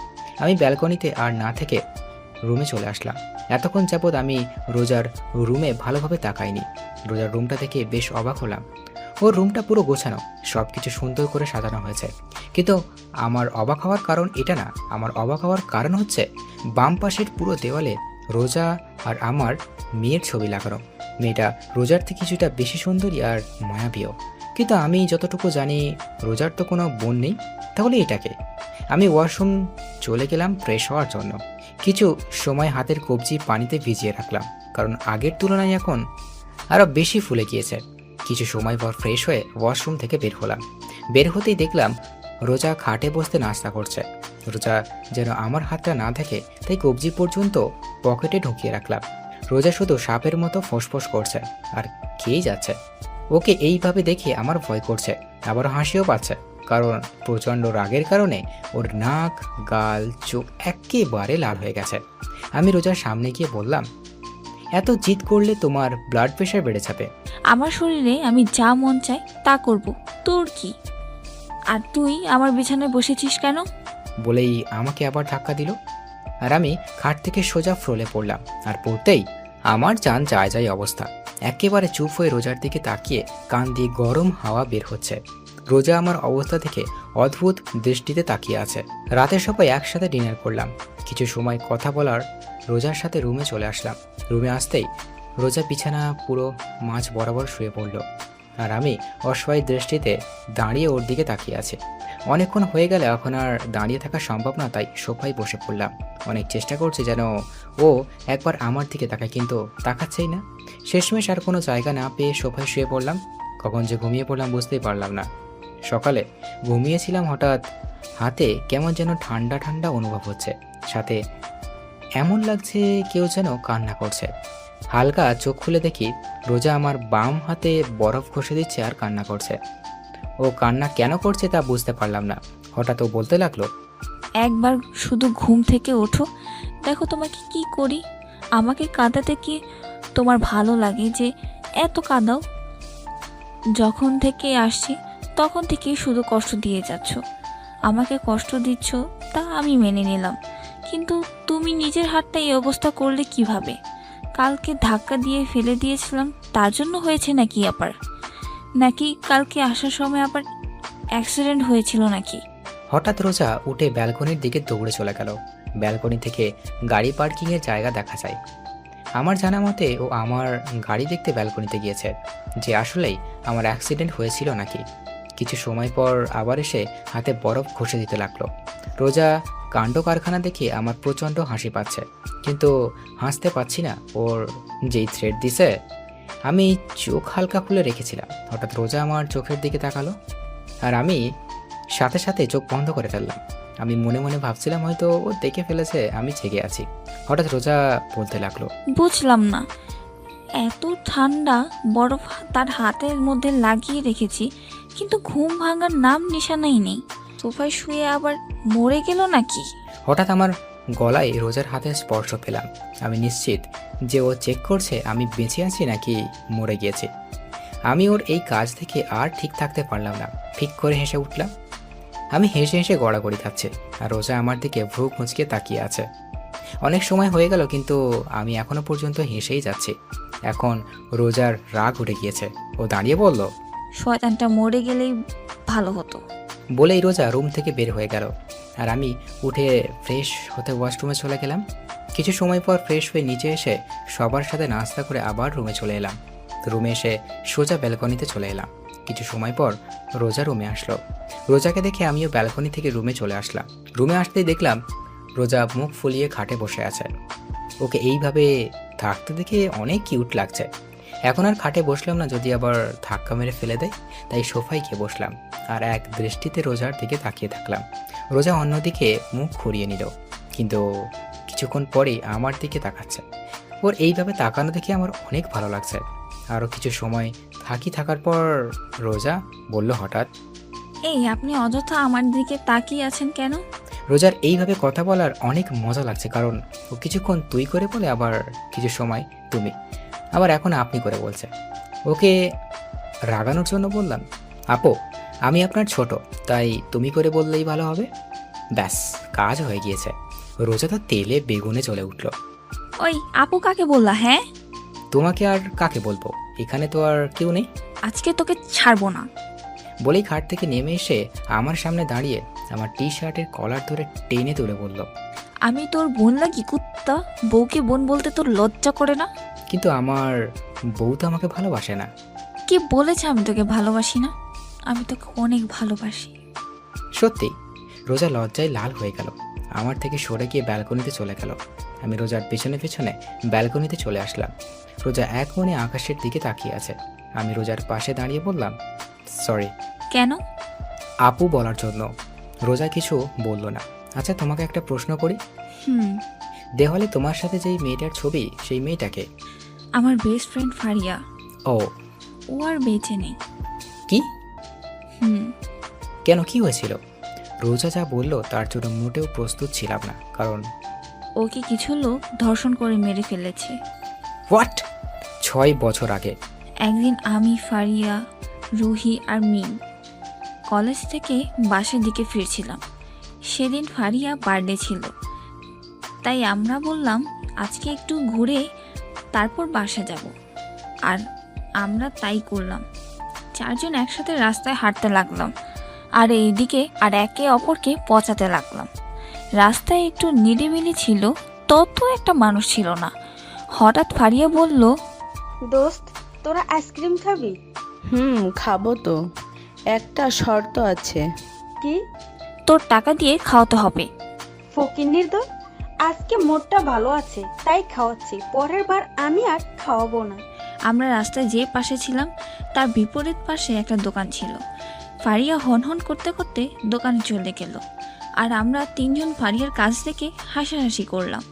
আমি ব্যালকনিতে আর না থেকে রুমে চলে আসলাম। এতক্ষণ যাবৎ আমি রোজার রুমে ভালোভাবে তাকাইনি। রোজার রুমটা দেখে বেশ অবাক হলাম। ওর রুমটা পুরো গোছানো, সব কিছু সুন্দর করে সাজানো হয়েছে। কিন্তু আমার অবাক হওয়ার কারণ এটা না। আমার অবাক হওয়ার কারণ হচ্ছে বাম পাশের পুরো দেওয়ালে রোজা আর আমার মেয়ের ছবি লাগানো। মেয়েটা রোজার থেকে কিছুটা বেশি সুন্দরী আর মায়াবীও। কিন্তু আমি যতটুকু জানি রোজার তো কোনো বোন নেই, তাহলে এটাকে। আমি ওয়াশরুম চলে গেলাম ফ্রেশ হওয়ার জন্য। কিছু সময় হাতের কবজি পানিতে ভিজিয়ে রাখলাম, কারণ আগের তুলনায় এখন আরও বেশি ফুলে গিয়েছে। কিছু সময় পর ফ্রেশ হয়ে ওয়াশরুম থেকে বের হলাম। বের হতেই দেখলাম রোজা খাটে বসতে নাস্তা করছে। রোজা যেন আমার হাতটা না দেখে তাই কবজি পর্যন্ত পকেটে ঢুকিয়ে রাখলাম। রোজা শুধু সাপের মতো ফোঁসফোঁস করছে আর খেয়েই যাচ্ছে। ওকে এইভাবে দেখে আমার ভয় করছে, আবার হাসিও পাচ্ছে, কারণ প্রচণ্ড রাগের কারণে ওর নাক, গাল, চোখ একেবারে লাল হয়ে গেছে। আমি রোজার সামনে গিয়ে বললাম, এত জিদ করলে তোমার ব্লাড প্রেশার বেড়ে যাবে। আমার শরীরে আমি যা মন চাই তা করব, তোর কি? আর তুই আমার বিছানায় বসেছিস কেন? বলেই আমাকে আবার ধাক্কা দিল, আর আমি খাট থেকে সোজা ফ্লোরে পড়লাম। আর পড়তেই আমার জান যায় যায় অবস্থা। একেবারে চুপ হয়ে রোজার দিকে তাকিয়ে কান দিয়ে গরম হাওয়া বের হচ্ছে। রোজা আমার অবস্থা থেকে অদ্ভুত দৃষ্টিতে তাকিয়ে আছে। রাতে সবাই একসাথে ডিনার করলাম। কিছু সময় কথা বলার রোজার সাথে রুমে চলে আসলাম। রুমে আসতেই রোজা বিছানা পুরো মাঝ বরাবর শুয়ে পড়ল, আর আমি অসহায় দৃষ্টিতে দাঁড়িয়ে ওর দিকে তাকিয়ে আছি। অনেকক্ষণ হয়ে গেলে এখন আর দাঁড়িয়ে থাকা সম্ভব না, তাই সোফায় বসে পড়লাম। অনেক চেষ্টা করছি যেন ও একবার আমার দিকে তাকায়, কিন্তু তাকাচ্ছেই না। শেষমেশ আর কোনো জায়গা না পেয়ে সোফায় শুয়ে পড়লাম। কখন যে ঘুমিয়ে পড়লাম বুঝতেই পারলাম না। সকালে ঘুমিয়েছিলাম, হঠাৎ হাতে কেমন যেন ঠান্ডা ঠান্ডা অনুভব হচ্ছে, সাথে এমন লাগছে কেউ যেন কান্না করছে। হালকা চোখ খুলে দেখি রোজা আমার বাম হাতে বরফ ঘষে দিচ্ছে আর কান্না করছে। ও কান্না কেন করছে তা বুঝতে পারলাম না। হঠাৎ ও বলতে লাগলো, একবার শুধু ঘুম থেকে ওঠো, দেখো তোমাকে কি করি। আমাকে কাঁদাতে কি তোমার ভালো লাগে যে এত কাঁদাও? যখন থেকে আসছি তখন থেকেই শুধু কষ্ট দিয়ে যাচ্ছ। আমাকে কষ্ট দিচ্ছ তা আমি মেনে নিলাম, কিন্তু তুমি নিজের হাতটা এই অবস্থা করলে কিভাবে? কালকে ধাক্কা দিয়ে ফেলে দিয়েছিলাম তার জন্য হয়েছে নাকি আবার? নাকি কালকে আসার সময় আবার অ্যাক্সিডেন্ট হয়েছিল নাকি? হঠাৎ রোজা উঠে ব্যালকনির দিকে দৌড়ে চলে গেল। ব্যালকনি থেকে গাড়ি পার্কিংয়ের জায়গা দেখা যায়। আমার জানা মতে ও আমার গাড়ি দেখতে ব্যালকনিতে গিয়েছে, যে আসলেই আমার অ্যাক্সিডেন্ট হয়েছিল নাকি। কিছু সময় পর আবার এসে হাতে বরফ ঘষে দিতে লাগলো। রোজা কাণ্ড কারখানা দেখে আমার প্রচণ্ড হাসি পাচ্ছে, কিন্তু হাসতে পাচ্ছি না। ওর যেই থ্রেড দিছে, আমি চোখ হালকা খুলে রেখেছিলাম। হঠাৎ রোজা আমার চোখের দিকে তাকালো, আর আমি সাথে সাথে চোখ বন্ধ করে ফেললাম। আমি মনে মনে ভাবছিলাম হয়তো ও দেখে ফেলেছে আমি জেগে আছি। হঠাৎ রোজা বলতে লাগলো, বুঝলাম না, এত ঠান্ডা বরফ তার হাতের মধ্যে লাগিয়ে রেখেছি, কিন্তু ঘুম ভাঙার নাম নিশানাই নেই। সোফায় শুয়ে আবার মরে গেল নাকি? হঠাৎ আমার গলায় রোজার হাতের স্পর্শ পেলাম। আমি নিশ্চিত যে ও চেক করছে আমি বেঁচে আছি নাকি মরে গিয়েছি। আমি ওর এই কাজ থেকে আর ঠিক থাকতে পারলাম না, ঠিক করে হেসে উঠলাম। আমি হেসে হেসে গড়াগড়ি খাচ্ছে, আর রোজা আমার দিকে ভ্রু কুঁচকে তাকিয়ে আছে। অনেক সময় হয়ে গেল, কিন্তু আমি এখনো পর্যন্ত হেসেই যাচ্ছি। এখন রোজার রাগ উঠে গিয়েছে। ও দাঁড়িয়ে বলল, শয়তানটা মরে গেলেই ভালো হতো। বলেই রোজা রুম থেকে বের হয়ে গেল, আর আমি উঠে ফ্রেশ হতে ওয়াশরুমে চলে গেলাম। কিছু সময় পর ফ্রেশ হয়ে নিচে এসে সবার সাথে নাস্তা করে আবার রুমে চলে এলাম। রুমে এসে সোজা ব্যালকনিতে চলে এলাম। কিছু সময় পর রোজা রুমে আসলো। রোজাকে দেখে আমিও ব্যালকনি থেকে রুমে চলে আসলাম। রুমে আসতেই দেখলাম রোজা মুখ ফুলিয়ে খাটে বসে আছে। ওকে এইভাবে থাকতে দেখে অনেক কিউট লাগছে। এখন আর খাটে বসলাম না, যদি আবার ধাক্কা মেরে ফেলে দেয়, তাই সোফায় গিয়ে বসলাম আর এক দৃষ্টিতে রোজার দিকে তাকিয়ে থাকলাম। রোজা অন্যদিকে মুখ ঘুরিয়ে নিল, কিন্তু কিছুক্ষণ পরেই আমার দিকে তাকাচ্ছে। ওর এইভাবে তাকানো দেখে আমার অনেক ভালো লাগছে। আরও কিছু সময় থাকার পর রোজা বলল হঠাৎ, এই আপনি অযথা আমার দিকে তাকিয়ে আছেন কেন? রোজার এইভাবে কথা বলার অনেক মজা লাগছে, কারণ ও কিছুক্ষণ তুই করে বলে, আবার কিছু সময় তুমি, আবার এখন আপনি করে বলছে। ওকে রাগানোর জন্য বললাম, আপু আমি আপনার ছোট, তাই তুমি করে বললেই ভালো হবে। ব্যাস, কাজ হয়ে গিয়েছে। রোজা তো তেলে বেগুনে চলে উঠল। ওই আপু কাকে বললা? হ্যাঁ, তোমাকে আর কাকে বলবো, এখানে তো আর কেউ নেই। আজকে তোকে ছাড়বো না। বলেই খাট থেকে নেমে এসে আমার সামনে দাঁড়িয়ে আমার টি শার্টের কলার ধরে টেনে তুলে বলল, আমি তোর বোন লাগি কুত্তা? বউকে বোন বলতে তোর লজ্জা করে না? কিন্তু আমার বউ তো আমাকে ভালোবাসে না। কে বলেছে আমি তোকে ভালোবাসি না? আমি তোকে অনেক ভালোবাসি। সত্যি। রোজা লজ্জায় লাল হয়ে গেল, আমার থেকে সরে গিয়ে ব্যালকনিতে চলে গেল। আমি রোজার পেছনে পেছনে ব্যালকনিতে চলে আসলাম। রোজা এক মনে আকাশের দিকে তাকিয়ে আছে। আমি রোজার পাশে দাঁড়িয়ে বললাম, সরি। কেন? আপু বলার জন্য। রোজা কিছু বলল না। আচ্ছা তোমাকে একটা প্রশ্ন করি, দেওয়ালে তোমার সাথে যেই মেয়েটার ছবি, সেই মেয়েটাকে? আমার বেস্ট ফ্রেন্ড ফারিয়া। ও, ও আর বেঁচে নেই। কি? কেন, কি হয়েছিল? রোজা যা বলল তার জন্য মোটেও প্রস্তুত ছিলাম না, কারণ ওকে কিছু লোক ধর্ষণ করে মেরে ফেলেছে। হোয়াট? 6 বছর আগে? একদিন আমি, ফারিয়া, রুহি আর মিম কলেজ থেকে বাসার দিকে ফিরছিলাম। সেদিন ফারিয়া বার্থডে ছিল, তাই আমরা বললাম আজকে একটু ঘুরে তারপর বাসা যাব। আর আমরা তাই করলাম। 4 জন একসাথে রাস্তায় হাঁটতে লাগলাম, আর এইদিকে আর একে অপরকে পচাতে লাগলাম। রাস্তায় একটু নিরিবিলি ছিল, তত একটা মানুষ ছিল না। হঠাৎ ফারিয়া বলল, দোস্ত, তোরা আইসক্রিম খাবি? খাবো তো, একটা শর্ত আছে। কি? তোর টাকা দিয়ে খাওয়াতে হবে। ফকিন্নির দল, আজকে মোডটা ভালো আছে তাই খাওয়াচ্ছি, পরের বার আমি আর খাওয়াবো না। আমরা রাস্তায় যে পাশে ছিলাম তার বিপরীত পাশে একটা দোকান ছিল। ফারিয়া হনহন করতে করতে দোকানে চলে গেল, আর আমরা তিনজন ফারিয়ার কাছ থেকে হাসাহাসি করলাম।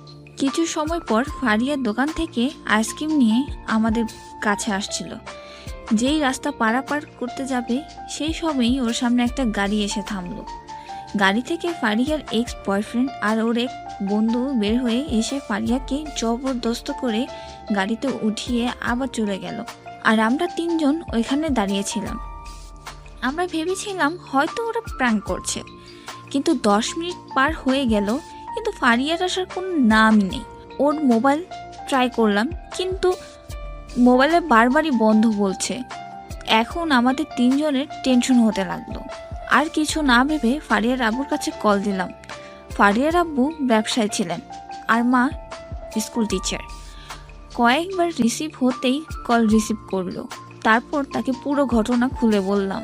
কিছু সময় পর ফারিয়ার দোকান থেকে আইসক্রিম নিয়ে আমাদের কাছে আসছিল। যেই রাস্তা পারাপার করতে যাবে সেই সময়ই ওর সামনে একটা গাড়ি এসে থামলো। গাড়ি থেকে ফারিয়ার এক্স বয়ফ্রেন্ড আর ওর এক বন্ধু বের হয়ে এসে ফারিয়াকে জবরদস্ত করে গাড়িতে উঠিয়ে আবার চলে গেল, আর আমরা তিনজন ওইখানে দাঁড়িয়েছিলাম। আমরা ভেবেছিলাম হয়তো ওরা প্র্যাঙ্ক করছে, কিন্তু 10 মিনিট পার হয়ে গেল কিন্তু ফারিয়ার আসার কোনো নামই নেই। ওর মোবাইল ট্রাই করলাম কিন্তু মোবাইলে বারবারই বন্ধ বলছে। এখন আমাদের তিনজনের টেনশন হতে লাগলো। আর কিছু না ভেবে ফারিয়ার আব্বুর কাছে কল দিলাম। ফারিয়ার আব্বু ব্যবসায় ছিলেন আর মা স্কুল টিচার। কয়েকবার রিসিভ হতেই কল রিসিভ করলো। তারপর তাকে পুরো ঘটনা খুলে বললাম।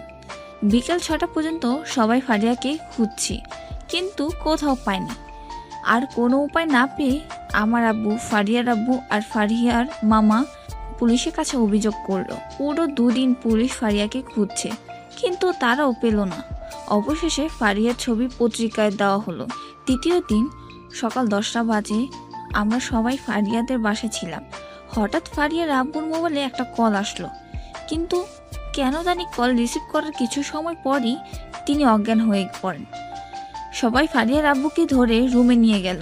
বিকেল 6টা পর্যন্ত সবাই ফারিয়াকে খুঁজছি, কিন্তু কোথাও পাইনি। আর কোনো উপায় না পেয়ে আমার আব্বু, ফারিয়ার আব্বু আর ফারিয়ার মামা পুলিশের কাছে অভিযোগ করলো। পুরো 2 দিন পুলিশ ফারিয়াকে খুঁজছে, কিন্তু তারাও পেল না। অবশেষে ফারিয়ার ছবি পত্রিকায় দেওয়া হলো। তৃতীয় দিন সকাল 10টা বাজে আমরা সবাই ফারিয়াদের বাসায় ছিলাম। হঠাৎ ফারিয়ার আব্বুর মোবাইলে একটা কল আসলো, কিন্তু কেন জানি কল রিসিভ করার কিছু সময় পরই তিনি অজ্ঞান হয়ে পড়েন। সবাই ফারিয়ার আব্বুকে ধরে রুমে নিয়ে গেল।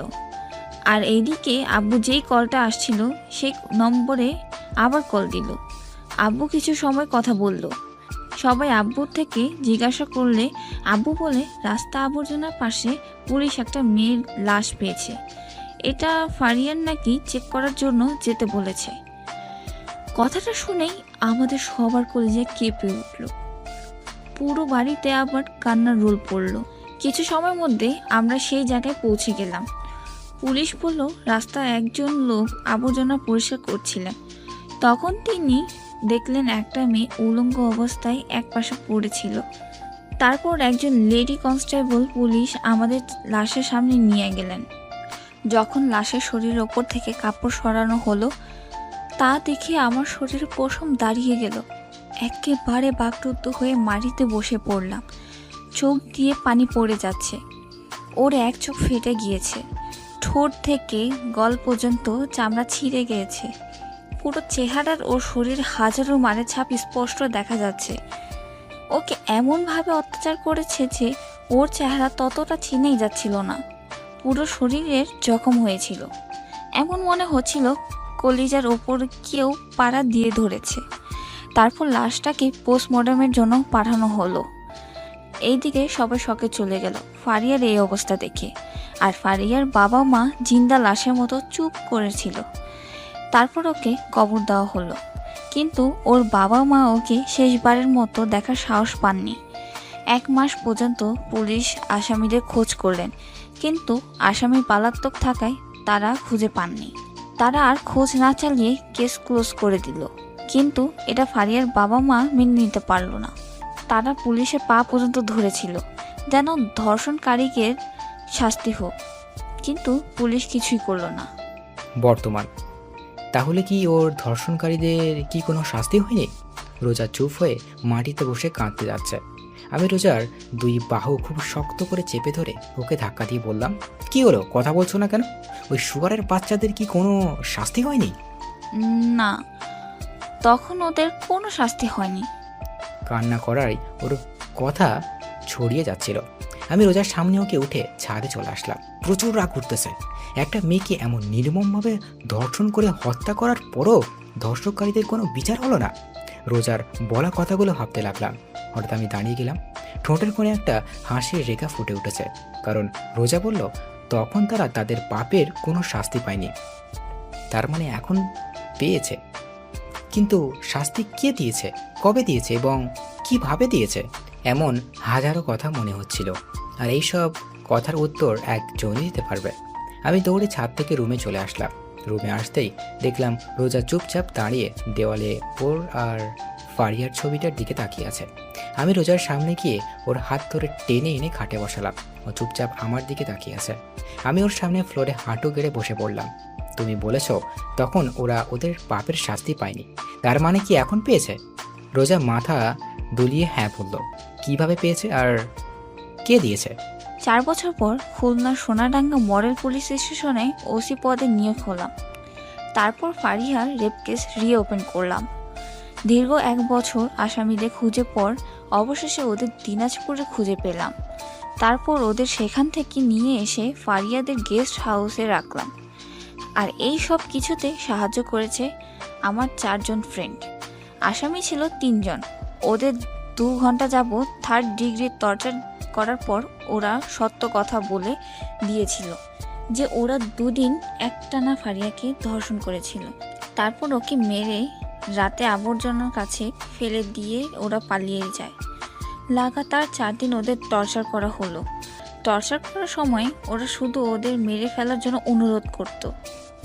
আর এইদিকে আব্বু যেই কলটা আসছিল সেই নম্বরে আবার কল দিল। আব্বু কিছু সময় কথা বলল। সবাই আব্বুর থেকে জিজ্ঞাসা করলে আব্বু বলে রাস্তা আবর্জনার পাশে পুলিশ একটা মেয়ের লাশ পেয়েছে। এটা ফারিয়ার নাকি চেক করার জন্য যেতে বলেছে। কথাটা শুনেই আমাদের সবার কলেজে কেঁপে উঠল। পুরো বাড়িতে আবার কান্নার রোল পড়ল। কিছু সময়ের মধ্যে আমরা সেই জায়গায় পৌঁছে গেলাম। পুলিশ বলল রাস্তায় একজন লোক আবর্জনা পরিষ্কার করছিলেন। তখন তিনি দেখলেন একটা মেয়ে উলঙ্গ অবস্থায় একপাশে পড়েছিল। তারপর একজন লেডি কনস্টেবল পুলিশ আমাদের লাশের সামনে নিয়ে গেলেন। যখন লাশের শরীরের ওপর থেকে কাপড় সরানো হলো তা দেখে আমার শরীরে পশম দাঁড়িয়ে গেল। একেবারে বাকরুদ্ধ হয়ে মাটিতে বসে পড়লাম। চোখ দিয়ে পানি পড়ে যাচ্ছে। ওর এক চোখ ফেটে গিয়েছে, ঠোঁট থেকে গল পর্যন্ত চামড়া ছিঁড়ে গিয়েছে। পুরো চেহারার ও শরীর হাজারো মারের ছাপ স্পষ্ট দেখা যাচ্ছে। ওকে এমনভাবে অত্যাচার করেছে যে ওর চেহারা ততটা চিনেই যাচ্ছিল না। পুরো শরীরের জখম হয়েছিল, এমন মনে হচ্ছিল কলিজার ওপর কেউ পাড়া দিয়ে ধরেছে। তারপর লাশটাকে পোস্টমর্টমের জন্য পাঠানো হলো। এইদিকে সবাই শকে চলে গেল ফারিয়ার এই অবস্থা দেখে। আর ফারিয়ার বাবা মা জিন্দা লাশের মতো চুপ করেছিল। তারপর ওকে কবর দেওয়া হলো, কিন্তু ওর বাবা মা ওকে শেষবারের মতো দেখার সাহস পাননি। 1 মাস পর্যন্ত পুলিশ আসামিদের খোঁজ করলেন, কিন্তু আসামি পলাতক থাকায় তারা খুঁজে পাননি। তারা আর খোঁজ না চালিয়ে কেস ক্লোজ করে দিল। কিন্তু এটা ফারিয়ার বাবা মা মেনে নিতে পারল না। তারা পুলিশের পা পর্যন্ত ধরেছিল যেন ধর্ষণকারীকে শাস্তি হোক, কিন্তু পুলিশ কিছুই করল না। বর্তমান তাহলে কি ওর ধর্ষণকারীদের কি কোনো শাস্তি হয়নি? রোজা চুপ হয়ে মাটিতে বসে কাঁদতে যাচ্ছে। আমি রোজার 2 বাহু খুব শক্ত করে চেপে ধরে ওকে ধাক্কা দিয়ে বললাম, কি হলো, কথা বলছো না কেন? ওই শুয়ারের বাচ্চাদের কি কোনো শাস্তি হয়নি? না, তখন ওদের কোনো শাস্তি হয়নি। কান্না করাই ওর কথা ছড়িয়ে যাচ্ছিল। আমি রোজার সামনে ওকে উঠে ছাদে চলে আসলাম। প্রচুর রাগ উঠতেছে। একটা মেয়েকে এমন নির্মমভাবে ধর্ষণ করে হত্যা করার পরও ধর্ষণকারীদের কোনো বিচার হলো না। রোজার বলা কথাগুলো ভাবতে লাগলাম। হঠাৎ আমি দাঁড়িয়ে গেলাম। ঠোঁটের কোণে একটা হাসির রেখা ফুটে উঠেছে, কারণ রোজা বলল তখন তারা তাদের পাপের কোনো শাস্তি পায়নি, তার মানে এখন পেয়েছে। কিন্তু শাস্তি কে দিয়েছে, কবে দিয়েছে এবং কিভাবে দিয়েছে, এমন হাজারো কথা মনে হচ্ছিল। আর এইসব কথার উত্তর একজনই দিতে পারবে। আমি দৌড়ে ছাদ থেকে রুমে চলে আসলাম। রুমে আসতেই দেখলাম রোজা চুপচাপ দাঁড়িয়ে দেওয়ালে ওর আর ফারিয়ার ছবিটার দিকে তাকিয়ে আছে। আমি রোজার সামনে গিয়ে ওর হাত ধরে টেনে এনে খাটে বসালাম। ও চুপচাপ আমার দিকে তাকিয়ে আছে। আমি ওর সামনে ফ্লোরে হাঁটু গেড়ে বসে পড়লাম। তুমি বলেছ তখন ওরা ওদের পাপের শাস্তি পায়নি, তার মানে কি এখন পেয়েছে? রোজা মাথা দুলিয়ে হ্যাঁ বলল। কিভাবে পেয়েছে আর কে দিয়েছে? 4 বছর পর খুলনার সোনাডাঙ্গা মডেল পুলিশ স্টেশনে ওসি পদে নিয়োগ হলাম। তারপর ফারিয়ার রেপ কেস রিওপেন করলাম। দীর্ঘ 1 বছর আসামিদের খুঁজে পর অবশেষে ওদের দিনাজপুরে খুঁজে পেলাম। তারপর ওদের সেখান থেকে নিয়ে এসে ফারিয়াদের গেস্ট হাউসে রাখলাম। আর এই সব কিছুতে সাহায্য করেছে আমার 4 জন ফ্রেন্ড। আসামি ছিল 3 জন। ওদের 2 ঘন্টা যাবৎ 3rd ডিগ্রি টর্চার করার পর ওরা সত্য কথা বলে দিয়েছিল যে ওরা 2 দিন একটানা ফারিয়াকে ধর্ষণ করেছিল। তারপর ওকে মেরে রাতে আবর্জনার কাছে ফেলে দিয়ে ওরা পালিয়ে যায়। লাগাতার 4 দিন ওদের টর্চার করা হলো। টর্চার করার সময় ওরা শুধু ওদের মেরে ফেলার জন্য অনুরোধ করত।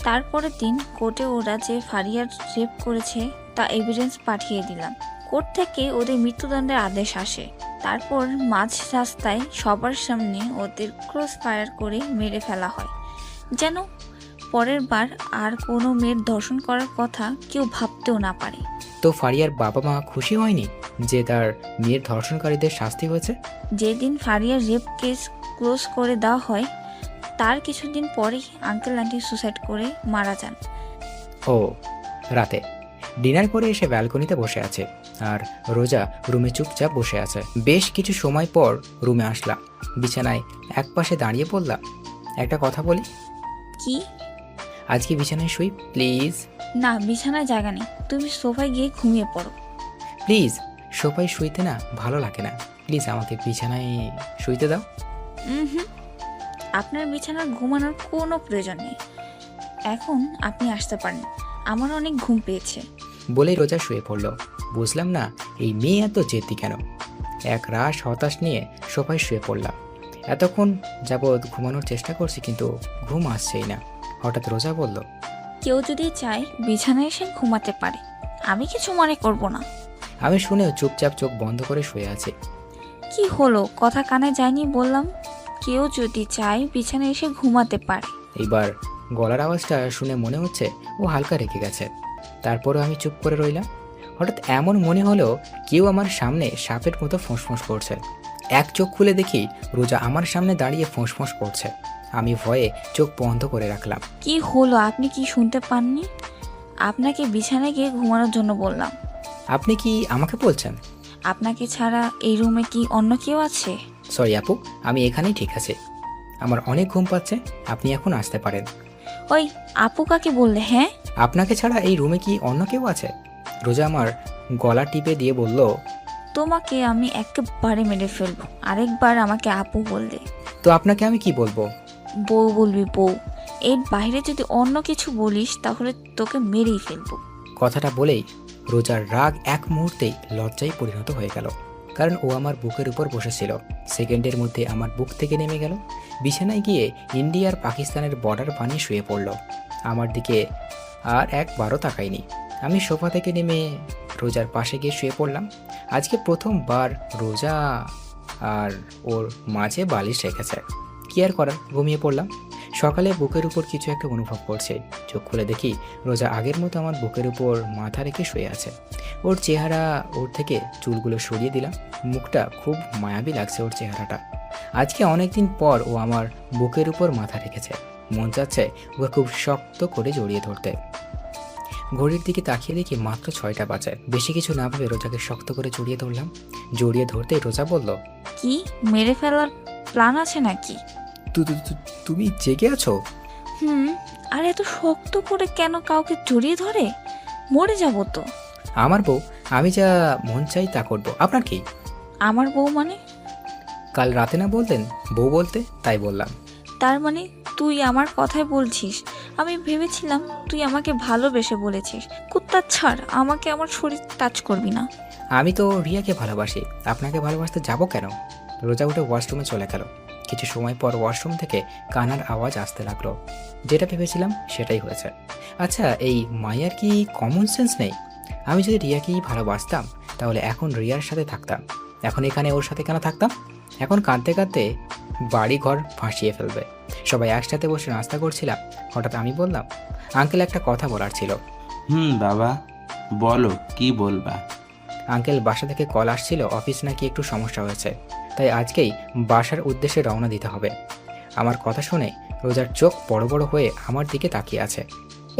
তারপরের দিন কোর্টে ওরা যে ফারিয়ার রেপ করেছে তা এভিডেন্স পাঠিয়ে দিলাম। কোর্ট থেকে ওদের মৃত্যুদণ্ডের আদেশ আসে। তারপর মাঝ রাস্তায় সবার সামনে ওদের ক্রস ফায়ার করে মেরে ফেলা হয়, যেন পরের বার আর কোনো মেয়ের ধর্ষণ করার কথা কেউ ভাবতেও না পারে। তো ফারিয়ার বাবা মা খুশি হয়নি যে তার মেয়ের ধর্ষণকারীদের শাস্তি হয়েছে? যেদিন ফারিয়ার রেপ কেস ক্লোজ করে দেওয়া হয় তার কিছুদিন পরেই আঙ্কেল আন্টি সুসাইড করে মারা যান। ও রাতে ডিনার করে এসে ব্যালকনিতে বসে আছে আর রোজা রুমে চুপচাপ বসে আছে। বেশ কিছু সময় পর রুমে আসলাম। বিছানায় একপাশে দাঁড়িয়ে পড়লাম। একটা কথা বলি? কি? আজকে বিছানায় শুই প্লিজ। না, বিছানায় জায়গা নেই, তুমি সোফায় গিয়ে ঘুমিয়ে পড়ো। প্লিজ, সোফায় শুইতে না ভালো লাগে না, প্লিজ আমাকে বিছানায় শুইতে দাও। হুম, আপনার বিছানার ঘুমানোর কোনো প্রয়োজন নেই। এখন আপনি আসতে পারেন, আমার অনেক ঘুম পেয়েছে। বলেই রোজা শুয়ে পড়ল। বুঝলাম না এই মেয়ে এত জেদি কেন। এক রাশ হতাশ নিয়ে সোফায় শুয়ে পড়লাম। এতক্ষণ যাবৎ ঘুমানোর চেষ্টা করছি কিন্তু ঘুম আসছেই না। হঠাৎ রোজা বলল, কেউ যদি চায় বিছানায় এসে ঘুমাতে পারে, আমি কিছু মনে করব না। আমি শুনেও চুপচাপ চোখ বন্ধ করে শুয়ে আছি। কি হলো, কথা কানে যায়নি বললাম? কেউ যদি চায় বিছানায় এসে ঘুমাতে পারে। এইবার গলার আওয়াজটা শুনে মনে হচ্ছে ও হালকা রেগে গেছে। তারপরও আমি চুপ করে রইলাম। হঠাৎ এমন মনে হলো কেউ আমার সামনে সাপের মতো ফোঁস করছে। এক চোখ খুলে দেখি রোজা আমার সামনে দাঁড়িয়ে ফোঁস করছে। আমি ভয়ে চোখ বন্ধ করে রাখলাম। কি হলো, আপনি কি শুনতে পাননি? আপনাকে বিছানায় গিয়ে ঘুমানোর জন্য বললাম। আপনি কি আমাকে বলছেন? আপনাকে ছাড়া এই রুমে কি অন্য কেউ আছে? সরি আপু, আমি এখানেই ঠিক আছে। আমার অনেক ঘুম পাচ্ছে, আপনি এখন আসতে পারেন। ওই আপু কাকে বললে? হ্যাঁ, আপনাকে ছাড়া এই রুমে কি অন্য কেউ আছে? রোজা আমার গলা টিপে দিয়ে বলল, তোমাকে আমি একেবারে মেরে ফেলবো আরেকবার আমাকে আপু বললে। তো আপনাকে আমি কি বলবো? বউ বলবি, বউ। এর বাইরে যদি অন্য কিছু বলিস তাহলে তোকে মেরেই ফেলবো। কথাটা বলেই রোজার রাগ এক মুহূর্তেই লজ্জায় পরিণত হয়ে গেল, কারণ ও আমার বুকের উপর বসেছিল। সেকেন্ডের মধ্যে আমার বুক থেকে নেমে গেল। বিছানায় গিয়ে ইন্ডিয়া আর পাকিস্তানের বর্ডার বানিয়ে শুয়ে পড়ল। আমার দিকে আর একবারও তাকায়নি। আমি সোফা থেকে নেমে রোজার পাশে গিয়ে শুয়ে পড়লাম। আজকে প্রথমবার রোজা আর ওর মাঝে বালিশ রেখেছে। কি আর করার, ঘুমিয়ে পড়লাম। সকালে বুকের উপর কিছু একটা অনুভব করছে। চোখ খুলে দেখি রোজা আগের মতো আমার বুকের উপর মাথা রেখে শুয়ে আছে। ওর চেহারা, ওর থেকে চুলগুলো সরিয়ে দিলাম। মুখটা খুব মায়াবী লাগছে ওর চেহারাটা। আজকে অনেকদিন পর ও আমার বুকের উপর মাথা রেখেছে। মন চাচ্ছে ওকে খুব শক্ত করে জড়িয়ে ধরতে। ঘড়ির দিকে তাকিয়ে দেখি মাত্র 6টা বাজে। বেশি কিছু না ভেবে রোজাকে শক্ত করে জড়িয়ে ধরলাম। জড়িয়ে ধরতেই রোজা বলল, কি মেরে ফেলার প্ল্যান আছে নাকি? তুমি জেগে আছো? আর এত শক্ত করে কেন কাউকে জড়িয়ে ধরে? মরে যাব তো। আমার বউ, আমি যা মন চাই তা করবো। আপনার কি? আমার বউ মানে? কাল রাতে না বলতেন বউ বলতে, তাই বললাম। তার মানে তুই আমার কথাই বলছিস? আমি ভেবেছিলাম তুই আমাকে ভালোবেসে বলেছিস। কুত্তা ছাড়, আমাকে আমার শরীর টাচ করবি না। আমি তো রিয়াকে ভালোবাসি, আপনাকে ভালোবাসতে যাব কেন? রোজা উঠে ওয়াশরুমে চলে গেল। কিছু সময় পর ওয়াশরুম থেকে কান্নার আওয়াজ আসতে লাগলো। যেটা ভেবেছিলাম সেটাই হয়েছে। আচ্ছা, এই মায়ার কি কমন সেন্স নেই? আমি যদি রিয়াকেই ভালোবাসতাম তাহলে এখন রিয়ার সাথে থাকতাম, এখন এখানে ওর সাথে কেন থাকতাম? এখন কাঁদতে কাঁদতে বাড়ি ঘর ভাসিয়ে ফেলবে। সবাই একসাথে বসে নাস্তা করছিলাম, হঠাৎ আমি বললাম, আঙ্কেল একটা কথা বলার ছিল। বাবা বলো, কি বলবা? আঙ্কেল বাসা থেকে কল আসছিল, অফিস নাকি একটু সমস্যা হয়েছে, তাই আজকেই বাসার উদ্দেশ্যে রওনা দিতে হবে। আমার কথা শুনে রোজার চোখ বড় বড় হয়ে আমার দিকে তাকিয়ে আছে।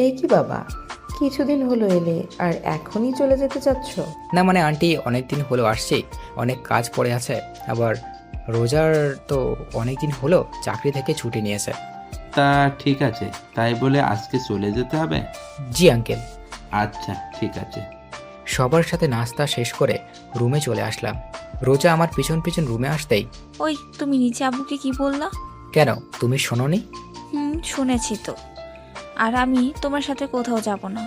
এই কি বাবা, কিছুদিন হলো এলে আর এখনই চলে যেতে চাচ্ছ? না মানে আন্টি, অনেক দিন হলো আসছি, অনেক কাজ পড়ে আছে, আবার রোজার তো অনেক দিন হলো চাকরি থেকে ছুটি নিয়েছে। তা ঠিক আছে, তাই বলে আজকে চলে যেতে হবে? জি আঙ্কেল। আচ্ছা ঠিক আছে। সবার সাথে নাস্তা শেষ করে রুমে চলে আসলাম। রোজা আমার পিছন পিছন রুমে আসতেই, ওই তুমি নিচে আব্বুকে কি বললা? কেন তুমি শোনোনি? শুনেছি তো। আর আমি তোমার সাথে কোথাও যাব না।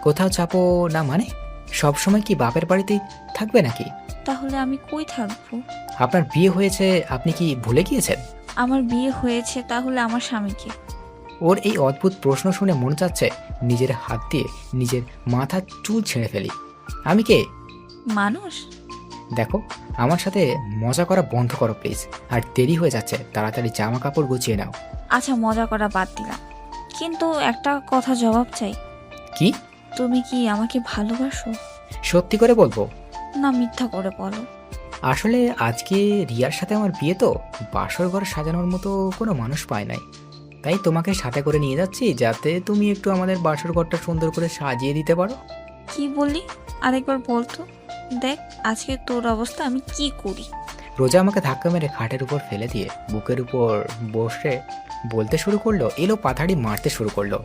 কোথাও চাপো না মানে? সব সময় কি বাপের বাড়িতেই থাকবে নাকি? তাহলে আমি কই থাকবো? আপনার বিয়ে হয়েছে, আপনি কি ভুলে গিয়েছেন? আমার বিয়ে হয়েছে, তাহলে আমার স্বামীকে? ওর এই অদ্ভুত প্রশ্ন শুনে মনে চাচ্ছে নিজের হাত দিয়ে নিজের মাথার চুল ছেড়ে ফেলি। আমি কে? মানুষ। দেখো, আমার সাথে মজা করা বন্ধ করো প্লিজ, আর দেরি হয়ে যাচ্ছে, তাড়াতাড়ি জামা কাপড় গুছিয়ে নাও। আচ্ছা, মজা করা বাদ দিলাম, কিন্তু একটা কথা জবাব চাই। কি? তুমি কি আমাকে ভালোবাসো? সত্যি করে বলবো না মিথ্যা করে বলো? আসলে আজকে রিয়ার সাথে আমার বিয়ে তো, বাসর ঘর সাজানোর মতো কোনো মানুষ পায় নাই, তাই তোমাকে সাথে করে নিয়ে যাচ্ছি যাতে তুমি একটু আমাদের বাসর ঘরটা সুন্দর করে সাজিয়ে দিতে পারো। কি বললি? আরেকবার বলতো। দেখ আজকে তোর অবস্থা আমি কি করি। রোজা আমাকে ধাক্কা মেরে খাটের উপর ফেলে দিয়ে বুকের উপর বসে বলতে শুরু করলো, এলো পাথাড়ি মারতে শুরু করলো।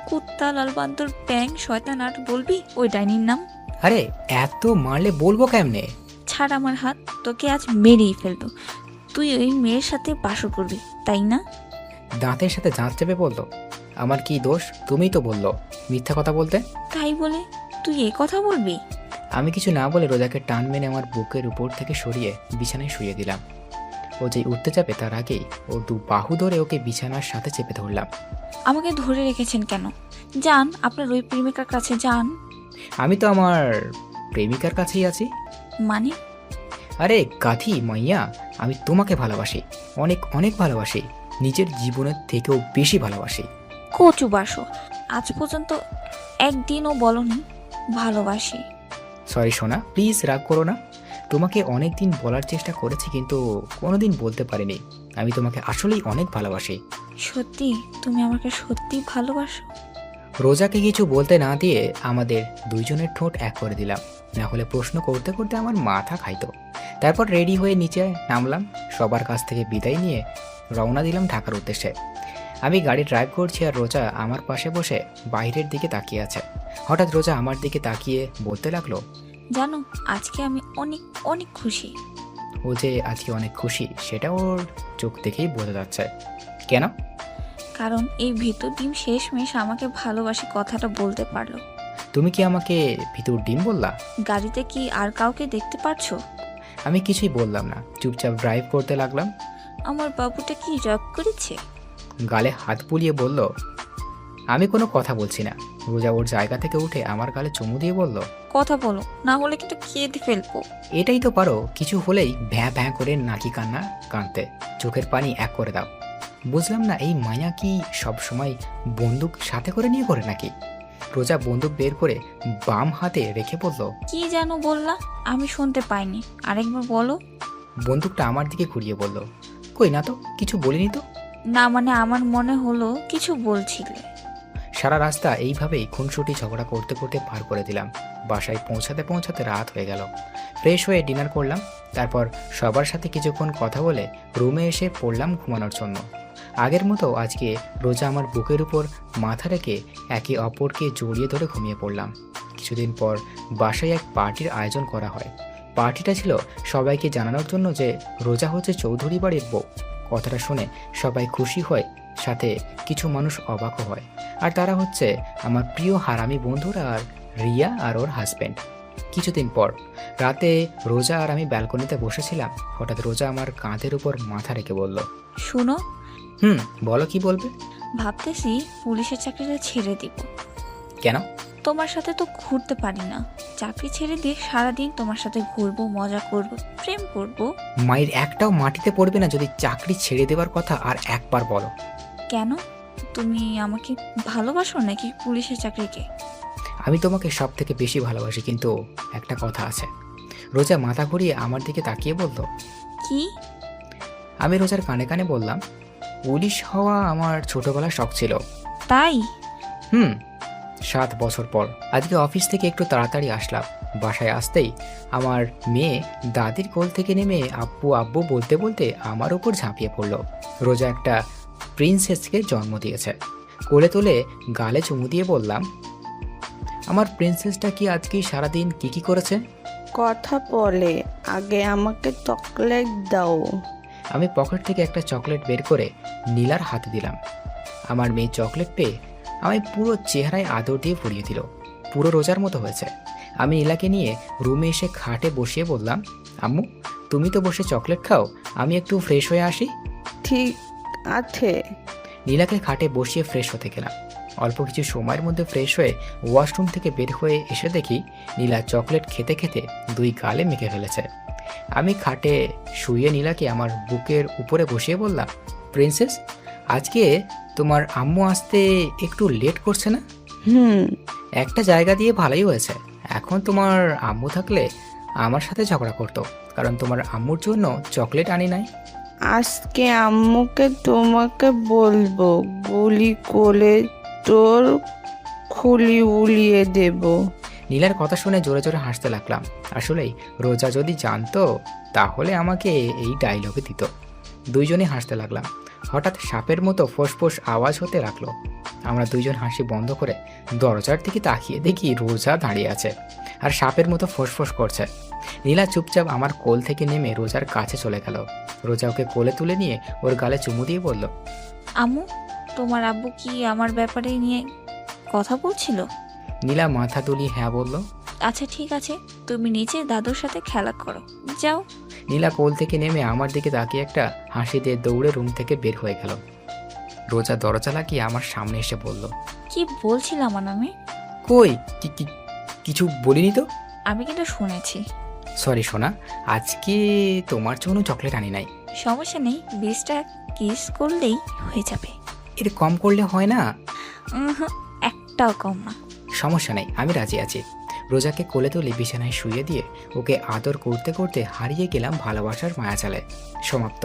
কুত্তা, লাল বান্দর, ব্যাং, শয়তান, আর বলবি ওই ডাইনির নাম? আরে এত মারলে বলবো কেমনে? ছাড় আমার হাত, তোকে আজ মেরেই ফেলবো। তুই ওই মেয়ের সাথে বাসর করবি, তাই না? দাঁতের সাথে দাঁত চেপে বললো, আমার কি দোষ? তুমিই তো বললো মিথ্যা কথা বলতে। তাই বলে তুই এ কথা বলবি? আমি কিছু না বলে রোজাকে টান মেনে আমার বুকের উপর থেকে সরিয়ে বিছানায় শুয়ে দিলাম। ও যেই উঠতে যাবে তার আগেই ও দু বাহু ধরে ওকে বিছানার সাথে চেপে ধরলাম। আমাকে ধরে রেখেছেন কেন? যান আপনার ওই প্রেমিকার কাছে যান। আমি তো আমার প্রেমিকার কাছেই আছি। মানে? আরে গাধি মাইয়া, আমি তোমাকে ভালোবাসি, অনেক অনেক ভালোবাসি, নিজের জীবনের থেকেও বেশি ভালোবাসি। কচু বাসো, আজ পর্যন্ত একদিনও বলনি ভালোবাসি। সরি সোনা, প্লিজ রাগ করো না। তোমাকে অনেক দিন বলার চেষ্টা করেছি কিন্তু কোনোদিন বলতে পারিনি, আমি তোমাকে আসলেই অনেক ভালোবাসি। সত্যি? তুমি আমাকে সত্যি ভালোবাসো? রোজাকে কিছু বলতে না দিয়ে আমাদের দুইজনের ঠোঁট এক করে দিলাম, না হলে প্রশ্ন করতে করতে আমার মাথা খাইতো। তারপর রেডি হয়ে নিচে নামলাম, সবার কাছ থেকে বিদায় নিয়ে রওনা দিলাম ঢাকার উদ্দেশ্যে। আমি গাড়ি ড্রাইভ করছি আর রোজা আমার পাশে বসে বাইরের দিকে তাকিয়ে আছে। হঠাৎ রোজা আমার দিকে তাকিয়ে বলতে লাগলো, জানো আজকে আমি অনেক অনেক খুশি। ও যে আজকে অনেক খুশি সেটা ওর চোখ দেখেই বোঝা যাচ্ছে। কেন? কারণ এই ভিতর ডিম শেষমেশ আমাকে ভালোবাসি কথাটা বলতে পারলো। তুমি কি আমাকে ভিতর ডিম বললা? গাড়িতে কি আর কাউকে দেখতে পারছো? আমি কিছুই বললাম না, চুপচাপ ড্রাইভ করতে লাগলাম। আমার বাবুটা কি রাগ করেছে? গালে হাত বুলিয়ে বলল, আমি কোনো কথা বলছি না। রোজা ওর জায়গা থেকে উঠে আমার গালে চুমু দিয়ে বলল, কথা বলো, না হলে কিন্তু কেঁদে ফেলবো। এটাই তো পারো, কিছু হলেই ভ্যাঁ ভ্যাঁ করে নাকি কান্না কাঁদতে, চোখের পানি এক করে দাও। বুঝলাম না এই মায়া কি সব সময় বন্দুক সাথে করে নিয়ে করে নাকি? রোজা বন্দুক বের করে বাম হাতে রেখে বলল, কি যেন বললা? আমি শুনতে পাইনি, আরেকবার বলো। বন্দুকটা আমার দিকে ঘুরিয়ে বলল, কই না তো, কিছু বলিনি তো। না মানে আমার মনে হলো কিছু বলছিলে। সারা রাস্তা এইভাবেই খুনসুটি ঝগড়া করতে করতে পার করে দিলাম। বাসায় পৌঁছাতে পৌঁছাতে রাত হয়ে গেল। ফ্রেশ হয়ে ডিনার করলাম, তারপর সবার সাথে কিছুক্ষণ কথা বলে রুমে এসে পড়লাম ঘুমানোর জন্য। আগের মতো আজকে রোজা আমার বুকের উপর মাথা রেখে একে অপরকে জড়িয়ে ধরে ঘুমিয়ে পড়লাম। কিছুদিন পর বাসায় এক পার্টির আয়োজন করা হয়। পার্টিটা ছিল সবাইকে জানানোর জন্য যে রোজা হচ্ছে চৌধুরী বাড়ির বউ। কথাটা শুনে সবাই খুশি হয়, সাথে কিছু মানুষ অবাকও হয়। আর তারা হচ্ছে আমার প্রিয় হারামি বন্ধুরা আর রিয়া আর ওর হাজব্যান্ড। কিছুদিন পর রাতে রোজা আর আমি ব্যালকনিতে বসেছিলাম। হঠাৎ রোজা আমার কাঁধের উপর মাথা রেখে বলল, শুনো, বলো কি বলবে? ভাবতেছি পুলিশের চাকরিটা ছেড়ে দিব। কেন? তোমার সাথে তো ঘুরতে পারি না। চাকরি ছেড়ে দিয়ে সারাদিন তোমার সাথে ঘুরবো, মজা করব, প্রেম করব। মায়ের একটাও মাটিতে পড়বে না যদি চাকরি ছেড়ে দেওয়ার কথা আর একবার বলো। কেন? তুমি আমাকে ভালোবাসো নাকি পুলিশের চাকরিকে? আমি তোমাকে সব থেকে বেশি ভালোবাসি, কিন্তু একটা কথা আছে। রোজা মাথা ঘুরিয়ে আমার দিকে তাকিয়ে বলল, কি? আমি রোজার কানে কানে বললাম, পুলিশ হওয়া আমার ছোটবেলার শখ ছিল। তাই? 7 বছর পর আজকে অফিস থেকে একটু তাড়াতাড়ি আসলাম। বাসায় আসতেই আমার মেয়ে দাদির কোল থেকে নেমে আব্বু আব্বু বলতে বলতে আমার উপর ঝাঁপিয়ে পড়ল। রোজা একটা প্রিন্সেসকে জন্ম দিয়েছে। কোলে তুলে গালে চুমু দিয়ে বললাম, আমার প্রিন্সেসটা কি আজকে সারাদিন কি করেছে? কথা বলে, আগে আমাকে চকলেট দাও। আমি পকেট থেকে একটা চকলেট বের করে নীলার হাতে দিলাম। আমার মেয়ে চকলেট পেয়ে আমায় পুরো চেহারায় আদর দিয়ে ভরিয়ে দিল। পুরো রোজার মতো হয়েছে। আমি নীলাকে নিয়ে রুমে এসে খাটে বসিয়ে বললাম, আম্মু তুমি তো বসে চকলেট খাও, আমি একটু ফ্রেশ হয়ে আসি। ঠিক আছে। নীলাকে খাটে বসিয়ে ফ্রেশ হতে গেলাম। অল্প কিছু সময়ের মধ্যে ফ্রেশ হয়ে ওয়াশরুম থেকে বের হয়ে এসে দেখি নীলা চকলেট খেতে খেতে 2 গালে মেখে ফেলেছে। আমি খাটে শুয়ে নীলাকে আমার বুকের উপরে বসিয়ে বললাম, প্রিন্সেস আজকে তোমার আম্মু আসতে একটু লেট করছে না? একটা জায়গা দিয়ে ভালোই হয়েছে। এখন তোমার আম্মু থাকলে আমার সাথে ঝগড়া করতো, কারণ তোমার আম্মুর জন্য চকলেট আনি নাই। আজকে আম্মুকে তোমাকে বলবো, গুলি করে তোর খুলি উলিয়ে দেব। নীলার কথা শুনে জোরে জোরে হাসতে লাগলাম। আসলেই রোজা যদি জানতো তাহলে আমাকে এই ডায়লগে দিত। দুইজনে হাসতে লাগলাম। হঠাৎ সাপের মতো ফোঁস আওয়াজ হতে লাগলো। আমরা দুইজন হাসি বন্ধ করে দরজার দিকে তাকিয়ে দেখি রোজা দাঁড়িয়ে আছে আর সাপের মতো ফোঁস করছে। নীলা চুপচাপ আমার কোল থেকে নেমে রোজার কাছে চলে গেল। রোজা ওকে কোলে তুলে নিয়ে ওর গালে চুমু দিয়ে বলল, আম্মু তোমার আব্বু কি আমার ব্যাপারে নিয়ে কথা বলছিল? নীলা মাথা তুলিয়ে হ্যাঁ বলল। আচ্ছা ঠিক আছে, তুমি নিচে দাদুর সাথে খেলা করো, যাও। নীলা কোল থেকে নেমে আমার দিকে তাকিয়ে একটা হাসি দিয়ে দৌড়ে রুম থেকে বের হয়ে গেল। রোজা দরজা লাগিয়ে আমার সামনে এসে বলল, কি বলছিলাম আমার নামে? কই কিছু বলিনি তো। আমি কিন্তু শুনেছি। সরি সোনা, আজকে তোমার জন্য চকলেট আনি নাই। সমস্যা নেই, 20টা কিস করলেই হয়ে যাবে। এর কম করলে হয় না? একটাও কম না। সমস্যা নেই, আমি রাজি আছি। রোজাকে কোলে তুলে বিছানায় শুয়ে দিয়ে ওকে আদর করতে করতে হারিয়ে গেলাম ভালোবাসার মায়াজালে। সমাপ্ত।